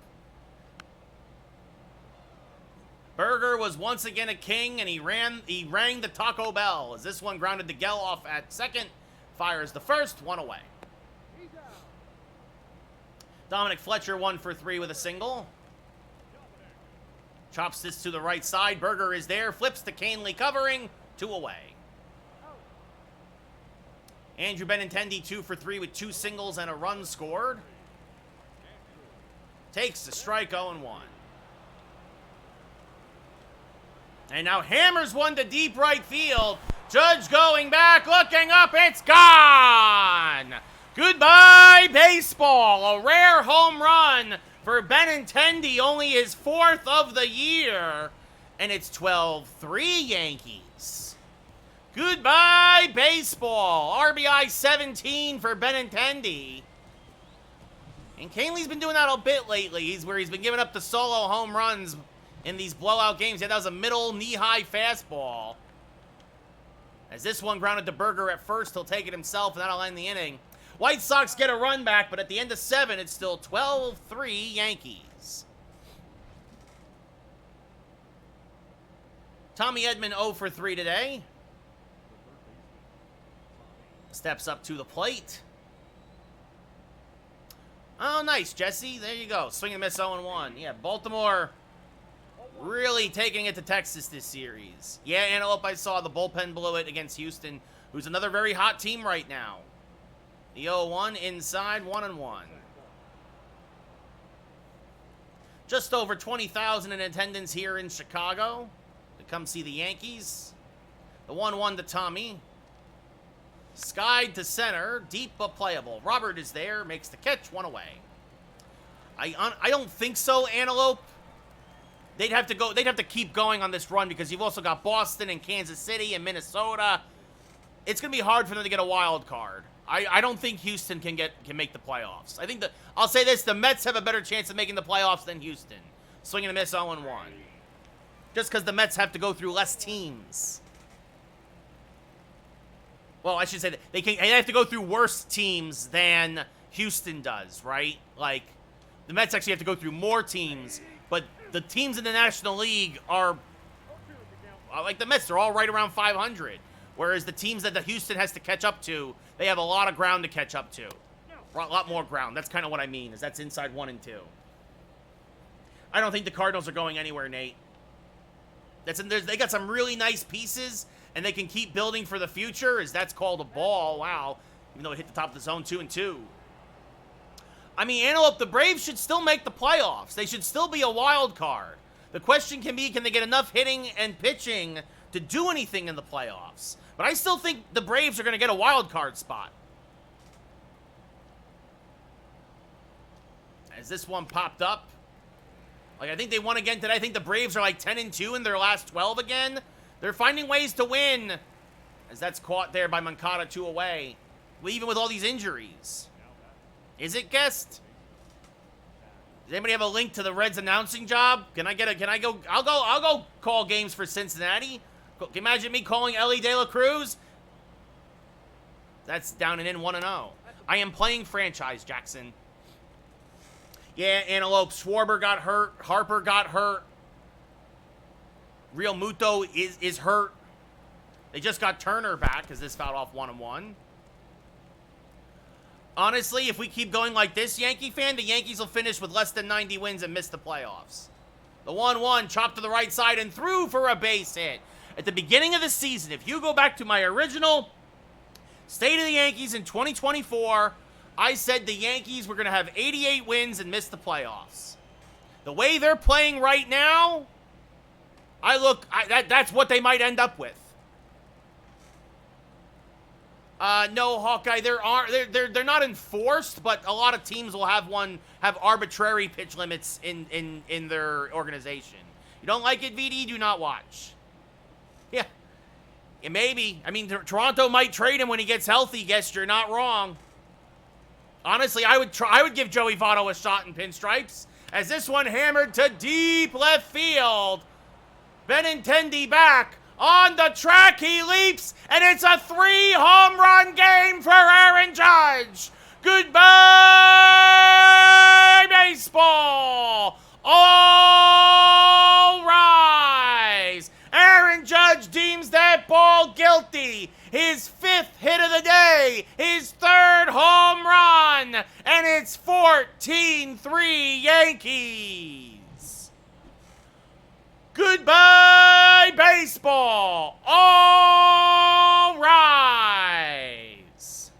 S1: Berger was once again a king, and he rang the Taco Bell as this one grounded to Geloff at second. Fires the first, 1 away. Dominic Fletcher 1 for 3 with a single. Chops this to the right side. Berger is there, flips to Kahnle covering, 2 away. Andrew Benintendi 2 for 3 with 2 singles and a run scored. Takes the strike, 0-1. And now hammers one to deep right field. Judge going back, looking up, it's gone! Goodbye, baseball. A rare home run for Benintendi, only his 4th of the year. And it's 12-3 Yankees. Goodbye, baseball. RBI 17 for Benintendi. And Kahnle's been doing that a bit lately. He's been giving up the solo home runs in these blowout games. Yeah, that was a middle knee-high fastball. As this one grounded to Berger at first, he'll take it himself, and that'll end the inning. White Sox get a run back, but at the end of 7, it's still 12-3 Yankees. Tommy Edman 0 for 3 today. Steps up to the plate. Oh, nice, Jesse. There you go. Swing and miss, 0-1. Yeah, Baltimore really taking it to Texas this series. Yeah, Antelope, I saw the bullpen blew it against Houston, who's another very hot team right now. The 0-1 inside, 1-1. Just over 20,000 in attendance here in Chicago to come see the Yankees. The 1-1 to Tommy. Skied to center, deep but playable. Robert is there, makes the catch, 1 away. I don't think so, Antelope. They'd have to keep going on this run because you've also got Boston and Kansas City and Minnesota. It's gonna be hard for them to get a wild card. I don't think Houston can make the playoffs. I think I'll say this: the Mets have a better chance of making the playoffs than Houston. Swing and a miss, 0-1. Just because the Mets have to go through less teams. Well, I should say that they have to go through worse teams than Houston does, right? Like, the Mets actually have to go through more teams, but the teams in the National League are, like the Mets, they're all right around 500. Whereas the teams that the Houston has to catch up to, they have a lot of ground to catch up to. A lot more ground. That's kind of what I mean, is that's inside 1 and 2. I don't think the Cardinals are going anywhere, Nate. They got some really nice pieces, and they can keep building for the future, as that's called a ball. Wow. Even though it hit the top of the zone, 2-2. I mean, Antelope, the Braves should still make the playoffs. They should still be a wild card. The question can be, can they get enough hitting and pitching to do anything in the playoffs? But I still think the Braves are going to get a wild card spot. As this one popped up. Like, I think they won again today. I think the Braves are like 10-2 in their last 12 again. They're finding ways to win. as that's caught there by Moncada, 2 away. Even with all these injuries. Is it Guest? Does anybody have a link to the Reds announcing job? Can I go? I'll go call games for Cincinnati. Can you imagine me calling Ellie De La Cruz? That's down and in 1-0. I am playing franchise, Jackson. Yeah, Antelope. Schwarber got hurt. Harper got hurt. Real Muto is hurt. They just got Turner back because this fouled off 1-1. Honestly, if we keep going like this, Yankee fan, the Yankees will finish with less than 90 wins and miss the playoffs. The 1-1 chopped to the right side and through for a base hit. At the beginning of the season, if you go back to my original State of the Yankees in 2024, I said the Yankees were going to have 88 wins and miss the playoffs. The way they're playing right now, that's what they might end up with. No, Hawkeye, they're not enforced, but a lot of teams will have arbitrary pitch limits in their organization. You don't like it, VD? Do not watch. Yeah. Maybe. I mean, Toronto might trade him when he gets healthy. Guess you're not wrong. Honestly, I would give Joey Votto a shot in pinstripes, as this one hammered to deep left field. Benintendi back. On the track, he leaps, and it's a 3-home run game for Aaron Judge. Goodbye, baseball. All rise. Aaron Judge deems that ball guilty. His 5th hit of the day, his 3rd home run, and it's 14-3 Yankees. Goodbye, baseball. All rise.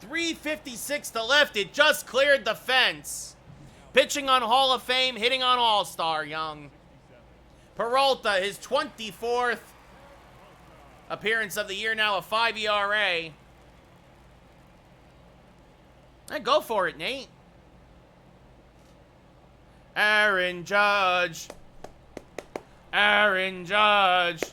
S1: 3:56 to left. It just cleared the fence. Pitching on Hall of Fame, hitting on All-Star, Young. Peralta, his 24th appearance of the year now, a 5 ERA. Hey, go for it, Nate. Aaron Judge. Aaron Judge.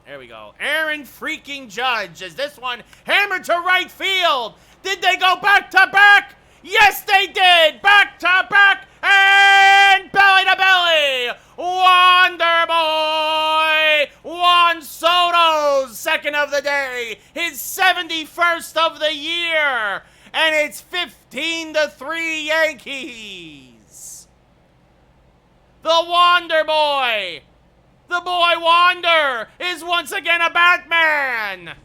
S1: There we go. Aaron freaking Judge, as this one hammered to right field. Did they go back to back? Yes, they did. Back to back and belly to belly. Wonder Boy. Juan Soto's 2nd of the day. His 71st of the year. And it's 15-3 Yankees. The Wonder Boy. The boy Wander is once again a Batman.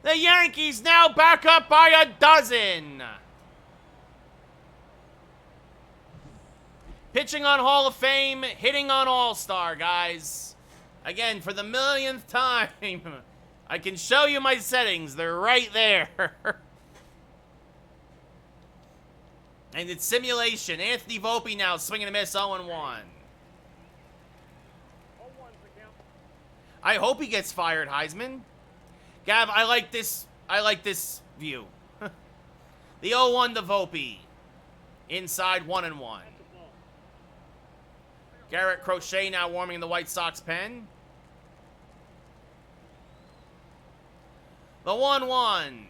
S1: The Yankees now back up by a dozen. Pitching on Hall of Fame, hitting on All-Star, guys. Again, for the millionth time, I can show you my settings. They're right there. And it's simulation. Anthony Volpe now swinging a miss, 0-1. I hope he gets fired, Heisman. Gav, I like this view. The 0-1 to Volpe. Inside 1-1. Garrett Crochet now warming in the White Sox pen. The 1-1.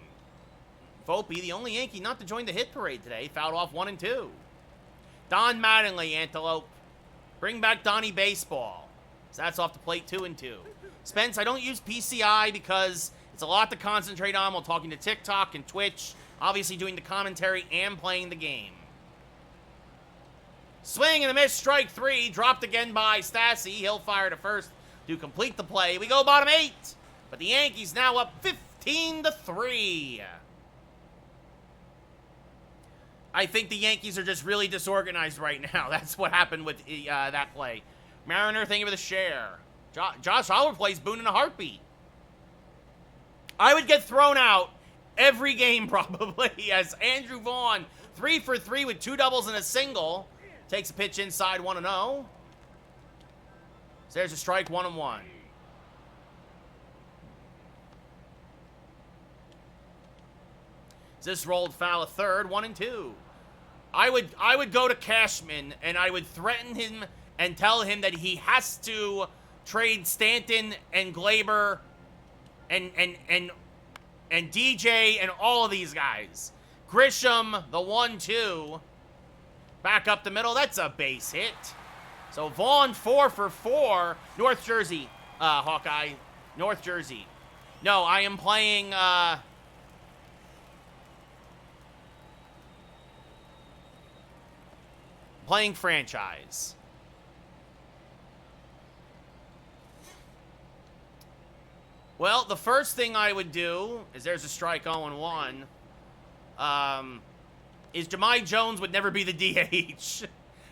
S1: Volpe, the only Yankee not to join the hit parade today, fouled off 1 and 2. Don Mattingly, Antelope. Bring back Donnie Baseball. So that's off the plate, 2 and 2. Spence, I don't use PCI because it's a lot to concentrate on while talking to TikTok and Twitch. Obviously doing the commentary and playing the game. Swing and a miss, strike 3. Dropped again by Stassi. He'll fire to first to complete the play. We go bottom 8. But the Yankees now up 15-3. I think the Yankees are just really disorganized right now. That's what happened with that play. Mariner, thank you for the share. Josh Oliver plays Boone in a heartbeat. I would get thrown out every game probably, as Andrew Vaughn, 3 for 3 with 2 doubles and a single. Takes a pitch inside 1-0. So there's a strike, 1-1. This rolled foul a third, 1 and 2. I would go to Cashman and I would threaten him and tell him that he has to trade Stanton and Glaber and DJ and all of these guys. Grisham, the 1-2. Back up the middle. That's a base hit. So Vaughn 4 for 4. North Jersey, Hawkeye. North Jersey. No, I am playing, playing franchise. Well, the first thing I would do is there's a strike 0-1. Is Jahmai Jones would never be the DH.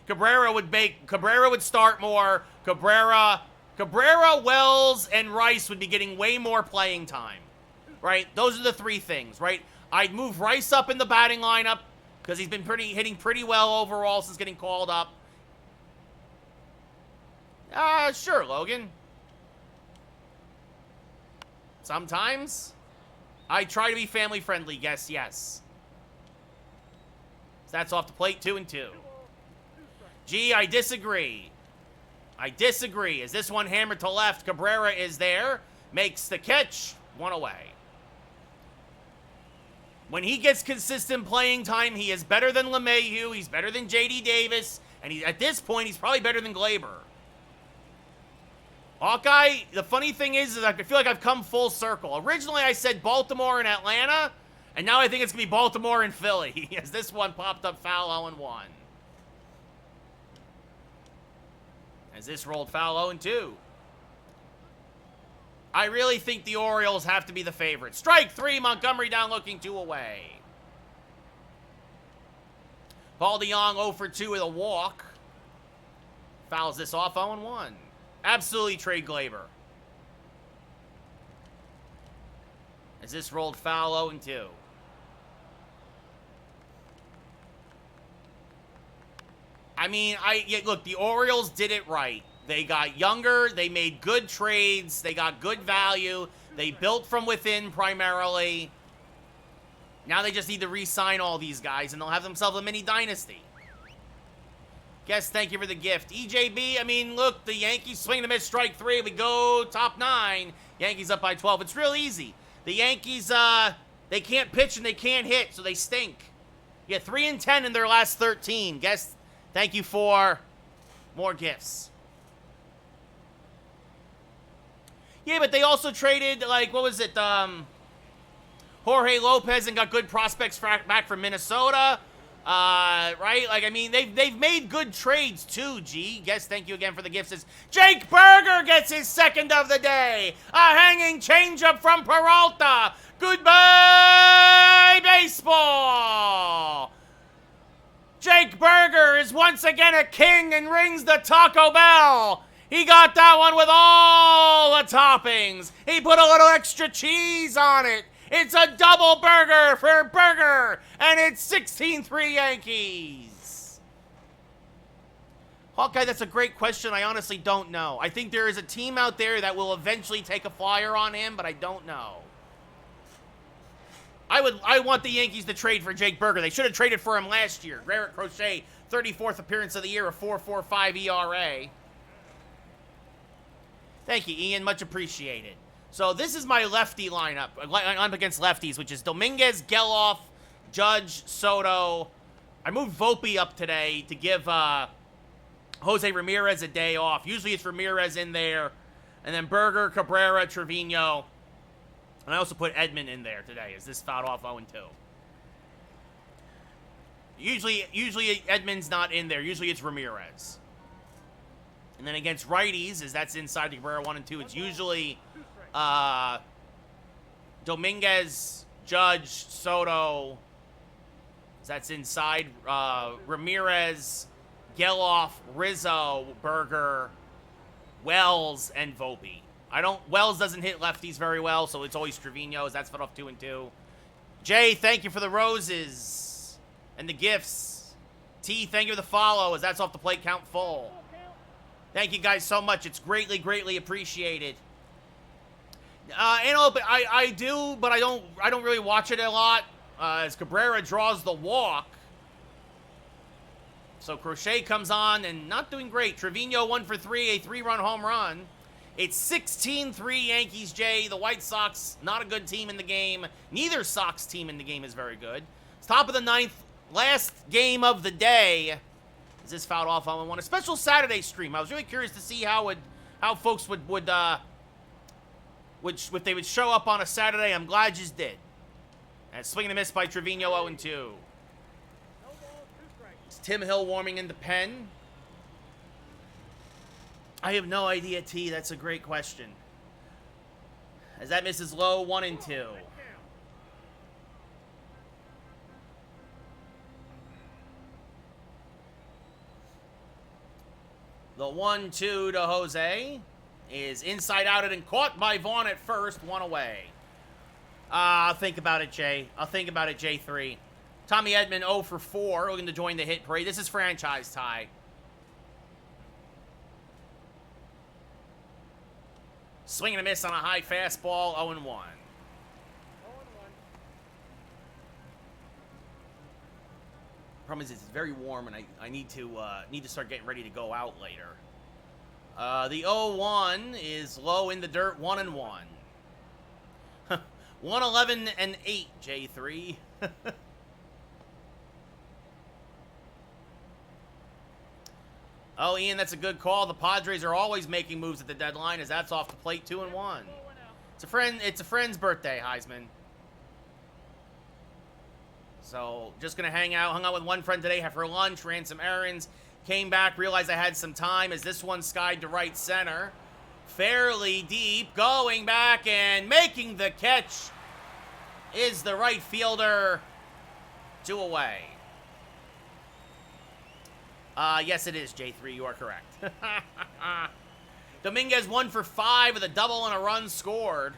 S1: Cabrera would start more. Cabrera, Wells, and Rice would be getting way more playing time. Right? Those are the three things, right? I'd move Rice up in the batting lineup because he's been hitting pretty well overall since getting called up. Sure, Logan. Sometimes I try to be family friendly. Yes. So that's off the plate, 2-2. Gee, I disagree. Is this one hammered to left? Cabrera is there. Makes the catch. 1 away. When he gets consistent playing time, he is better than LeMahieu. He's better than J.D. Davis. And at this point, he's probably better than Glaber. Hawkeye, the funny thing is I feel like I've come full circle. Originally, I said Baltimore and Atlanta. And now I think it's going to be Baltimore and Philly. As this one popped up foul 0-1. As this rolled foul 0-2. I really think the Orioles have to be the favorite. Strike 3, Montgomery down looking 2 away. Paul DeYoung 0 for 2 with a walk. Fouls this off 0-1. Absolutely trade Glaber. As this rolled foul 0-2. I mean, look, the Orioles did it right. They got younger. They made good trades. They got good value. They built from within primarily. Now they just need to re-sign all these guys, and they'll have themselves a mini dynasty. Guess, thank you for the gift. EJB, I mean, look, the Yankees swing the miss, strike 3. We go top 9. Yankees up by 12. It's real easy. The Yankees, they can't pitch and they can't hit, so they stink. Yeah, 3-10 in their last 13. Guess, thank you for more gifts. Yeah, but they also traded, like, what was it, Jorge Lopez and got good prospects back from Minnesota, right? Like, I mean, they've made good trades, too, G. Guess, thank you again for the gifts. It's Jake Berger gets his second of the day. A hanging changeup from Peralta. Goodbye, baseball. Jake Berger is once again a king and rings the Taco Bell. He got that one with all the toppings. He put a little extra cheese on it. It's a double burger for Berger, and it's 16-3 Yankees. Hawkeye, that's a great question. I honestly don't know. I think there is a team out there that will eventually take a flyer on him, but I don't know. I want the Yankees to trade for Jake Berger. They should have traded for him last year. Garrett Crochet, 34th appearance of the year, a 4.45 ERA. Thank you, Ian. Much appreciated. So this is my lefty lineup. I'm against lefties, which is Dominguez, Geloff, Judge, Soto. I moved Volpe up today to give Jose Ramirez a day off. Usually it's Ramirez in there. And then Berger, Cabrera, Trevino. And I also put Edman in there today. Is this fouled off 0-2? Usually Edman's not in there. Usually it's Ramirez. And then against righties, as that's inside the Cabrera 1 and 2, it's usually Dominguez, Judge, Soto. That's inside Ramirez, Geloff, Rizzo, Berger, Wells, and Volpe. Wells doesn't hit lefties very well, so it's always Trevino's. That's fouled off 2 and 2. Jay, thank you for the roses and the gifts. T, thank you for the follow, as that's off the plate count full. Thank you guys so much. It's greatly, greatly appreciated. I do, but I don't really watch it a lot. As Cabrera draws the walk. So Crochet comes on and not doing great. Trevino 1 for 3, a 3-run home run. It's 16-3 Yankees, Jay. The White Sox, not a good team in the game. Neither Sox team in the game is very good. It's top of the ninth, last game of the day. Is this fouled off on one? A special Saturday stream. I was really curious to see how folks would if they would show up on a Saturday. I'm glad you did. And swing and a miss by Trevino, 0-2.
S2: No ball, 2 strikes.
S1: It's Tim Hill warming in the pen. I have no idea, T. That's a great question. As that misses low, 1 and 2.
S2: Let down.
S1: The 1-2 to Jose is inside outed and caught by Vaughn at first, 1 away. I'll think about it, Jay. I'll think about it, J3. Tommy Edman 0 for 4, looking to join the hit parade. This is franchise tie. Swing and a miss on a high fastball, 0-1.
S2: 0-1.
S1: Problem is, it's very warm, and I need to start getting ready to go out later. The 0-1 is low in the dirt, 1-1. 111 and 8, J3. Oh, Ian, that's a good call. The Padres are always making moves at the deadline, as that's off the plate, 2-1. It's a friend's birthday, Heisman. So, just gonna hung out with one friend today, have her lunch, ran some errands, came back, realized I had some time as this one skied to right center. Fairly deep, going back and making the catch is the right fielder. 2 away. Yes, it is, J3. You are correct. Dominguez 1 for 5 with a double and a run scored.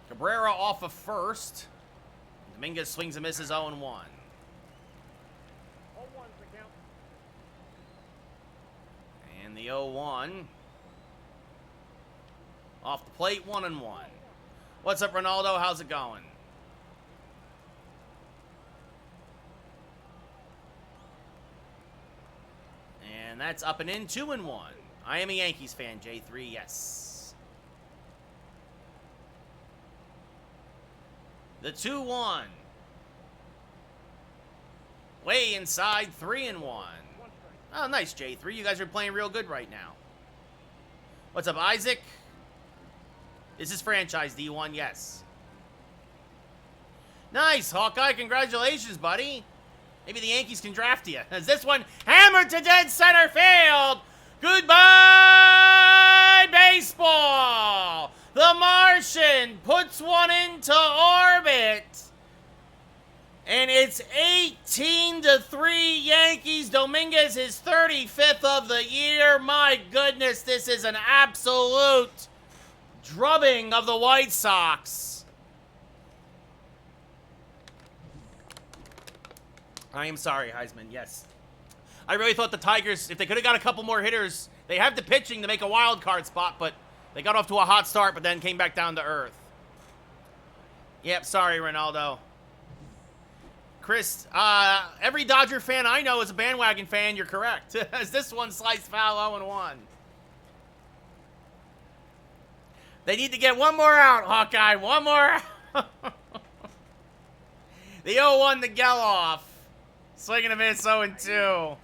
S1: Cabrera off of first. Dominguez swings and misses 0-1.
S2: 0-1's the count.
S1: And the 0-1. Off the plate, 1-1. What's up, Ronaldo? How's it going? And that's up and in, 2-1. I am a Yankees fan, J3, yes. The 2-1. Way inside, 3-1.
S2: 1 strike.
S1: Oh, nice, J3. You guys are playing real good right now. What's up, Isaac? This is franchise D1, yes. Nice, Hawkeye. Congratulations, buddy. Maybe the Yankees can draft you. As this one hammered to dead center field. Goodbye, baseball. The Martian puts one into orbit. And it's 18-3 Yankees. Dominguez is 35th of the year. My goodness, this is an absolute drubbing of the White Sox. I am sorry, Heisman, yes. I really thought the Tigers, if they could have got a couple more hitters, they have the pitching to make a wild card spot, but they got off to a hot start, but then came back down to earth. Yep, sorry, Ronaldo. Chris, every Dodger fan I know is a bandwagon fan. You're correct. As this one sliced foul, 0-1. They need to get one more out, Hawkeye. One more out. The 0-1 to Geloff. Swing and a miss, 0-2.
S2: 0-2.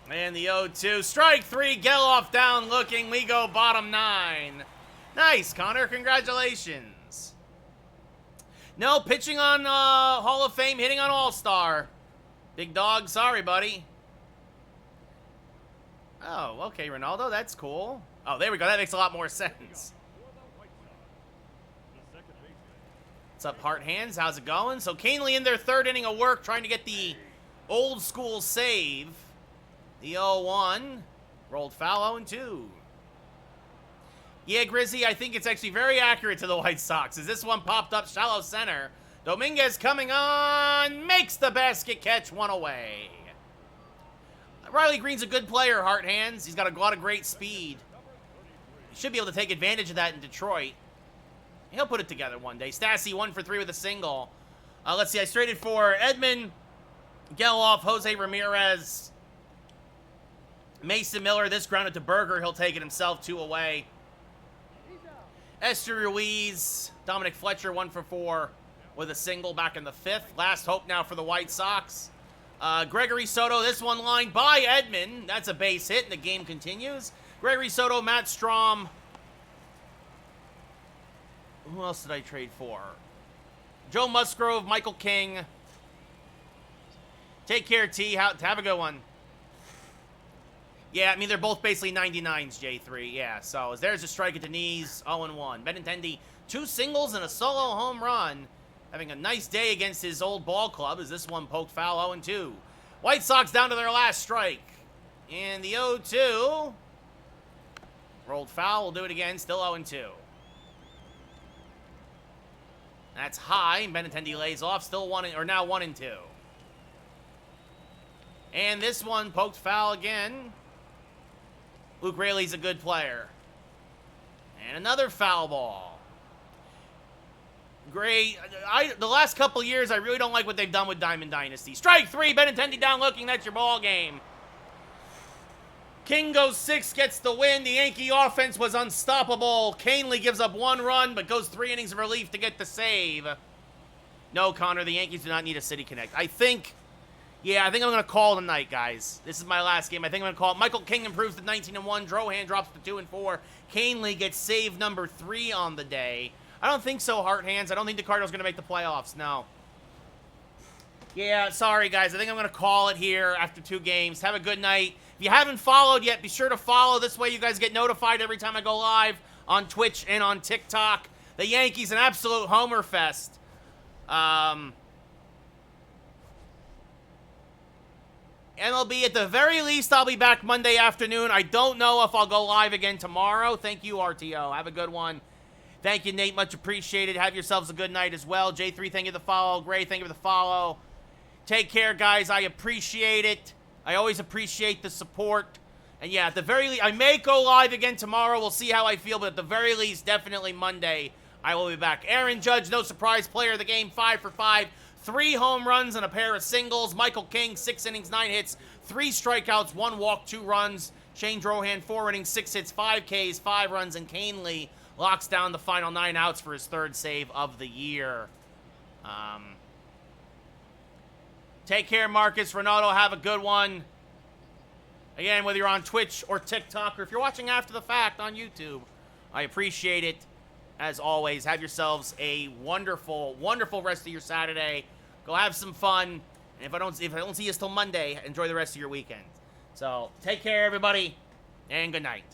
S1: And the 0-2. Strike 3, Geloff down looking. We go bottom 9. Nice, Connor. Congratulations. No, pitching on Hall of Fame, hitting on All-Star. Big dog, sorry, buddy. Oh, okay, Ronaldo. That's cool. Oh, there we go. That makes a lot more sense. What's up, Heart Hands? How's it going? So Canely in their third inning of work, trying to get the old school save. The 0-1. Rolled foul, 0-2. Yeah, Grizzy, I think it's actually very accurate to the White Sox, as this one popped up shallow center. Dominguez coming on, makes the basket catch, 1 away. Riley Green's a good player, Heart Hands. He's got a lot of great speed. He should be able to take advantage of that in Detroit. He'll put it together one day. Stassi 1 for 3 with a single. Let's see. I traded for Edmund, Geloff, Jose Ramirez, Mason Miller. This grounded to Berger. He'll take it himself. 2 away. Esther Ruiz, Dominic Fletcher 1 for 4 with a single back in the 5th. Last hope now for the White Sox. Gregory Soto, this one lined by Edmund. That's a base hit, and the game continues. Gregory Soto, Matt Strom. Who else did I trade for? Joe Musgrove, Michael King. Take care, T. Have a good one. Yeah, I mean, they're both basically 99s, J3. Yeah, so there's a strike at the knees, 0-1. Benintendi, 2 singles and a solo home run. Having a nice day against his old ball club as this one poked foul, 0-2. White Sox down to their last strike. And the 0-2. Rolled foul, we'll do it again, still 0-2. That's high, Benintendi lays off, still now 1-2. And this one poked foul again. Luke Raley's a good player. And another foul ball. Great. The last couple years, I really don't like what they've done with Diamond Dynasty. Strike 3, Benintendi down looking, that's your ball game. King goes 6, gets the win. The Yankee offense was unstoppable. Canely gives up 1 run, but goes 3 innings of relief to get the save. No, Connor, the Yankees do not need a City Connect. I think I'm going to call tonight, guys. This is my last game. I think I'm going to call it. Michael King improves to 19-1. Drohan drops to 2-4. Canely gets save number 3 on the day. I don't think so, Heart Hands. I don't think the Cardinals are going to make the playoffs, no. Yeah, sorry, guys. I think I'm going to call it here after 2 games. Have a good night. If you haven't followed yet, be sure to follow. This way you guys get notified every time I go live on Twitch and on TikTok. The Yankees, an absolute homer fest. MLB, at the very least, I'll be back Monday afternoon. I don't know if I'll go live again tomorrow. Thank you, RTO. Have a good one. Thank you, Nate. Much appreciated. Have yourselves a good night as well. J3, thank you for the follow. Gray, thank you for the follow. Take care, guys. I appreciate it. I always appreciate the support. And yeah, at the very least, I may go live again tomorrow. We'll see how I feel. But at the very least, definitely Monday, I will be back. Aaron Judge, no surprise, player of the game, 5 for 5. 3 home runs and a pair of singles. Michael King, 6 innings, 9 hits, 3 strikeouts, 1 walk, 2 runs. Shane Drohan, 4 innings, 6 hits, 5 Ks, 5 runs. And Canely locks down the final 9 outs for his 3rd save of the year. Take care, Marcus. Ronaldo, have a good one. Again, whether you're on Twitch or TikTok, or if you're watching after the fact on YouTube, I appreciate it. As always, have yourselves a wonderful, wonderful rest of your Saturday. Go have some fun. And if I don't see you till Monday, enjoy the rest of your weekend. So, take care, everybody, and good night.